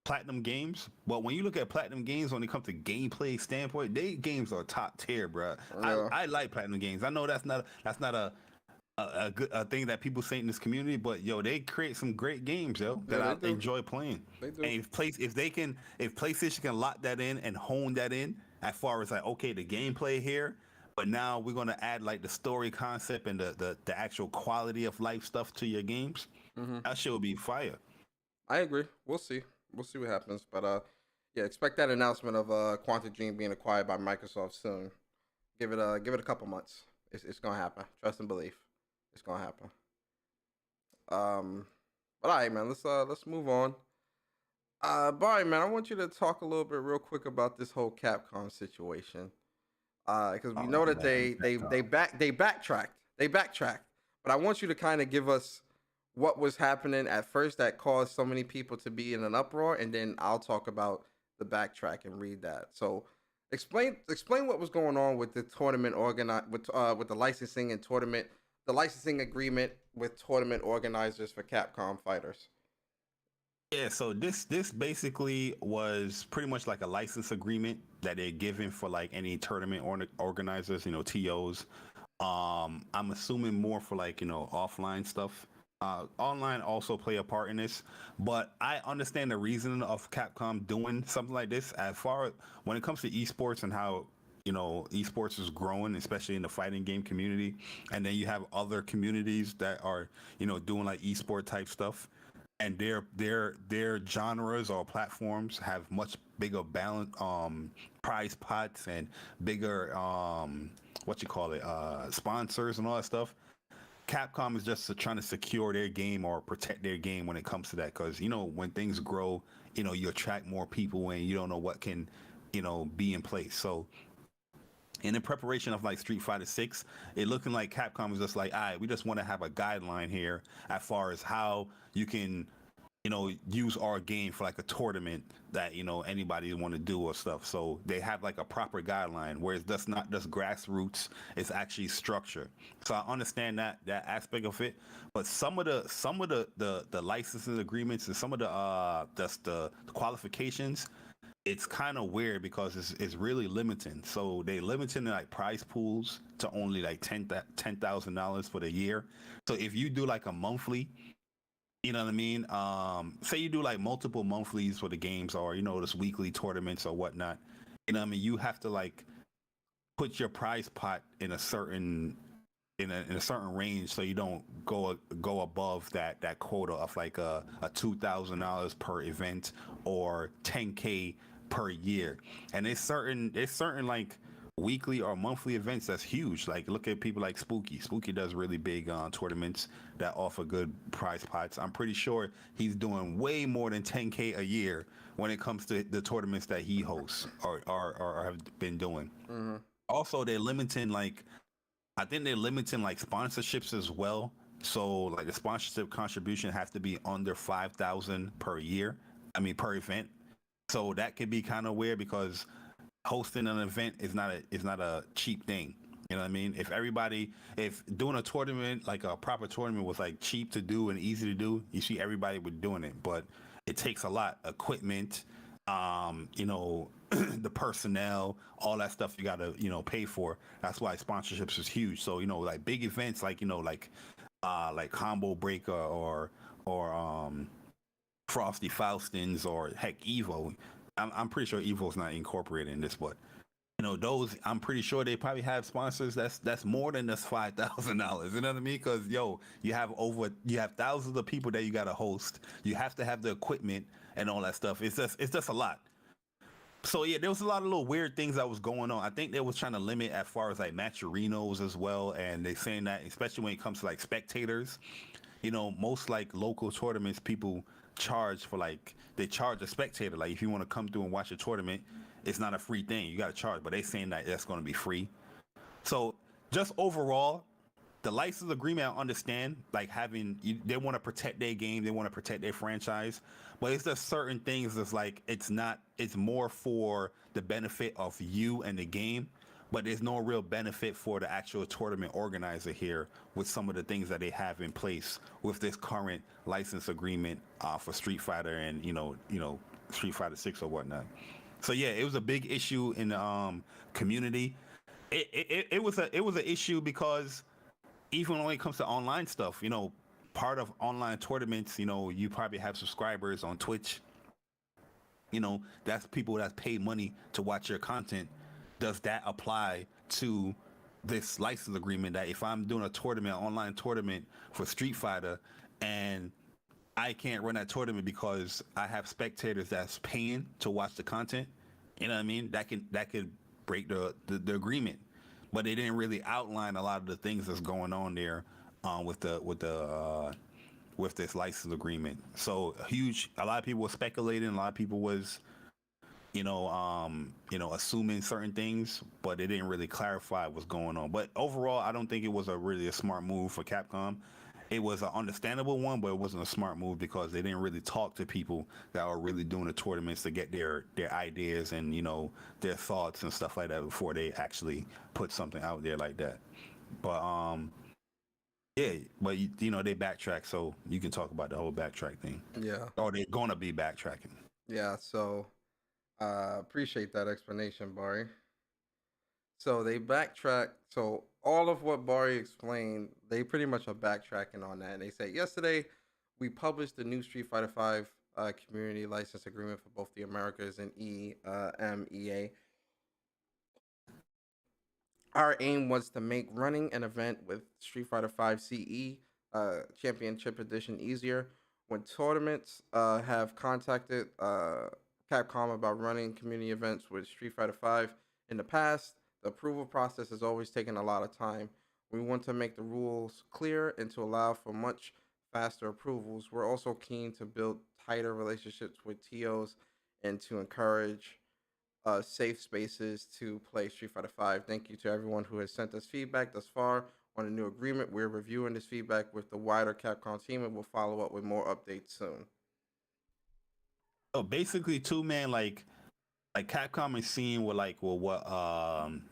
Platinum games, but when you look at Platinum games when it comes to gameplay standpoint, they games are top tier, bro. Yeah. I like Platinum games. I know that's not a good thing that people say in this community, but they create some great games, that I enjoy playing. They do. And if PlayStation can lock that in and hone that in as far as like, okay, the gameplay here, but now we're gonna add like the story concept and the actual quality of life stuff to your games, that shit will be fire. I agree. We'll see what happens, but expect that announcement of Quantic Dream being acquired by Microsoft soon. Give it a couple months. It's gonna happen. Trust and believe. It's gonna happen. But all right, man. Let's move on. Bari, man, I want you to talk a little bit real quick about this whole Capcom situation. Because we know that they backtracked. But I want you to kind of give us what was happening at first that caused so many people to be in an uproar, and then I'll talk about the backtrack and read that. So explain what was going on with the tournament with the licensing and tournament. The licensing agreement with tournament organizers for Capcom fighters. Yeah, so this basically was pretty much like a license agreement that they're giving for like any tournament organizers, TOs. I'm assuming more for like, offline stuff. Online also play a part in this, but I understand the reason of Capcom doing something like this. As far as when it comes to esports and how esports is growing, especially in the fighting game community, and then you have other communities that are doing like esport type stuff, and their genres or platforms have much bigger balance, prize pots and bigger sponsors and all that stuff. Capcom is just trying to secure their game or protect their game when it comes to that, because when things grow, you attract more people and you don't know what can be in place. So in the preparation of like Street Fighter 6, it looking like Capcom is just like, all right, we just want to have a guideline here as far as how you can use our game for like a tournament that anybody want to do or stuff. So they have like a proper guideline where it's just not just grassroots, it's actually structure. So I understand that aspect of it, but some of the licensing agreements and some of the qualifications, it's kind of weird because it's really limiting. So they limiting like prize pools to only like $10,000 for the year. So if you do like a monthly, you know what I mean? Say you do like multiple monthlies for the games, or this weekly tournaments or whatnot. You know what I mean? You have to like put your prize pot in a certain range, so you don't go above that quota of like a $2,000 per event or 10K per year. And there's certain like weekly or monthly events that's huge. Like look at people like Spooky does really big tournaments that offer good prize pots. I'm pretty sure he's doing way more than 10K a year when it comes to the tournaments that he hosts or have been doing. Mm-hmm. Also, they're limiting like sponsorships as well. So like the sponsorship contribution has to be under 5,000 per year, per event. So that could be kind of weird because hosting an event is not a cheap thing. You know what I mean? If doing a tournament, like a proper tournament, was like cheap to do and easy to do, you see everybody would doing it. But it takes a lot, equipment, the personnel, all that stuff you gotta pay for. That's why sponsorships is huge. So like big events like like Combo Breaker or Frosty Faustins or heck Evo. I'm pretty sure Evo's not incorporated in this, but those, I'm pretty sure they probably have sponsors that's more than just $5,000. You know what I mean? Because you have thousands of people that you gotta host. You have to have the equipment and all that stuff. It's just a lot. So yeah, there was a lot of little weird things that was going on. I think they was trying to limit as far as like matcherinos as well, and they saying that especially when it comes to like spectators, most like local tournaments, people charge for they charge a spectator. Like if you want to come through and watch a tournament, it's not a free thing. You got to charge, but they saying that that's going to be free. So just overall, the license agreement, I understand, like they want to protect their game, they want to protect their franchise, but it's just certain things that's like, it's more for the benefit of you and the game, but there's no real benefit for the actual tournament organizer here with some of the things that they have in place with this current license agreement for Street Fighter and, Street Fighter 6 or whatnot. So yeah, it was a big issue in the community. It was an issue because even when it comes to online stuff, part of online tournaments, you probably have subscribers on Twitch. That's people that pay money to watch your content. Does that apply to this license agreement that if I'm doing online tournament for Street Fighter and I can't run that tournament because I have spectators that's paying to watch the content, you know what I mean? That could break the agreement. But they didn't really outline a lot of the things that's going on there with this license agreement. So a lot of people were speculating, a lot of people was assuming certain things, but they didn't really clarify what's going on. But overall, I don't think it was really a smart move for Capcom. It was an understandable one, but it wasn't a smart move because they didn't really talk to people that are really doing the tournaments to get their ideas and their thoughts and stuff like that before they actually put something out there like that. But yeah, but they backtrack, so you can talk about the whole backtrack thing. Yeah. Or they're gonna be backtracking. Yeah. So appreciate that explanation, Bari. So they backtrack. So all of what Bari explained, they pretty much are backtracking on that. And they say yesterday we published the new Street Fighter V community license agreement for both the Americas and EMEA. Our aim was to make running an event with Street Fighter V CE Championship Edition easier. When tournaments have contacted Capcom about running community events with Street Fighter V in the past, the approval process has always taken a lot of time. We want to make the rules clear and to allow for much faster approvals. We're also keen to build tighter relationships with TOs and to encourage safe spaces to play Street Fighter V. Thank you to everyone who has sent us feedback thus far on the new agreement. We're reviewing this feedback with the wider Capcom team and we'll follow up with more updates soon. So basically, too, man, like Capcom is seeing what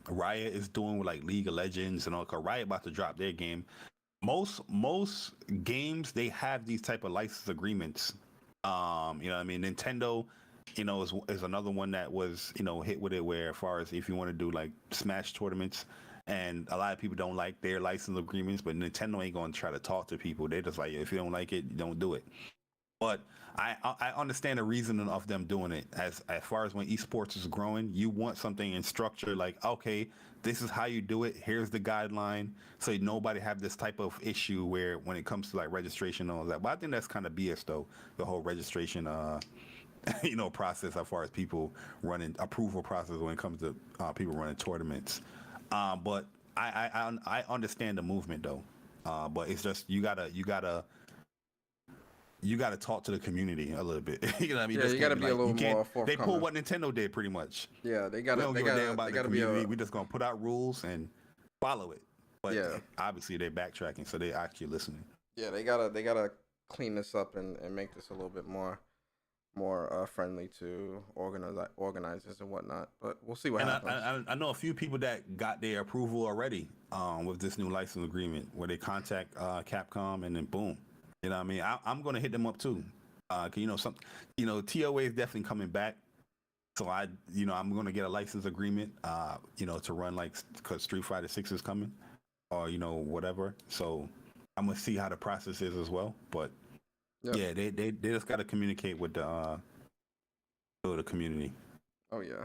Riot is doing with like League of Legends and all. Cause Riot about to drop their game. Most games they have these type of license agreements. You know what I mean? Nintendo, you know, is another one that was, you know, hit with it, where as far as if you want to do like Smash tournaments, and a lot of people don't like their license agreements, but Nintendo ain't going to try to talk to people. They're just like, if you don't like it, don't do it. But I understand the reasoning of them doing it. As far as when esports is growing, you want something in structure, like, okay, this is how you do it. Here's the guideline, so nobody have this type of issue where when it comes to like registration and all that. But I think that's kind of BS though, the whole registration you know, process as far as people running approval process when it comes to people running tournaments. But I understand the movement though. But it's just you gotta talk to the community a little bit. You know what I mean? Yeah, you gotta be like, a little more forthcoming. They pull what Nintendo did pretty much. Yeah, they We don't give a damn about the community. be We just gonna put out rules and follow it. But yeah, obviously they're backtracking, so they're actually listening. Yeah, they gotta clean this up and make this a little bit more friendly to organizers and whatnot. But we'll see what happens. I know a few people that got their approval already with this new license agreement, where they contact Capcom and then boom. You know what I mean? I'm going to hit them up too. Cause TOA is definitely coming back. So I'm going to get a license agreement, to run cause Street Fighter 6 is coming or, whatever. So I'm going to see how the process is as well. But yep. Yeah, they just got to communicate with the community. Oh yeah.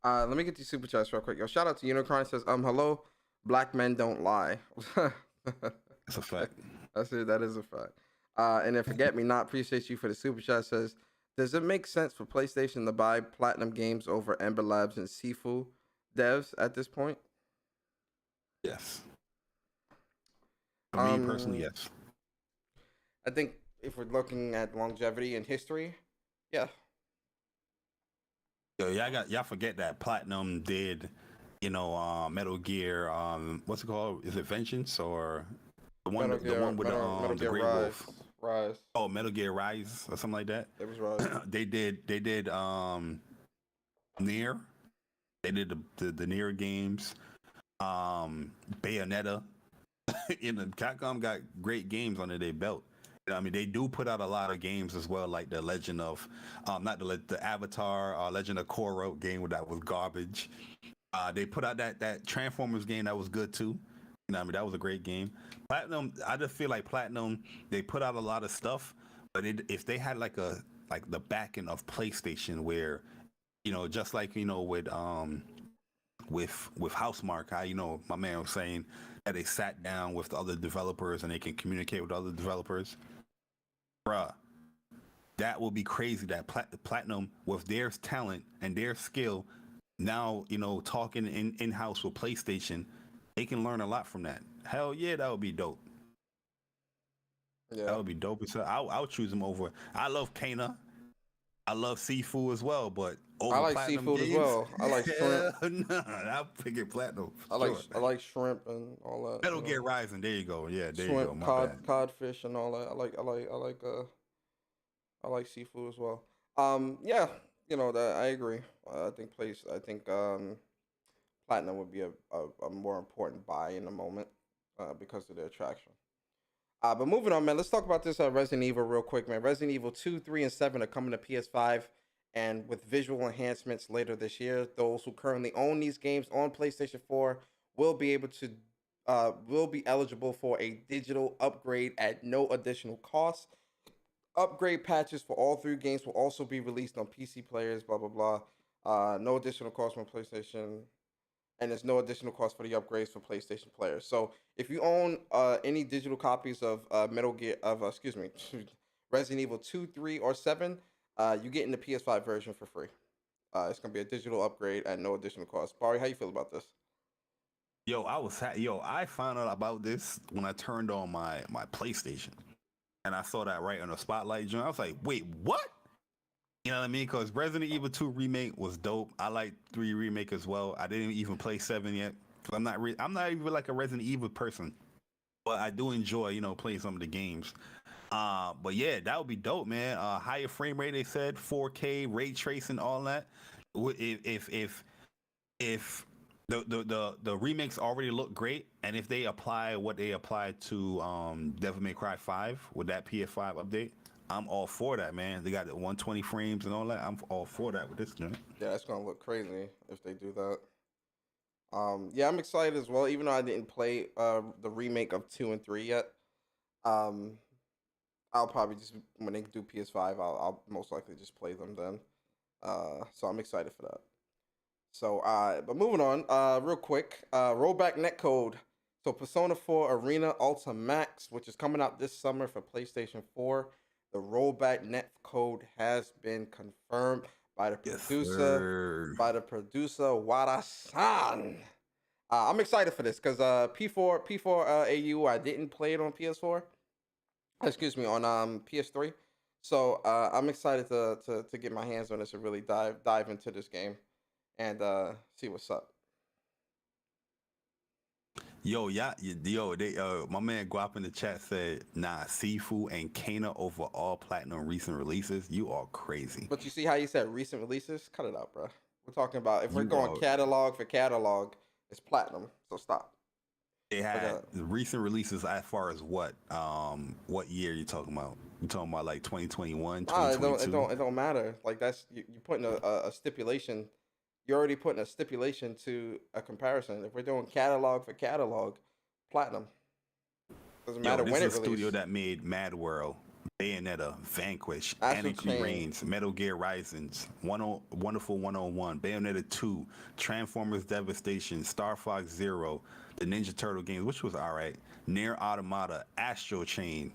Let me get these super chats real quick. Yo, shout out to Unicron. Says, hello, black men don't lie. That's a fact. That's it. That is a fact. And then Forget Me Not, appreciate you for the super chat. Says, does it make sense for PlayStation to buy Platinum Games over Ember Labs and SIFU devs at this point? Yes. For me personally, yes. I think if we're looking at longevity and history, yeah. Yo, y'all forget that Platinum did, Metal Gear. What's it called? Is it Vengeance or? The one with the Great Wolf. Rise. Oh, Metal Gear Rise or something like that. It was Rise. They did Nier. They did the Nier games. Bayonetta. Capcom got great games under their belt. I mean, they do put out a lot of games as well, like the Legend of, the Avatar, Legend of Korra game that was garbage. They put out that Transformers game that was good too. That was a great game. Platinum, I just feel like Platinum, they put out a lot of stuff, but if they had like the backing of PlayStation, where, just like with Housemarque, how my man was saying that they sat down with the other developers and they can communicate with other developers, bruh, that would be crazy. That Platinum, with their talent and their skill, now talking in-house with PlayStation. They can learn a lot from that. Hell yeah, that would be dope. Yeah, that would be dope. So I'll choose them over. I love Kana. I love SIFU as well, but over I like Platinum seafood games, as well. I like shrimp. I'll pick it Platinum. I like shrimp and all that. Metal Gear Rising. There you go. Yeah, there shrimp, you go. Codfish and all that. I like seafood as well. Yeah, that I agree. I think Platinum would be a more important buy in the moment because of their attraction. But moving on, man, let's talk about this Resident Evil real quick, man. Resident Evil 2, 3, and 7 are coming to PS5 and with visual enhancements later this year. Those who currently own these games on PlayStation 4 will be eligible for a digital upgrade at no additional cost. Upgrade patches for all 3 games will also be released on PC players, blah, blah, blah. No additional cost on PlayStation, and there's no additional cost for the upgrades for PlayStation players. So if you own any digital copies of Resident Evil 2, 3, or 7, you get in the PS5 version for free. It's gonna be a digital upgrade at no additional cost. Bari, how you feel about this? Yo, I found out about this when I turned on my PlayStation, and I saw that right on the spotlight joint. I was like, wait, what? You know what I mean? Because Resident Evil 2 remake was dope. I like 3 remake as well. I didn't even play 7 yet. I'm not even like a Resident Evil person, but I do enjoy, you know, playing some of the games. But yeah, that would be dope, man. Higher frame rate, they said, 4K, ray tracing, all that. If the remakes already look great, and if they apply what they applied to Devil May Cry 5 with that PS5 update, I'm all for that, man. They got the 120 frames and all that. I'm all for that with this joint. Yeah, that's gonna look crazy if they do that. Yeah, I'm excited as well. Even though I didn't play the remake of 2 and 3 yet, I'll probably just, when they do PS5, I'll most likely just play them then. So I'm excited for that. So, but moving on, real quick, rollback netcode. So Persona 4 Arena Ultra Max, which is coming out this summer for PlayStation 4. The rollback netcode has been confirmed by the producer, Wada-san. I'm excited for this because P4 AU, I didn't play it on PS4. Excuse me, on PS3. So I'm excited to get my hands on this and really dive into this game and see what's up. Yo, my man Guap in the chat said, nah, SIFU and Kana over all platinum recent releases. You are crazy. But you see how you said recent releases? Cut it out, bro. We're talking about, if we're going catalog for catalog, it's platinum. So stop. They had recent releases as far as what year you talking about? You talking about like 2021, 2022? It don't matter. Like that's you putting a stipulation. You're already putting a stipulation to a comparison. If we're doing catalog for catalog, platinum. Doesn't matter when it released. This is a studio that made Mad World, Bayonetta, Vanquish, Anarchy Reigns, Metal Gear Rising, Wonderful 101, Bayonetta 2, Transformers Devastation, Star Fox Zero, the Ninja Turtle games, which was alright, Nier Automata, Astro Chain,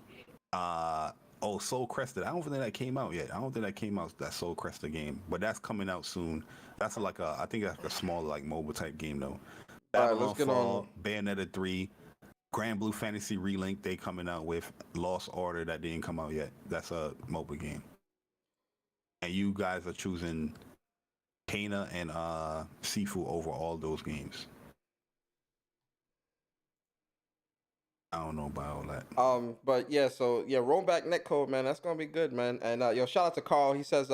Soul Cresta. I don't think that came out yet. That Soul Cresta game, but that's coming out soon. That's I think that's like a small like mobile type game though. Babylon Fall, Bayonetta 3, Grand Blue Fantasy Relink, they coming out with Lost Order that didn't come out yet. That's a mobile game. And you guys are choosing Kana and SIFU over all those games. I don't know about all that. But yeah, so yeah, rollback netcode, man, that's gonna be good, man. And yo, shout out to Carl. He says,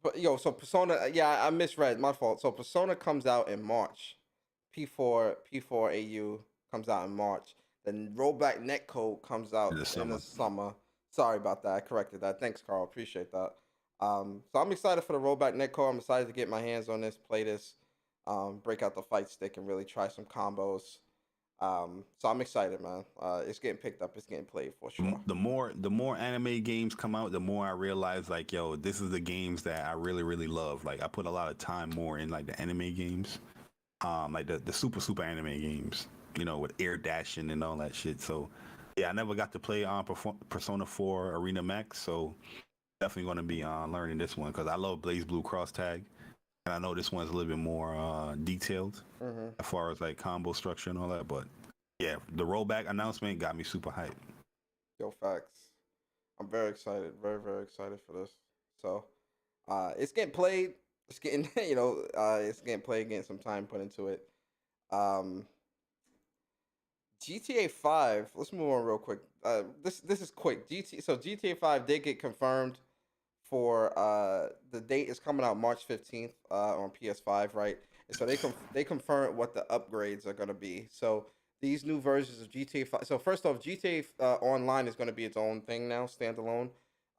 but yo, so Persona, yeah, I misread, my fault. So Persona comes out in March. P4 AU comes out in March. Then rollback netcode comes out in the summer. Sorry about that. I corrected that. Thanks, Carl. Appreciate that. So I'm excited for the rollback netcode. I'm excited to get my hands on this, play this, break out the fight stick, and really try some combos. So I'm excited, man. It's getting picked up. It's getting played for sure. The more anime games come out, the more I realize, like, yo, this is the games that I really, really love. Like, I put a lot of time more in like the anime games, like the super anime games, you know, with air dashing and all that shit. So yeah, I never got to play on Persona 4 Arena Max, so definitely going to be learning this one because I love Blaze Blue Cross Tag. And I know this one's a little bit more detailed as far as like combo structure and all that. But yeah, the rollback announcement got me super hyped. Yo, facts. I'm very excited. Very, very excited for this. So it's getting played. It's getting, it's getting played, getting some time put into it. GTA 5, let's move on real quick. This is quick. GTA 5 did get confirmed for the date is coming out March 15th on PS5, right? And so they confirmed what the upgrades are going to be. So these new versions of GTA 5. So first off, GTA Online is going to be its own thing now, standalone.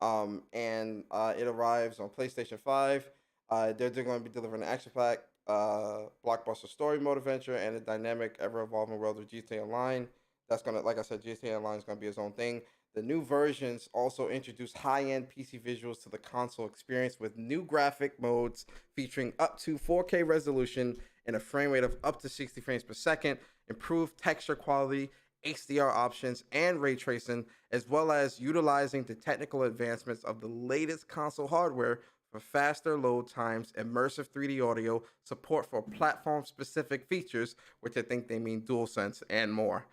And it arrives on PlayStation 5. They're going to be delivering an action pack, blockbuster story mode adventure, and a dynamic, ever-evolving world of GTA Online. That's gonna, like I said, GTA Online is gonna be its own thing. The new versions also introduce high-end PC visuals to the console experience with new graphic modes featuring up to 4K resolution and a frame rate of up to 60 frames per second, improved texture quality, HDR options, and ray tracing, as well as utilizing the technical advancements of the latest console hardware for faster load times, immersive 3D audio, support for platform-specific features, which I think they mean DualSense, and more.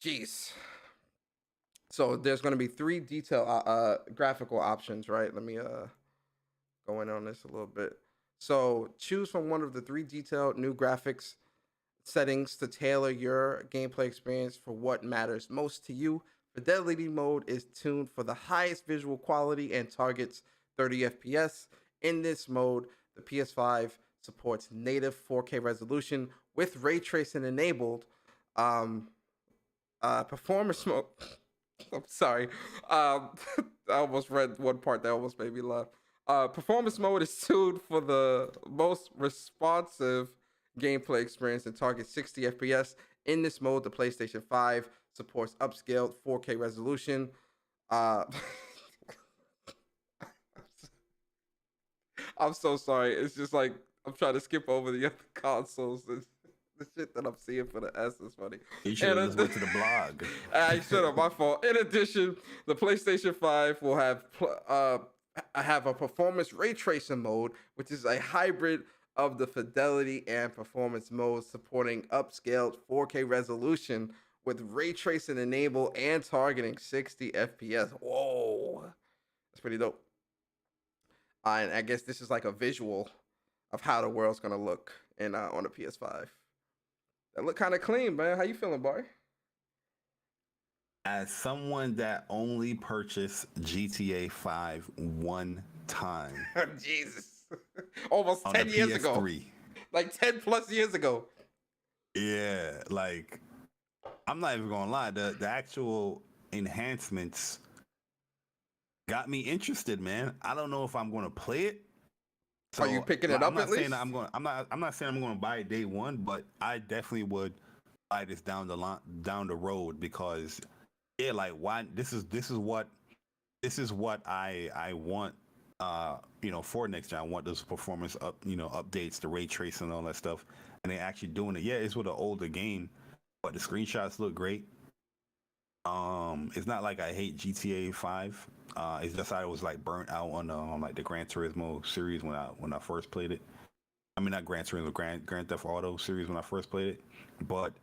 Jeez. So there's going to be 3 detail graphical options, right? Let me go in on this a little bit. So choose from one of the 3 detailed new graphics settings to tailor your gameplay experience for what matters most to you. Fidelity mode is tuned for the highest visual quality and targets 30 FPS. In this mode, the PS5 supports native 4K resolution with ray tracing enabled. Performance mode. I'm sorry. I almost read one part that almost made me laugh. Performance mode is tuned for the most responsive gameplay experience and targets 60 FPS. In this mode, the PlayStation 5 supports upscaled 4K resolution. I'm so sorry. It's just like I'm trying to skip over the other consoles. The shit that I'm seeing for the S is funny. You should have just went to the blog. I should have. My fault. In addition, the PlayStation 5 will have a performance ray tracing mode, which is a hybrid of the fidelity and performance modes, supporting upscaled 4K resolution with ray tracing enabled and targeting 60 FPS. Whoa, that's pretty dope. And I guess this is like a visual of how the world's gonna look in on the PS5. That look kind of clean, man. How you feeling, Barry? As someone that only purchased GTA 5 one time. Jesus. Almost on 10 the years PS3. ago. Like 10 plus years ago. Yeah, like I'm not even gonna lie, the actual enhancements got me interested, man. I don't know if I'm gonna play it. So, are you picking it up at least? I'm not saying I'm gonna buy it day one, but I definitely would buy this down the road, because yeah, like why this is what I want for next gen. I want those performance updates, the ray tracing and all that stuff, and they actually doing it. Yeah, it's with an older game, but the screenshots look great. It's not like I hate GTA 5. It's just I was like burnt out on like the Gran Turismo series when I first played it. I mean, not Gran Turismo, Grand Theft Auto series when I first played it. But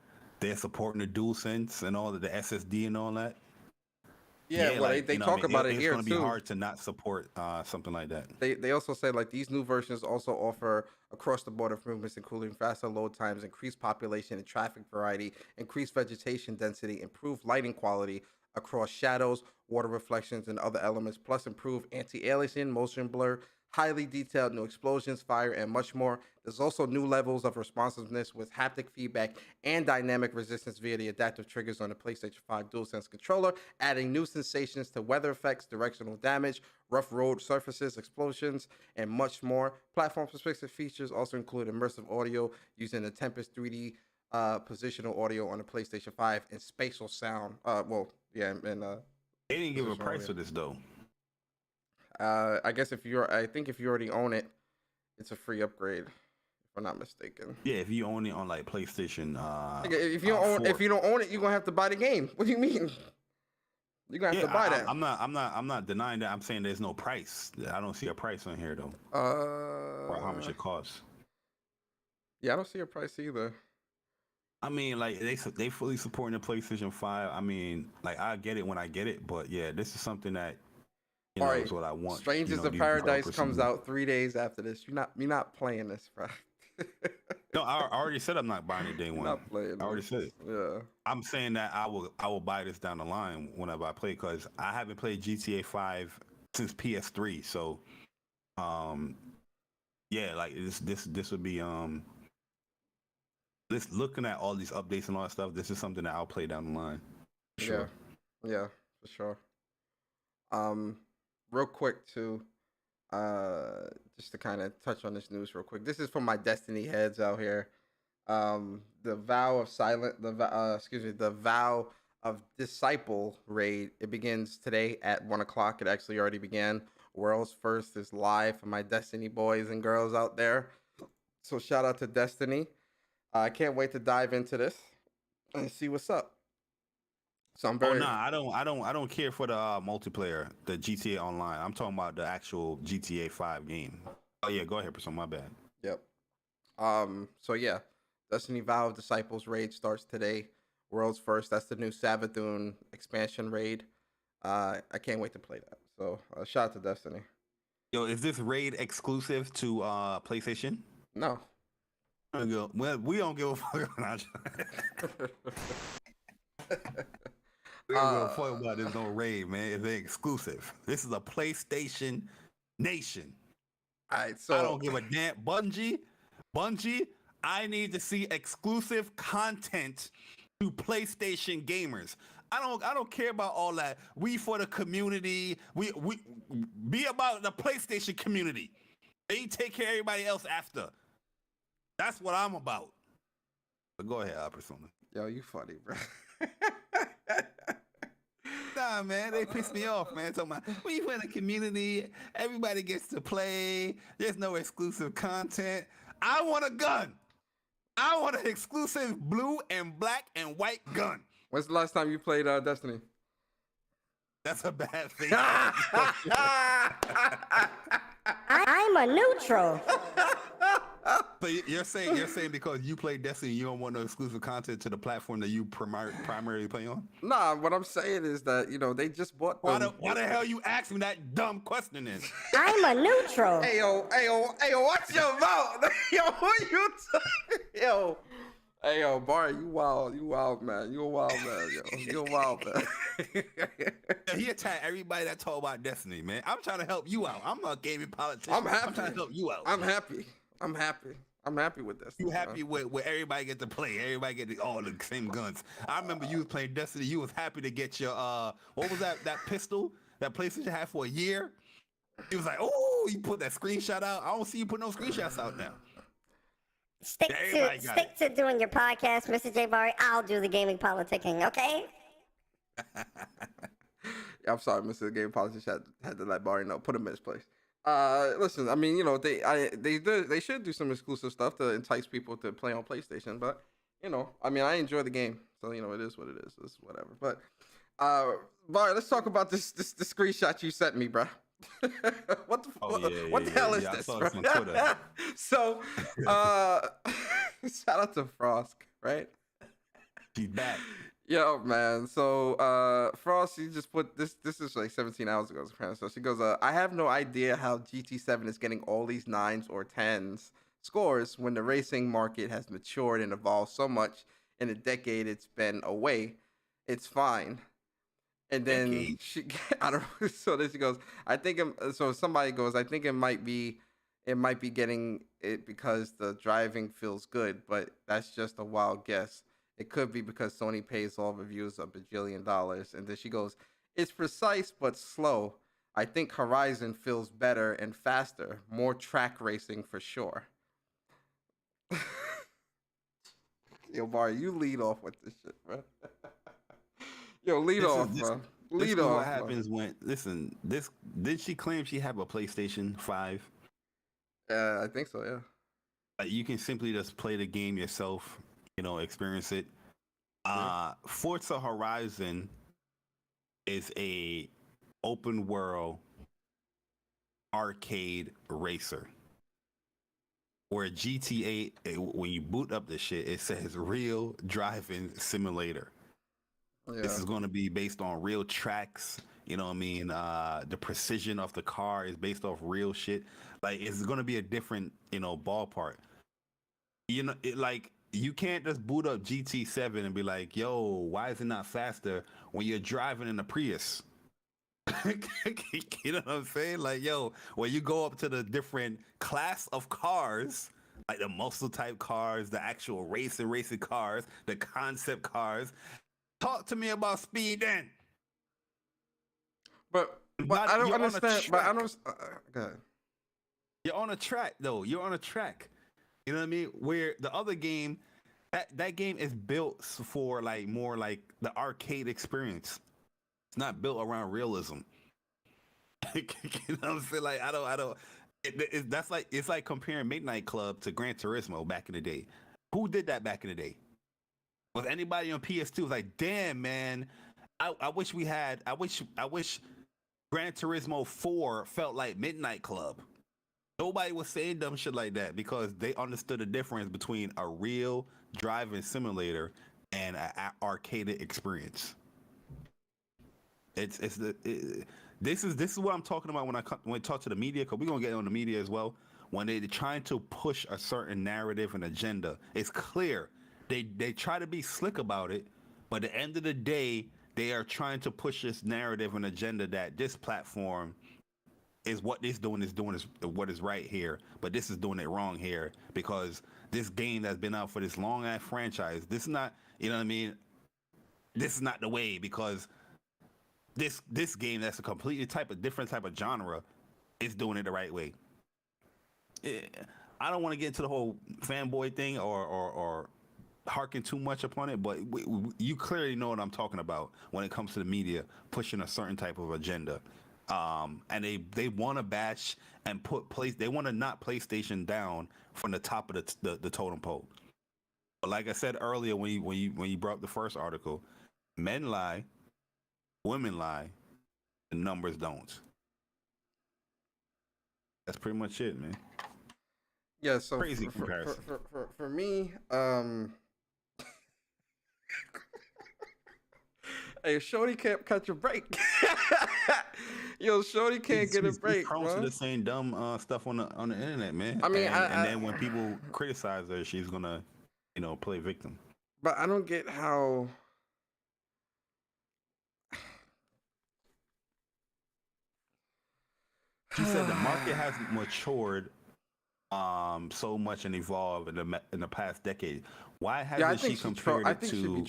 they're supporting the DualSense and all the SSD and all that. Yeah, well, like, they talk about it here too. It's gonna be hard to not support something like that. They also say like these new versions also offer across the board improvements, including faster load times, increased population and traffic variety, increased vegetation density, improved lighting quality across shadows, water reflections, and other elements, plus improved anti-aliasing, motion blur, highly detailed new explosions, fire, and much more. There's also new levels of responsiveness with haptic feedback and dynamic resistance via the adaptive triggers on the PlayStation 5 DualSense controller, adding new sensations to weather effects, directional damage, rough road surfaces, explosions, and much more. Platform-specific features also include immersive audio using the Tempest 3D positional audio on the PlayStation 5 and spatial sound. They didn't give a price for this though. I guess if you already own it, it's a free upgrade, if I'm not mistaken. Yeah, if you own it on like PlayStation. If you don't own it, you're gonna have to buy the game. What do you mean? You're gonna have to buy that. I'm not denying that. I'm saying there's no price. I don't see a price on here though. Or how much it costs. Yeah, I don't see a price either. I mean, like they fully supporting the PlayStation 5. I mean, like I get it when I get it, but yeah, this is something that is what I want. Strangers of Paradise comes out 3 days after this. You're not playing this, bro. No, I already said I'm not buying it day one. Not playing. I already said it. Yeah. I'm saying that I will buy this down the line whenever I play, because I haven't played GTA 5 since PS3. So, yeah, like this would be looking at all these updates and all that stuff. This is something that I'll play down the line. Yeah, for sure. Real quick too, Just to kind of touch on this news real quick. This is for my Destiny heads out here. The the Vow of Disciple raid. It begins today at 1 o'clock. It actually already began. World's First is live for my Destiny boys and girls out there. So shout out to Destiny. I can't wait to dive into this and see what's up. So I'm very. Oh nah, I don't care for the multiplayer, the GTA Online. I'm talking about the actual GTA 5 game. Oh yeah, go ahead, Persona. My bad. Yep. So yeah, Destiny Vow of Disciples raid starts today. World's First. That's the new Savathun expansion raid. I can't wait to play that. So shout out to Destiny. Yo, is this raid exclusive to PlayStation? No. Well, we don't give a fuck. We don't give a fuck about this no raid, man. It's exclusive. This is a PlayStation Nation. All right, so I don't give a damn. Bungie, I need to see exclusive content to PlayStation gamers. I don't care about all that. We for the community. We be about the PlayStation community. They take care of everybody else after. That's what I'm about. But go ahead, Persona. Yo, you funny, bro. Nah, man, they piss me off, man. Talking about we for the community. Everybody gets to play. There's no exclusive content. I want a gun. I want an exclusive blue and black and white gun. When's the last time you played Destiny? That's a bad thing. I'm a neutral. So you're saying because you play Destiny, you don't want no exclusive content to the platform that you primarily play on? Nah, what I'm saying is that, they just bought them. Why the hell you ask me that dumb question then? I'm a neutral. Hey, yo, watch your mouth. Yo, what you Yo. Hey, yo, Bari, you wild, man. You a wild man, yo. You a wild man. He attacked everybody that talk about Destiny, man. I'm trying to help you out. I'm a gaming politician. I'm happy. I'm trying to help you out. I'm happy with this. You happy with everybody get to play? Everybody get all the same guns. I remember you was playing Destiny. You was happy to get your what was that pistol that PlayStation had for a year? He was like, oh, you put that screenshot out. I don't see you put no screenshots out now. Stick to doing your podcast, Mr. Jay Bari. I'll do the gaming politicking, okay? Yeah, I'm sorry, Mr. Game Politician had to let Bari know. Put him in his place. Listen, I mean, they should do some exclusive stuff to entice people to play on PlayStation, but I mean, I enjoy the game, so it is what it is. It's whatever. But Bari, let's talk about this screenshot you sent me, bro. What the hell is this, bro? So, shout out to Frosk, right? She's back. Yo, man. So, Frost, she just put this is like 17 hours ago. So she goes, I have no idea how GT7 is getting all these 9s or 10s scores when the racing market has matured and evolved so much in a decade it's been away. It's fine. And then I don't know. So then she goes, somebody goes, I think it might be getting it because the driving feels good, but that's just a wild guess. It could be because Sony pays all reviewers $1 bajillion. And then she goes, it's precise but slow. I think Horizon feels better and faster. More track racing for sure. Yo, Bari, you lead off with this shit, bro. Yo, lead off, bro. Lead off. What happens when? Listen, did she claim she have a PlayStation 5? I think so. Yeah. You can simply just play the game yourself. Experience it. Forza Horizon is a open world arcade racer. Where GTA, when you boot up the shit, it says real driving simulator. Yeah. This is going to be based on real tracks. You know what I mean? The precision of the car is based off real shit. Like, it's going to be a different, ballpark. You can't just boot up GT7 and be like, yo, why is it not faster when you're driving in a Prius? You know what I'm saying? Like, yo, when you go up to the different class of cars, like the muscle type cars, the actual racing cars, the concept cars, talk to me about speed then. But I don't understand. But I don't. Go ahead. You're on a track though. You're on a track. You know what I mean? Where the other game, that game is built for like more like the arcade experience. It's not built around realism. You know what I'm saying? Like I don't. That's like it's like comparing Midnight Club to Gran Turismo back in the day. Who did that back in the day? Was anybody on PS2 was like, damn man, I wish we had. I wish Gran Turismo 4 felt like Midnight Club. Nobody was saying dumb shit like that because they understood the difference between a real driving simulator and an arcade experience. This is what I'm talking about when I talk to the media, because we're gonna get on the media as well. When they're trying to push a certain narrative and agenda, it's clear they try to be slick about it, but at the end of the day, they are trying to push this narrative and agenda that this platform is what this doing is what is right here, but this is doing it wrong here because this game that's been out for this long ass franchise, this is not, you know what I mean? This is not the way because this game that's a completely different type of genre is doing it the right way. I don't want to get into the whole fanboy thing or harken too much upon it, but you clearly know what I'm talking about when it comes to the media pushing a certain type of agenda. And they want to bash and they want to knock PlayStation down from the top of the totem pole. But like I said earlier, when you brought up the first article, men lie, women lie, the numbers don't. That's pretty much it, man. Yeah, so crazy comparison. For me, hey, Shorty can't catch a break. Yo, Shorty can't get a break. She's prone to the same dumb stuff on the internet, man. I mean, and then when people criticize her, she's gonna, play victim. But I don't get how. She said the market has matured so much and evolved in the past decade. Why hasn't she compared it to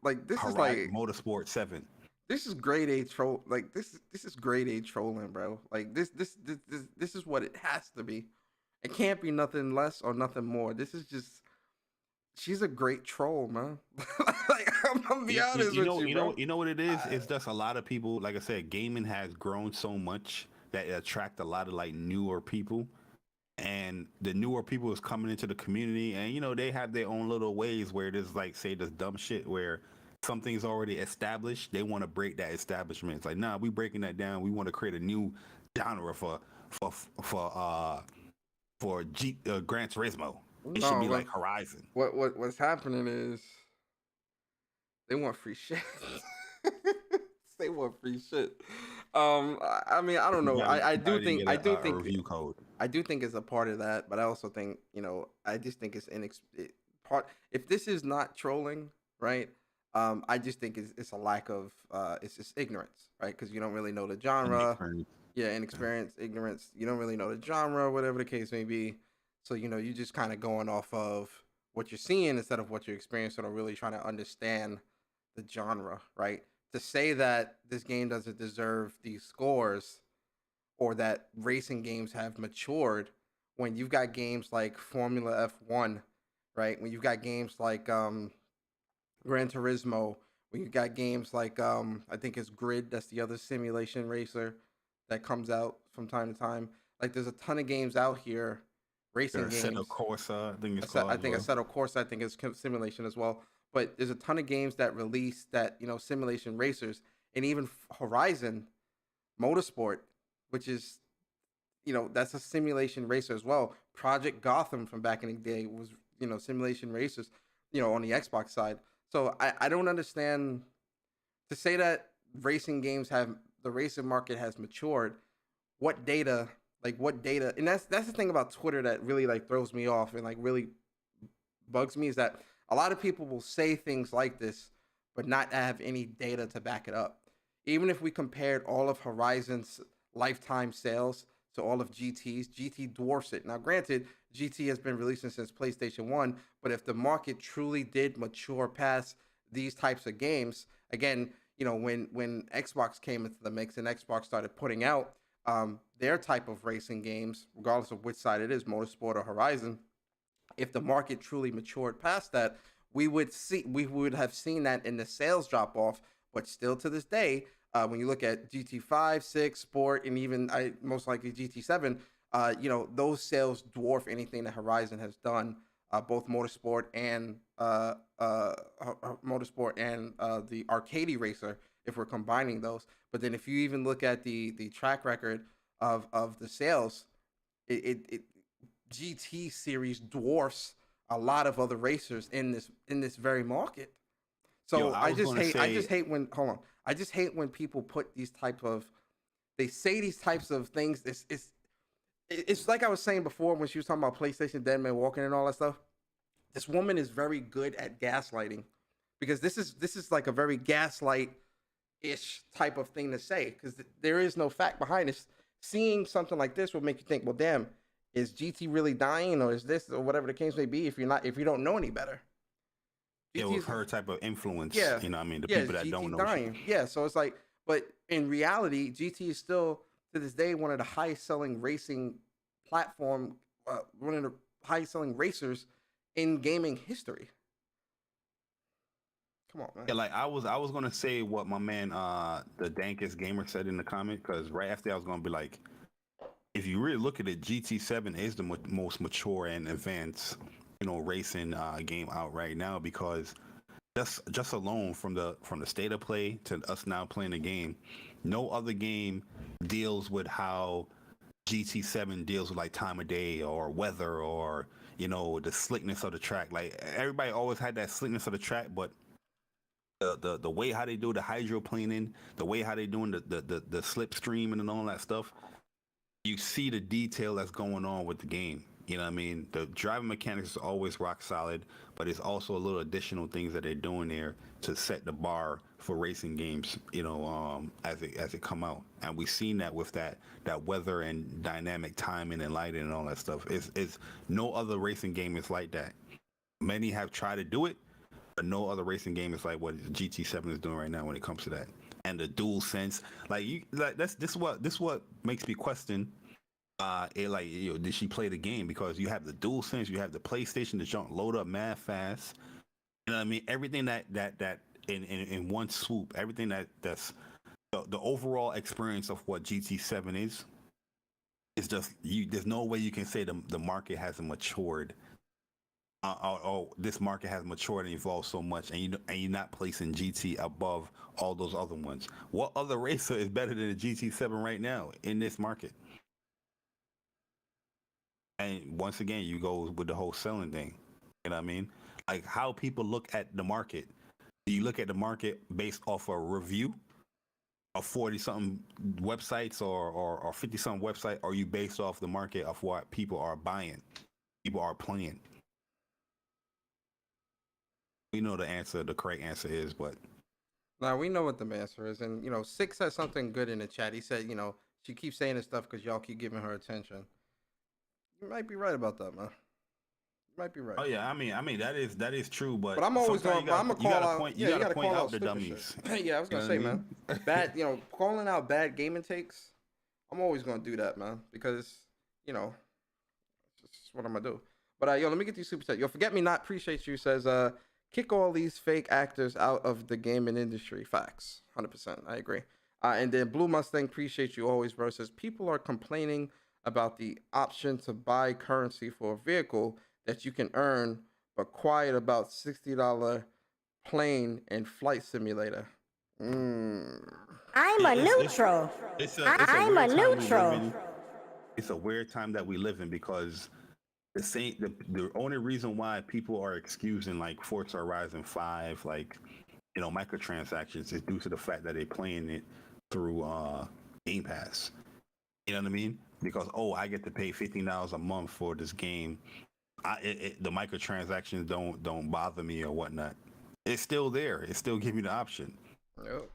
like this is like like Motorsport 7? This is grade A troll. Like this is grade A trolling, bro. Like this is what it has to be. It can't be nothing less or nothing more. This is just. She's a great troll, man. Like I'm gonna be honest with you, bro. You know what it is? It's just a lot of people. Like I said, gaming has grown so much that it attracts a lot of like newer people, and the newer people is coming into the community, and they have their own little ways where there's like say this dumb shit where something's already established. They want to break that establishment. It's like, nah, we breaking that down. We want to create a new genre for Gran Turismo. It should be like Horizon. What's happening is they want free shit. They want free shit. I mean, I don't know. I do think review code. I do think it's a part of that, but I also think I just think it's if this is not trolling, right? I just think it's a lack of it's just ignorance, right? Because you don't really know the genre. Inexperience, ignorance. You don't really know the genre, whatever the case may be. So, you're just kind of going off of what you're seeing instead of what you're experiencing or really trying to understand the genre, right? To say that this game doesn't deserve these scores or that racing games have matured when you've got games like Formula F1, right? When you've got games like Gran Turismo, when you've got games like, I think it's Grid, that's the other simulation racer that comes out from time to time. Like, there's a ton of games out here. Racing games. Assetto Corsa, I think it's called. I think Assetto Corsa, I think is simulation as well. But there's a ton of games that release that simulation racers, and even Horizon Motorsport, which is that's a simulation racer as well. Project Gotham from back in the day was simulation racers, on the Xbox side. So I don't understand to say that the racing market has matured. What data? And that's the thing about Twitter that really throws me off and really bugs me is that a lot of people will say things like this but not have any data to back it up. Even if we compared all of Horizon's lifetime sales to all of GT's, GT dwarfs it. Now granted, GT has been releasing since PlayStation 1, but if the market truly did mature past these types of games, again, when Xbox came into the mix and Xbox started putting out their type of racing games, regardless of which side it is, Motorsport or Horizon, if the market truly matured past that, we would have seen that in the sales drop off. But still to this day, when you look at GT5, 6, Sport, and even most likely GT7, those sales dwarf anything that Horizon has done, both Motorsport and the arcade racer, if we're combining those. But then if you even look at the track record of the sales, it GT series dwarfs a lot of other racers in this very market. So I just hate when people put these they say these types of things. It's like I was saying before when she was talking about PlayStation Dead Man Walking and all that stuff. This woman is very good at gaslighting, because this is like a very gaslight-ish type of thing to say, because there is no fact behind it. Seeing something like this will make you think, well, damn, is GT really dying, or is this, or whatever the case may be, if you don't know any better. Yeah, with her type of influence, yeah, you know what I mean? The people that GT don't know. Dying. Yeah, so it's like, but in reality, GT is still, to this day, one of the highest selling racing platform, one of the highest selling racers in gaming history. Come on, man. Yeah, like I was gonna say what my man the Dankest Gamer said in the comment, because right after I was gonna be like, if you really look at it, GT7 is the most mature and advanced, racing game out right now, because just alone from the state of play to us now playing the game, no other game deals with how GT7 deals with like time of day or weather or the slickness of the track. Like everybody always had that slickness of the track, but the way how they do the hydroplaning, the way how they doing the slipstream and all that stuff, you see the detail that's going on with the game. You know what I mean? The driving mechanics is always rock solid, but it's also a little additional things that they're doing there to set the bar for racing games, as it come out. And we've seen that with that weather and dynamic timing and lighting and all that stuff. It's no other racing game is like that. Many have tried to do it, but no other racing game is like what GT7 is doing right now when it comes to that. And the dual sense, this what makes me question. Did she play the game? Because you have the dual sense, you have the PlayStation, the junk load up mad fast. You know what I mean? Everything that in one swoop, everything that's the overall experience of what GT7 is just there's no way you can say the market hasn't matured. This market has matured and evolved so much, and you're not placing GT above all those other ones. What other racer is better than the GT7 right now in this market? And once again, you go with the whole selling thing. You know what I mean? Like how people look at the market. Do you look at the market based off a review of 40-something websites or 50-something website? Or are you based off the market of what people are buying, people are playing? We know the correct answer is, but now we know what the answer is. And Six said something good in the chat. He said, she keeps saying this stuff because y'all keep giving her attention. You might be right about that, man. You might be right. Oh yeah, I mean that is true, but I'm always going. I'm gonna call out. You gotta point out the dummies. Yeah, I was gonna say, man, bad. Calling out bad gaming takes. I'm always gonna do that, man, because it's just what I'm gonna do. But let me get these super chat. Forget me not. Appreciate you. Says kick all these fake actors out of the gaming industry. Facts. 100%. I agree. And then Blue Mustang. Appreciate you always. Bro. Says people are complaining about the option to buy currency for a vehicle that you can earn, but quiet about $60 plane and flight simulator. I'm a neutral. It's a weird time that we live in, because the only reason why people are excusing like Forza Horizon 5, microtransactions, is due to the fact that they're playing it through Game Pass. You know what I mean? Because I get to pay $15 a month for this game. The microtransactions don't bother me or whatnot. It's still there. It's still giving me the option. Yep.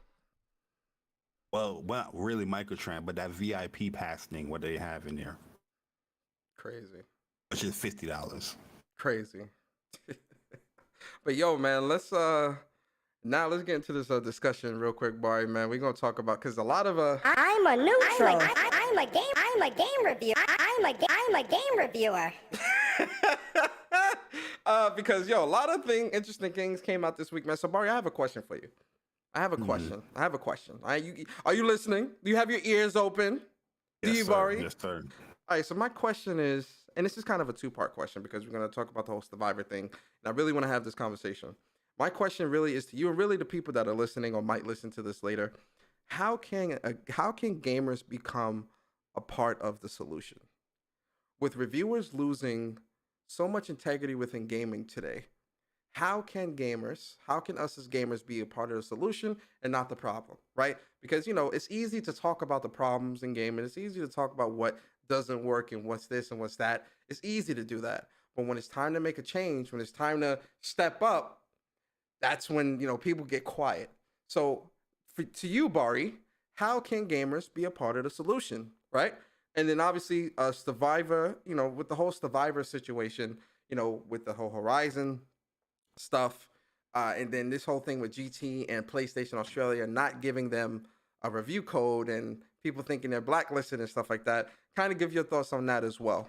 Well, not really microtrans, but that VIP pass thing, what they have in there. Crazy. Which is $50. Crazy. But man, let's get into this discussion real quick, Bari, man. We're gonna talk about, because a lot of I'm a neutral. I'm a game reviewer. Because a lot of interesting things came out this week, man. So Bari, I have a question for you. I have a question. Are you listening? Do you have your ears open? Do you, Bari? Yes, sir. All right, so my question is, and this is kind of a two-part question because we're going to talk about the whole Survivor thing, and I really want to have this conversation. My question really is to you and really the people that are listening or might listen to this later. How can gamers become a part of the solution? With reviewers losing so much integrity within gaming today, how can us as gamers be a part of the solution and not the problem, right? Because, it's easy to talk about the problems in gaming. It's easy to talk about what doesn't work and what's this and what's that. It's easy to do that. But when it's time to make a change, when it's time to step up, that's when, people get quiet. So to you, Bari, how can gamers be a part of the solution, right? And then obviously Survivor, with the whole Survivor situation, with the whole Horizon stuff, and then this whole thing with GT and PlayStation Australia not giving them a review code and people thinking they're blacklisted and stuff like that. Kind of give your thoughts on that as well.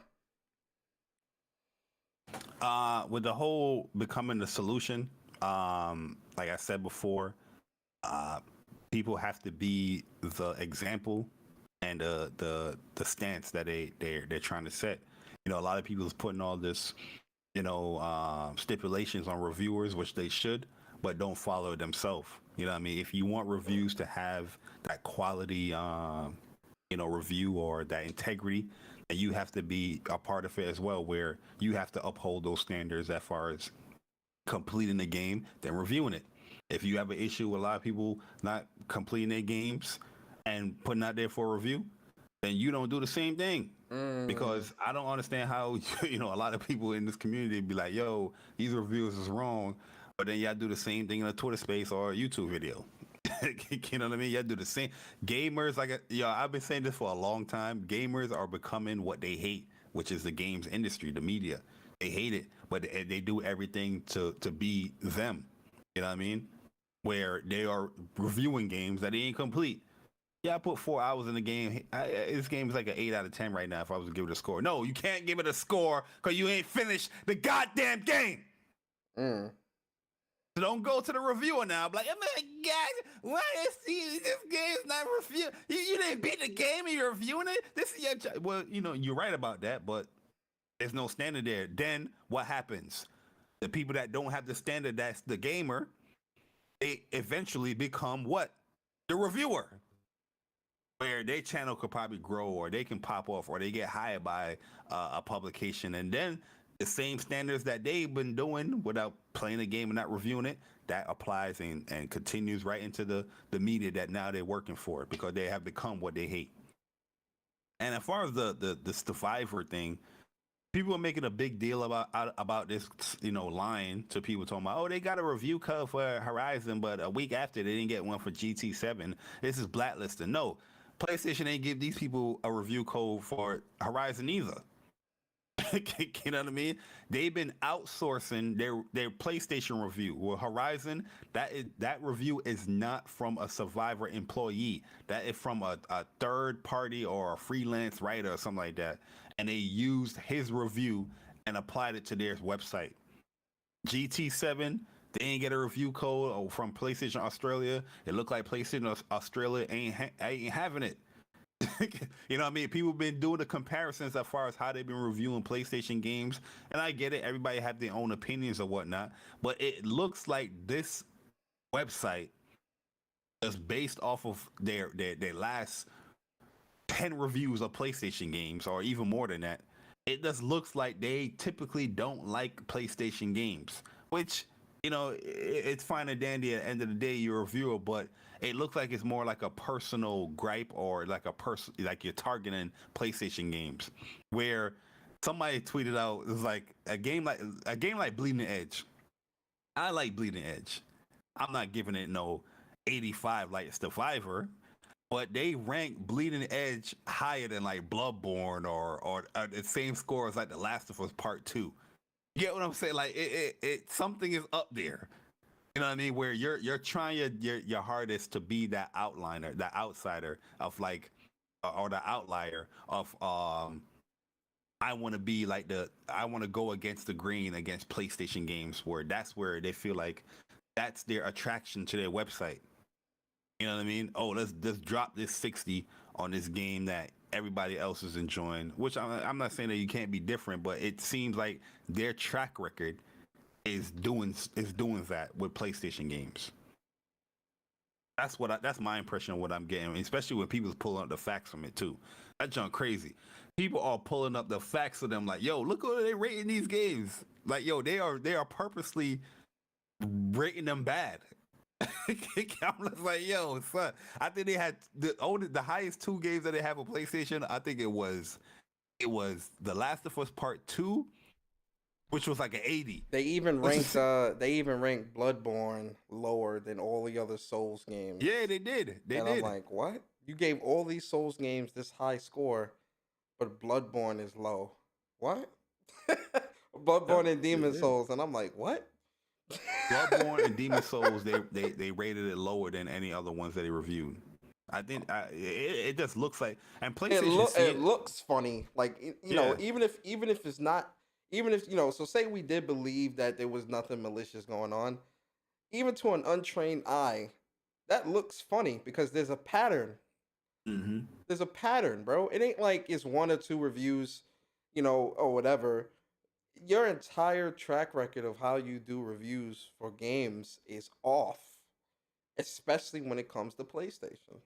With the whole becoming the solution, like I said before, people have to be the example and the stance that they're trying to set. A lot of people is putting all this, stipulations on reviewers, which they should, but don't follow it themselves. If you want reviews to have that quality, review or that integrity, then you have to be a part of it as well, where you have to uphold those standards as far as completing the game, then reviewing it. If you have an issue with a lot of people not completing their games and putting out there for a review, then you don't do the same thing. Because I don't understand how, a lot of people in this community be like, yo, these reviews is wrong, but then y'all do the same thing in a Twitter space or a YouTube video. You know what I mean? Y'all do the same. Gamers, I've been saying this for a long time. Gamers are becoming what they hate, which is the games industry, the media. They hate it, but they do everything to be them. You know what I mean? Where they are reviewing games that they ain't complete. Yeah, I put 4 hours in the game. This game is like an 8 out of 10 right now if I was to give it a score. No, you can't give it a score because you ain't finished the goddamn game. So don't go to the reviewer now. Like, oh my God, why is this game's not reviewed? You didn't beat the game and you're reviewing it? This is your well, you're right about that, but there's no standard there. Then what happens? The people that don't have the standard, that's the gamer, they eventually become what? The reviewer. Where their channel could probably grow, or they can pop off, or they get hired by a publication, and then the same standards that they've been doing without playing the game and not reviewing it, that applies and continues right into the media that now they're working for, because they have become what they hate. And as far as the Survivor thing, people are making a big deal about this, lying to people, talking about, oh, they got a review code for Horizon, but a week after they didn't get one for GT7. This is blacklisted. No. PlayStation ain't give these people a review code for Horizon either. You know what I mean? They've been outsourcing their PlayStation review. Well, Horizon, that review is not from a Survivor employee. That is from a third party or a freelance writer or something like that. And they used his review and applied it to their website. GT7, they ain't get a review code from PlayStation Australia. It looked like PlayStation Australia ain't having it. You know what I mean? People been doing the comparisons as far as how they've been reviewing PlayStation games. And I get it. Everybody have their own opinions or whatnot. But it looks like this website is based off of their last 10 reviews of PlayStation games, or even more than that. It just looks like they typically don't like PlayStation games, which, it's fine and dandy. At the end of the day, you're a reviewer, but it looks like it's more like a personal gripe, or like like you're targeting PlayStation games, where somebody tweeted out, it was like a game like Bleeding Edge. I like Bleeding Edge. I'm not giving it no 85 like Survivor, but they rank Bleeding Edge higher than like Bloodborne or the same score as like The Last of Us Part 2. You get what I'm saying? Like it something is up there. You know what I mean? Where you're trying your hardest to be that outliner, that outsider of like or the outlier of I want to be like I want to go against the grain against PlayStation games, where that's where they feel like that's their attraction to their website. You know what I mean? Oh, let's drop this 60 on this game that everybody else is enjoying. Which I'm not saying that you can't be different, but it seems like their track record is doing that with PlayStation games. That's my impression of what I'm getting, especially when people's pulling up the facts from it too. That junk crazy. People are pulling up the facts of them, like, yo, look what they rating these games. Like, yo, they are purposely rating them bad. I'm just like, yo, son. I think they had the highest 2 games that they have on PlayStation. I think it was The Last of Us Part 2, which was like an 80. They even ranked Bloodborne lower than all the other Souls games. Yeah, they did. I'm like, what? You gave all these Souls games this high score, but Bloodborne is low. What? Bloodborne and Demon Souls, and I'm like, what? Bloodborne and Demon Souls, they rated it lower than any other ones that they reviewed. I think it just looks like, and PlayStation it looks funny. Like you know, even if it's not, even if you know, so say we did believe that there was nothing malicious going on, even to an untrained eye, that looks funny because there's a pattern. Mm-hmm. There's a pattern, bro. It ain't like it's 1 or 2 reviews, you know, or whatever. Your entire track record of how you do reviews for games is off, especially when it comes to PlayStation.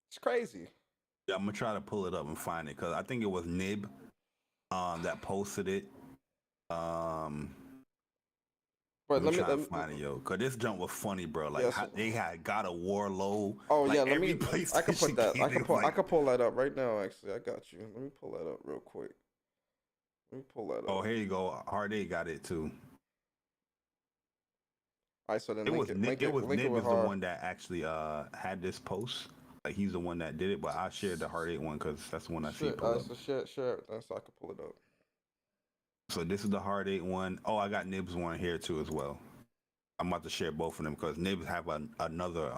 It's crazy. Yeah, I'm gonna try to pull it up and find it because I think it was Nib that posted it. But let me find it, yo, because this jump was funny, bro. Like they had God of War low. Oh like, yeah, I can put that. I can pull that up right now. Actually, I got you. Let me pull that up real quick. Let me pull that up. Oh, here you go. Hard A got it too. All right, so then Nib was the one that actually had this post. Like he's the one that did it, but I shared the Hard 8 one because that's the one I see. So share it so I can pull it up. So this is the Hard 8 one. Oh, I got Nib's one here too as well. I'm about to share both of them because Nibs have another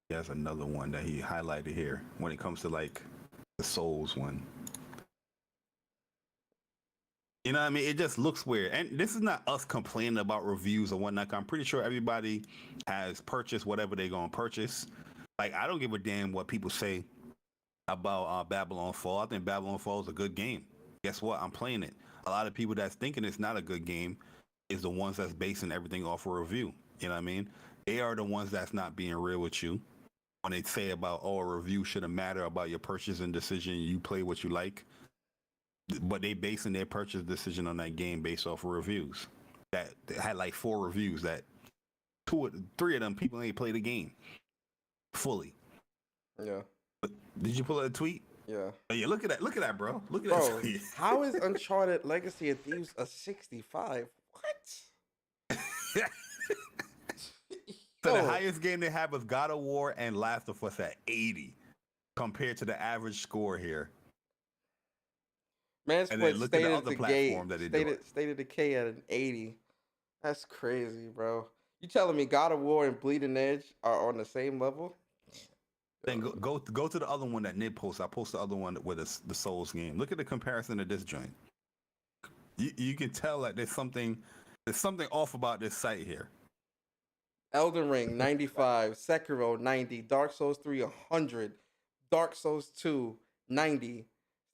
he has another one that he highlighted here when it comes to like the Souls one. You know what I mean? It just looks weird. And this is not us complaining about reviews or whatnot. I'm pretty sure everybody has purchased whatever they're going to purchase. Like, I don't give a damn what people say about Babylon Fall. I think Babylon Fall is a good game. Guess what? I'm playing it. A lot of people that's thinking it's not a good game is the ones that's basing everything off a review. You know what I mean? They are the ones that's not being real with you. When they say about, oh, a review shouldn't matter about your purchasing decision, you play what you like. But they basing their purchase decision on that game based off of reviews. That had like 4 reviews that 3 of them people ain't played the game fully. Yeah. But did you pull out a tweet? Yeah. Oh, yeah, look at that. Look at that, bro. Look at bro, that tweet. How is Uncharted Legacy of Thieves a 65? What? So the highest game they have was God of War and Last of Us at 80 compared to the average score here. Man's put State of Decay at an 80. That's crazy, bro. You telling me God of War and Bleeding Edge are on the same level? Then go to the other one that Nib posted. I posted the other one with the Souls game. Look at the comparison to this joint. You can tell that there's something off about this site here. Elden Ring 95, Sekiro 90, Dark Souls 3 100, Dark Souls 2 90.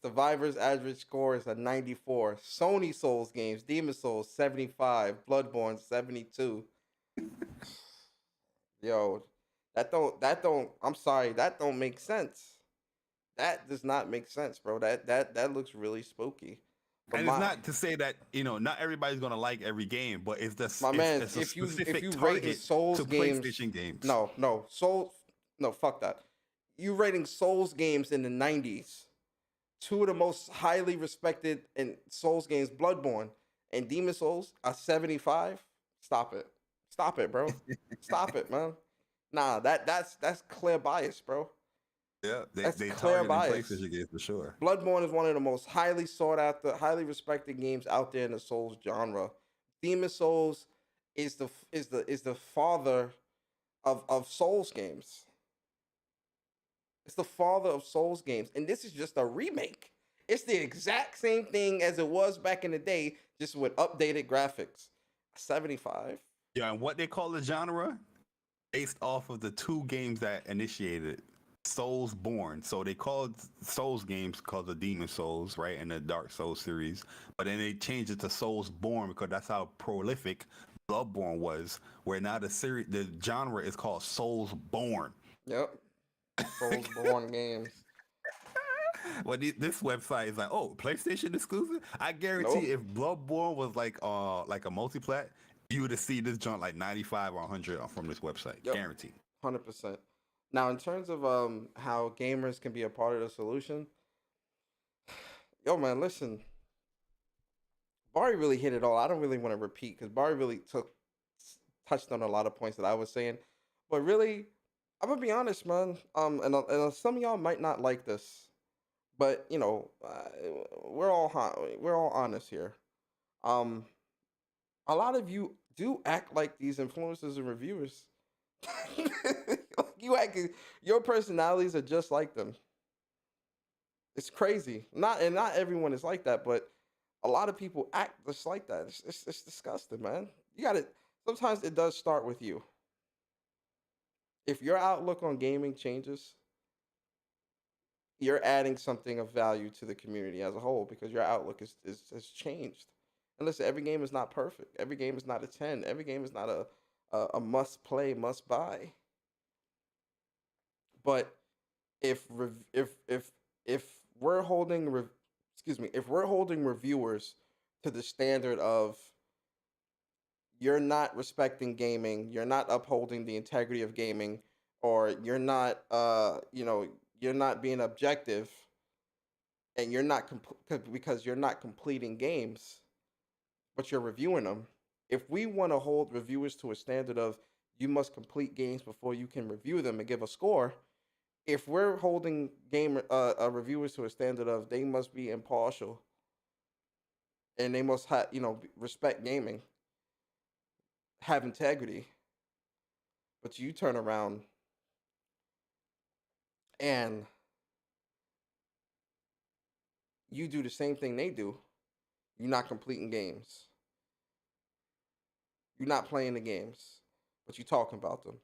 Survivor's average score is a 94. Sony Souls games, Demon Souls 75, Bloodborne 72. Yo, that don't. I'm sorry, that don't make sense. That does not make sense, bro. That looks really spooky. But and it's not to say that not everybody's gonna like every game, but it's the if you rate Souls games, PlayStation games. No, fuck that. You rating Souls games in the 90s. 2 of the most highly respected in Souls games, Bloodborne and Demon Souls, are 75. Stop it, bro. Stop it, man. Nah, that's clear bias, bro. Yeah, they clear bias. PlayStation games for sure. Bloodborne is one of the most highly sought after, highly respected games out there in the Souls genre. Demon Souls is the father of Souls games. It's the father of Souls games, and this is just a remake. It's the exact same thing as it was back in the day, just with updated graphics. 75. Yeah, and what they call the genre, based off of the two games that initiated it. Soulsborne. So they called Souls games called the Demon Souls, right, in the Dark Souls series. But then they changed it to Soulsborne because that's how prolific Bloodborne was. Where now the genre is called Soulsborne. Yep. Soulsborne games. Well, this website is like, oh, PlayStation exclusive. I guarantee if Bloodborne was like a multiplat, you would have seen this junk like 95 or 100 from this website. Yep. Guaranteed. 100%. Now, in terms of how gamers can be a part of the solution, yo, man, listen. Bari really hit it all. I don't really want to repeat because Bari really touched on a lot of points that I was saying. But really, I'm gonna be honest, man. And some of y'all might not like this, but you know, we're all honest here. A lot of you do act like these influencers and reviewers. Your personalities are just like them. It's crazy. Not everyone is like that, but a lot of people act just like that. It's disgusting, man. You got to. Sometimes it does start with you. If your outlook on gaming changes, you're adding something of value to the community as a whole because your outlook has changed. And listen, every game is not perfect. Every game is not a 10. Every game is not a must play, must buy. But if we're holding reviewers to the standard of you're not respecting gaming, you're not upholding the integrity of gaming, or you're not you're not being objective, and you're not because you're not completing games, but you're reviewing them. If we want to hold reviewers to a standard of you must complete games before you can review them and give a score, if we're holding reviewers to a standard of they must be impartial and they must respect gaming, have integrity, but you turn around and you do the same thing they do, you're not completing games. You're not playing the games, but you're talking about them.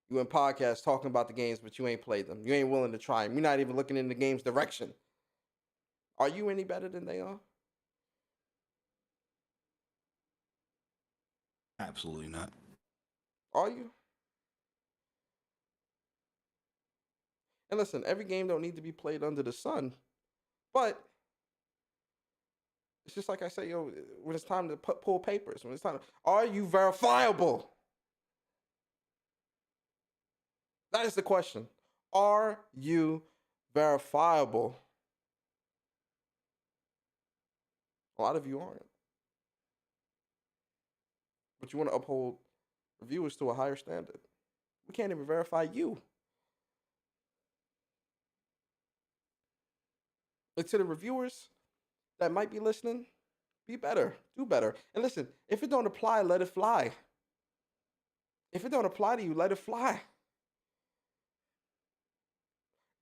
You in podcasts talking about the games, but you ain't played them. You ain't willing to try them. You're not even looking in the game's direction. Are you any better than they are? Absolutely not. Are you? And listen, every game don't need to be played under the sun, but it's just like I say, when it's time to pull papers, when it's time, are you verifiable? That is the question. Are you verifiable? A lot of you aren't. But you want to uphold reviewers to a higher standard. We can't even verify you. And to the reviewers that might be listening, be better, do better. And listen, if it don't apply, let it fly. If it don't apply to you, let it fly.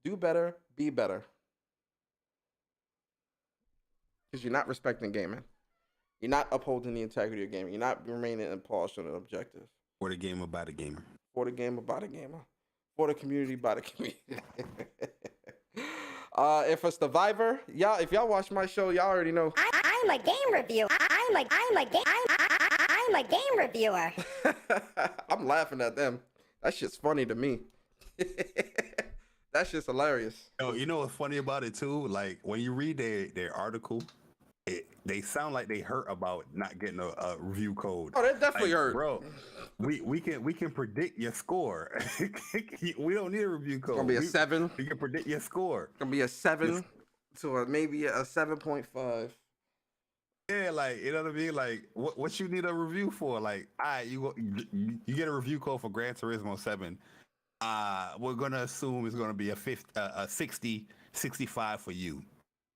Do better, be better. Because you're not respecting gaming. You're not upholding the integrity of gaming. You're not remaining impartial and objective. For the game about a gamer. For the game about a gamer. For the community by the community. If a survivor, if y'all watch my show, y'all already know. I'm a game reviewer. I'm a game reviewer. I'm laughing at them. That shit's funny to me. That shit's hilarious. Yo, you know what's funny about it too? Like when you read their article, they sound like they hurt about not getting a review code. Oh, that definitely hurt, bro. We can predict your score. We don't need a review code. It's gonna be a 7. We can predict your score. It's gonna be a 7 to maybe a 7.5. Yeah, like, you know what I mean? Like, what you need a review for? Like, you get a review code for Gran Turismo 7. We're gonna assume it's gonna be a 60, 65 for you.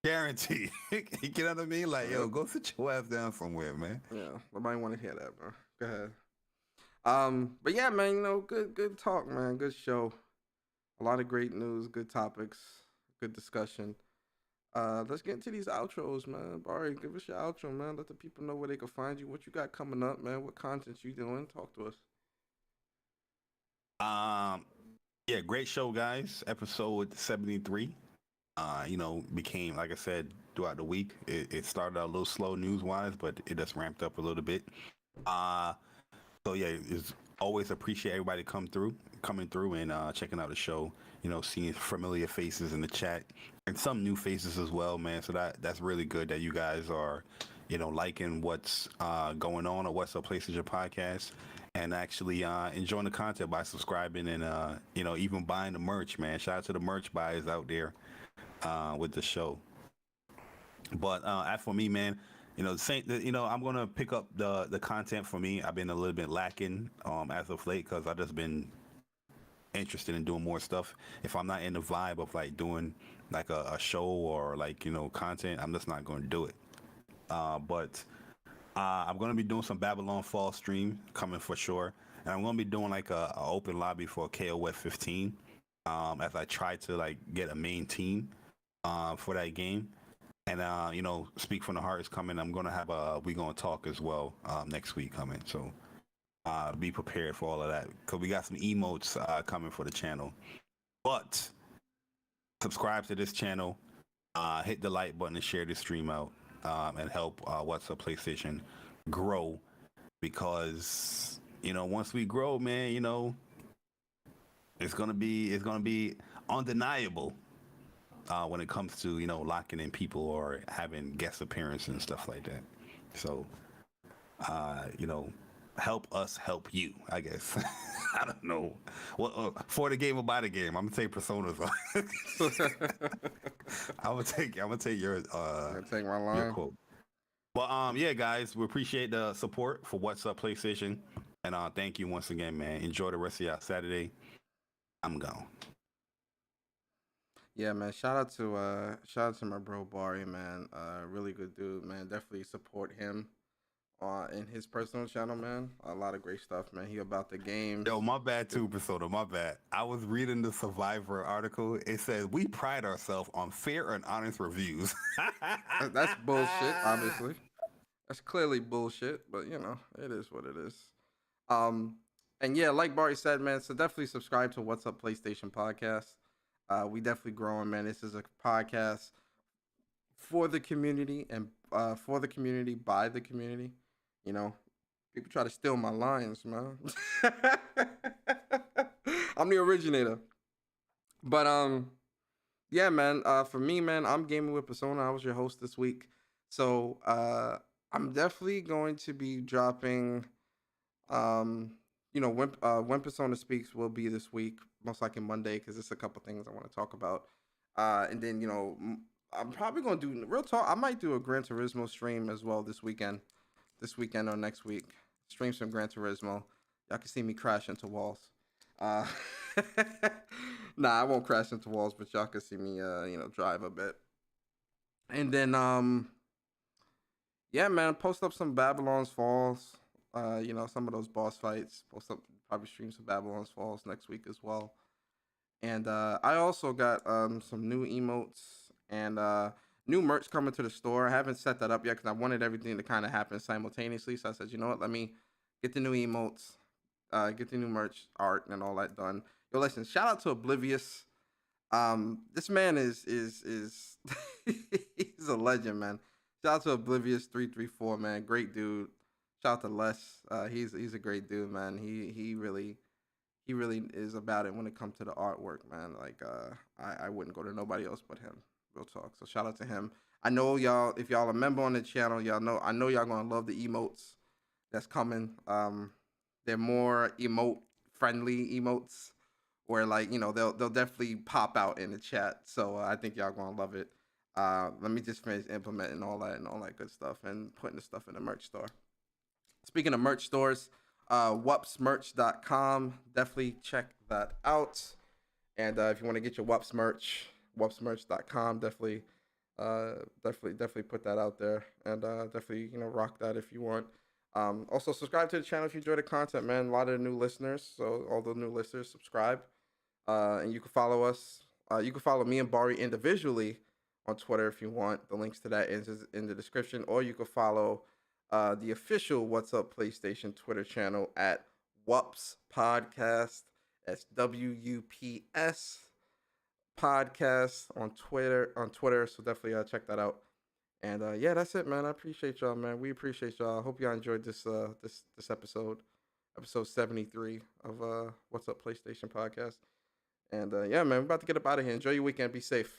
Guaranteed. You know what I mean? Like, yo, go sit your ass down somewhere, man. Yeah, nobody want to hear that, bro. Go ahead. But yeah, man, good talk, man. Good show. A lot of great news, good topics, good discussion. Let's get into these outros, man. Bari, give us your outro, man. Let the people know where they can find you. What you got coming up, man? What content you doing? Talk to us. Yeah, great show, guys. Episode 73. Became, like I said, throughout the week. It started out a little slow news-wise, but it just ramped up a little bit. So yeah, it's always appreciate everybody coming through and checking out the show. Seeing familiar faces in the chat and some new faces as well, man. So that's really good that you guys are, liking what's going on or what's up PlayStation podcast and actually enjoying the content by subscribing and even buying the merch, man. Shout out to the merch buyers out there with the show. But as for me, man, I'm gonna pick up the content for me. I've been a little bit lacking as of late because I've just been interested in doing more stuff. If I'm not in the vibe of like doing like a show or like content, I'm just not going to do it. But I'm going to be doing some Babylon Fall stream coming for sure, and I'm going to be doing like a open lobby for KOF 15 as I try to like get a main team for that game. And Speak from the Heart is coming. I'm going to have we going to talk as well next week coming. So be prepared for all of that because we got some emotes coming for the channel. But subscribe to this channel, hit the like button and share this stream out, and help What's Up PlayStation grow, because once we grow, man, it's gonna be undeniable when it comes to locking in people or having guest appearances and stuff like that. So help us help you, I guess. I don't know. Well, for the game or by the game, I'm gonna take Personas. I'm gonna take your Take my line. your quote. But yeah, guys, we appreciate the support for What's Up PlayStation, and thank you once again, man. Enjoy the rest of your Saturday. I'm gone. Yeah, man. Shout out to my bro Bari, man. Really good dude, man. Definitely support him in his personal channel, man. A lot of great stuff, man. He about the game. Yo, my bad too, Persona. My bad. I was reading the Survivor article. It says we pride ourselves on fair and honest reviews. That's bullshit, obviously. That's clearly bullshit, but it is what it is. And yeah, like Bari said, man, so definitely subscribe to What's Up PlayStation podcast. We definitely growing, man. This is a podcast for the community and for the community by the community. People try to steal my lines, man. I'm the originator. But yeah, man. For me, man, I'm Gaming with Persona. I was your host this week, so I'm definitely going to be dropping. When Persona Speaks will be this week, most likely Monday, because there's a couple things I want to talk about. And then I'm probably gonna do real talk. I might do a Gran Turismo stream as well this weekend or next week. Stream some Gran Turismo. Y'all can see me crash into walls. Nah, I won't crash into walls, but y'all can see me, drive a bit. And then, yeah, man, post up some Babylon's Falls. Some of those boss fights. Post up, probably stream some Babylon's Falls next week as well. And I also got some new emotes and new merch coming to the store. I haven't set that up yet because I wanted everything to kind of happen simultaneously. So I said, you know what, let me get the new emotes, get the new merch art and all that done. Yo, listen, shout out to Oblivious. This man is he's a legend, man. Shout out to Oblivious 334, man. Great dude. Shout out to Les. He's a great dude, man. He really is about it when it comes to the artwork, man. Like I wouldn't go to nobody else but him. Real talk. So shout out to him. I know y'all, if y'all a member on the channel, I know y'all gonna love the emotes that's coming. They're more emote friendly emotes where they'll definitely pop out in the chat. So I think y'all gonna love it. Let me just finish implementing all that good stuff and putting the stuff in the merch store. Speaking of merch stores, WUPSmerch.com. Definitely check that out. And if you want to get your WUPS merch, WUPSmerch.com. Definitely put that out there. And definitely, rock that if you want. Also, subscribe to the channel if you enjoy the content, man. A lot of new listeners. So all the new listeners, subscribe. And you can follow us. You can follow me and Bari individually on Twitter if you want. The links to that is in the description. Or you can follow the official What's Up PlayStation Twitter channel at WUPS Podcast. That's WUPS Podcast on Twitter. So definitely check that out. And yeah, that's it, man. I appreciate y'all, man. We appreciate y'all. I hope y'all enjoyed this episode 73 of What's Up PlayStation Podcast. And yeah, man, we're about to get up out of here. Enjoy your weekend. Be safe.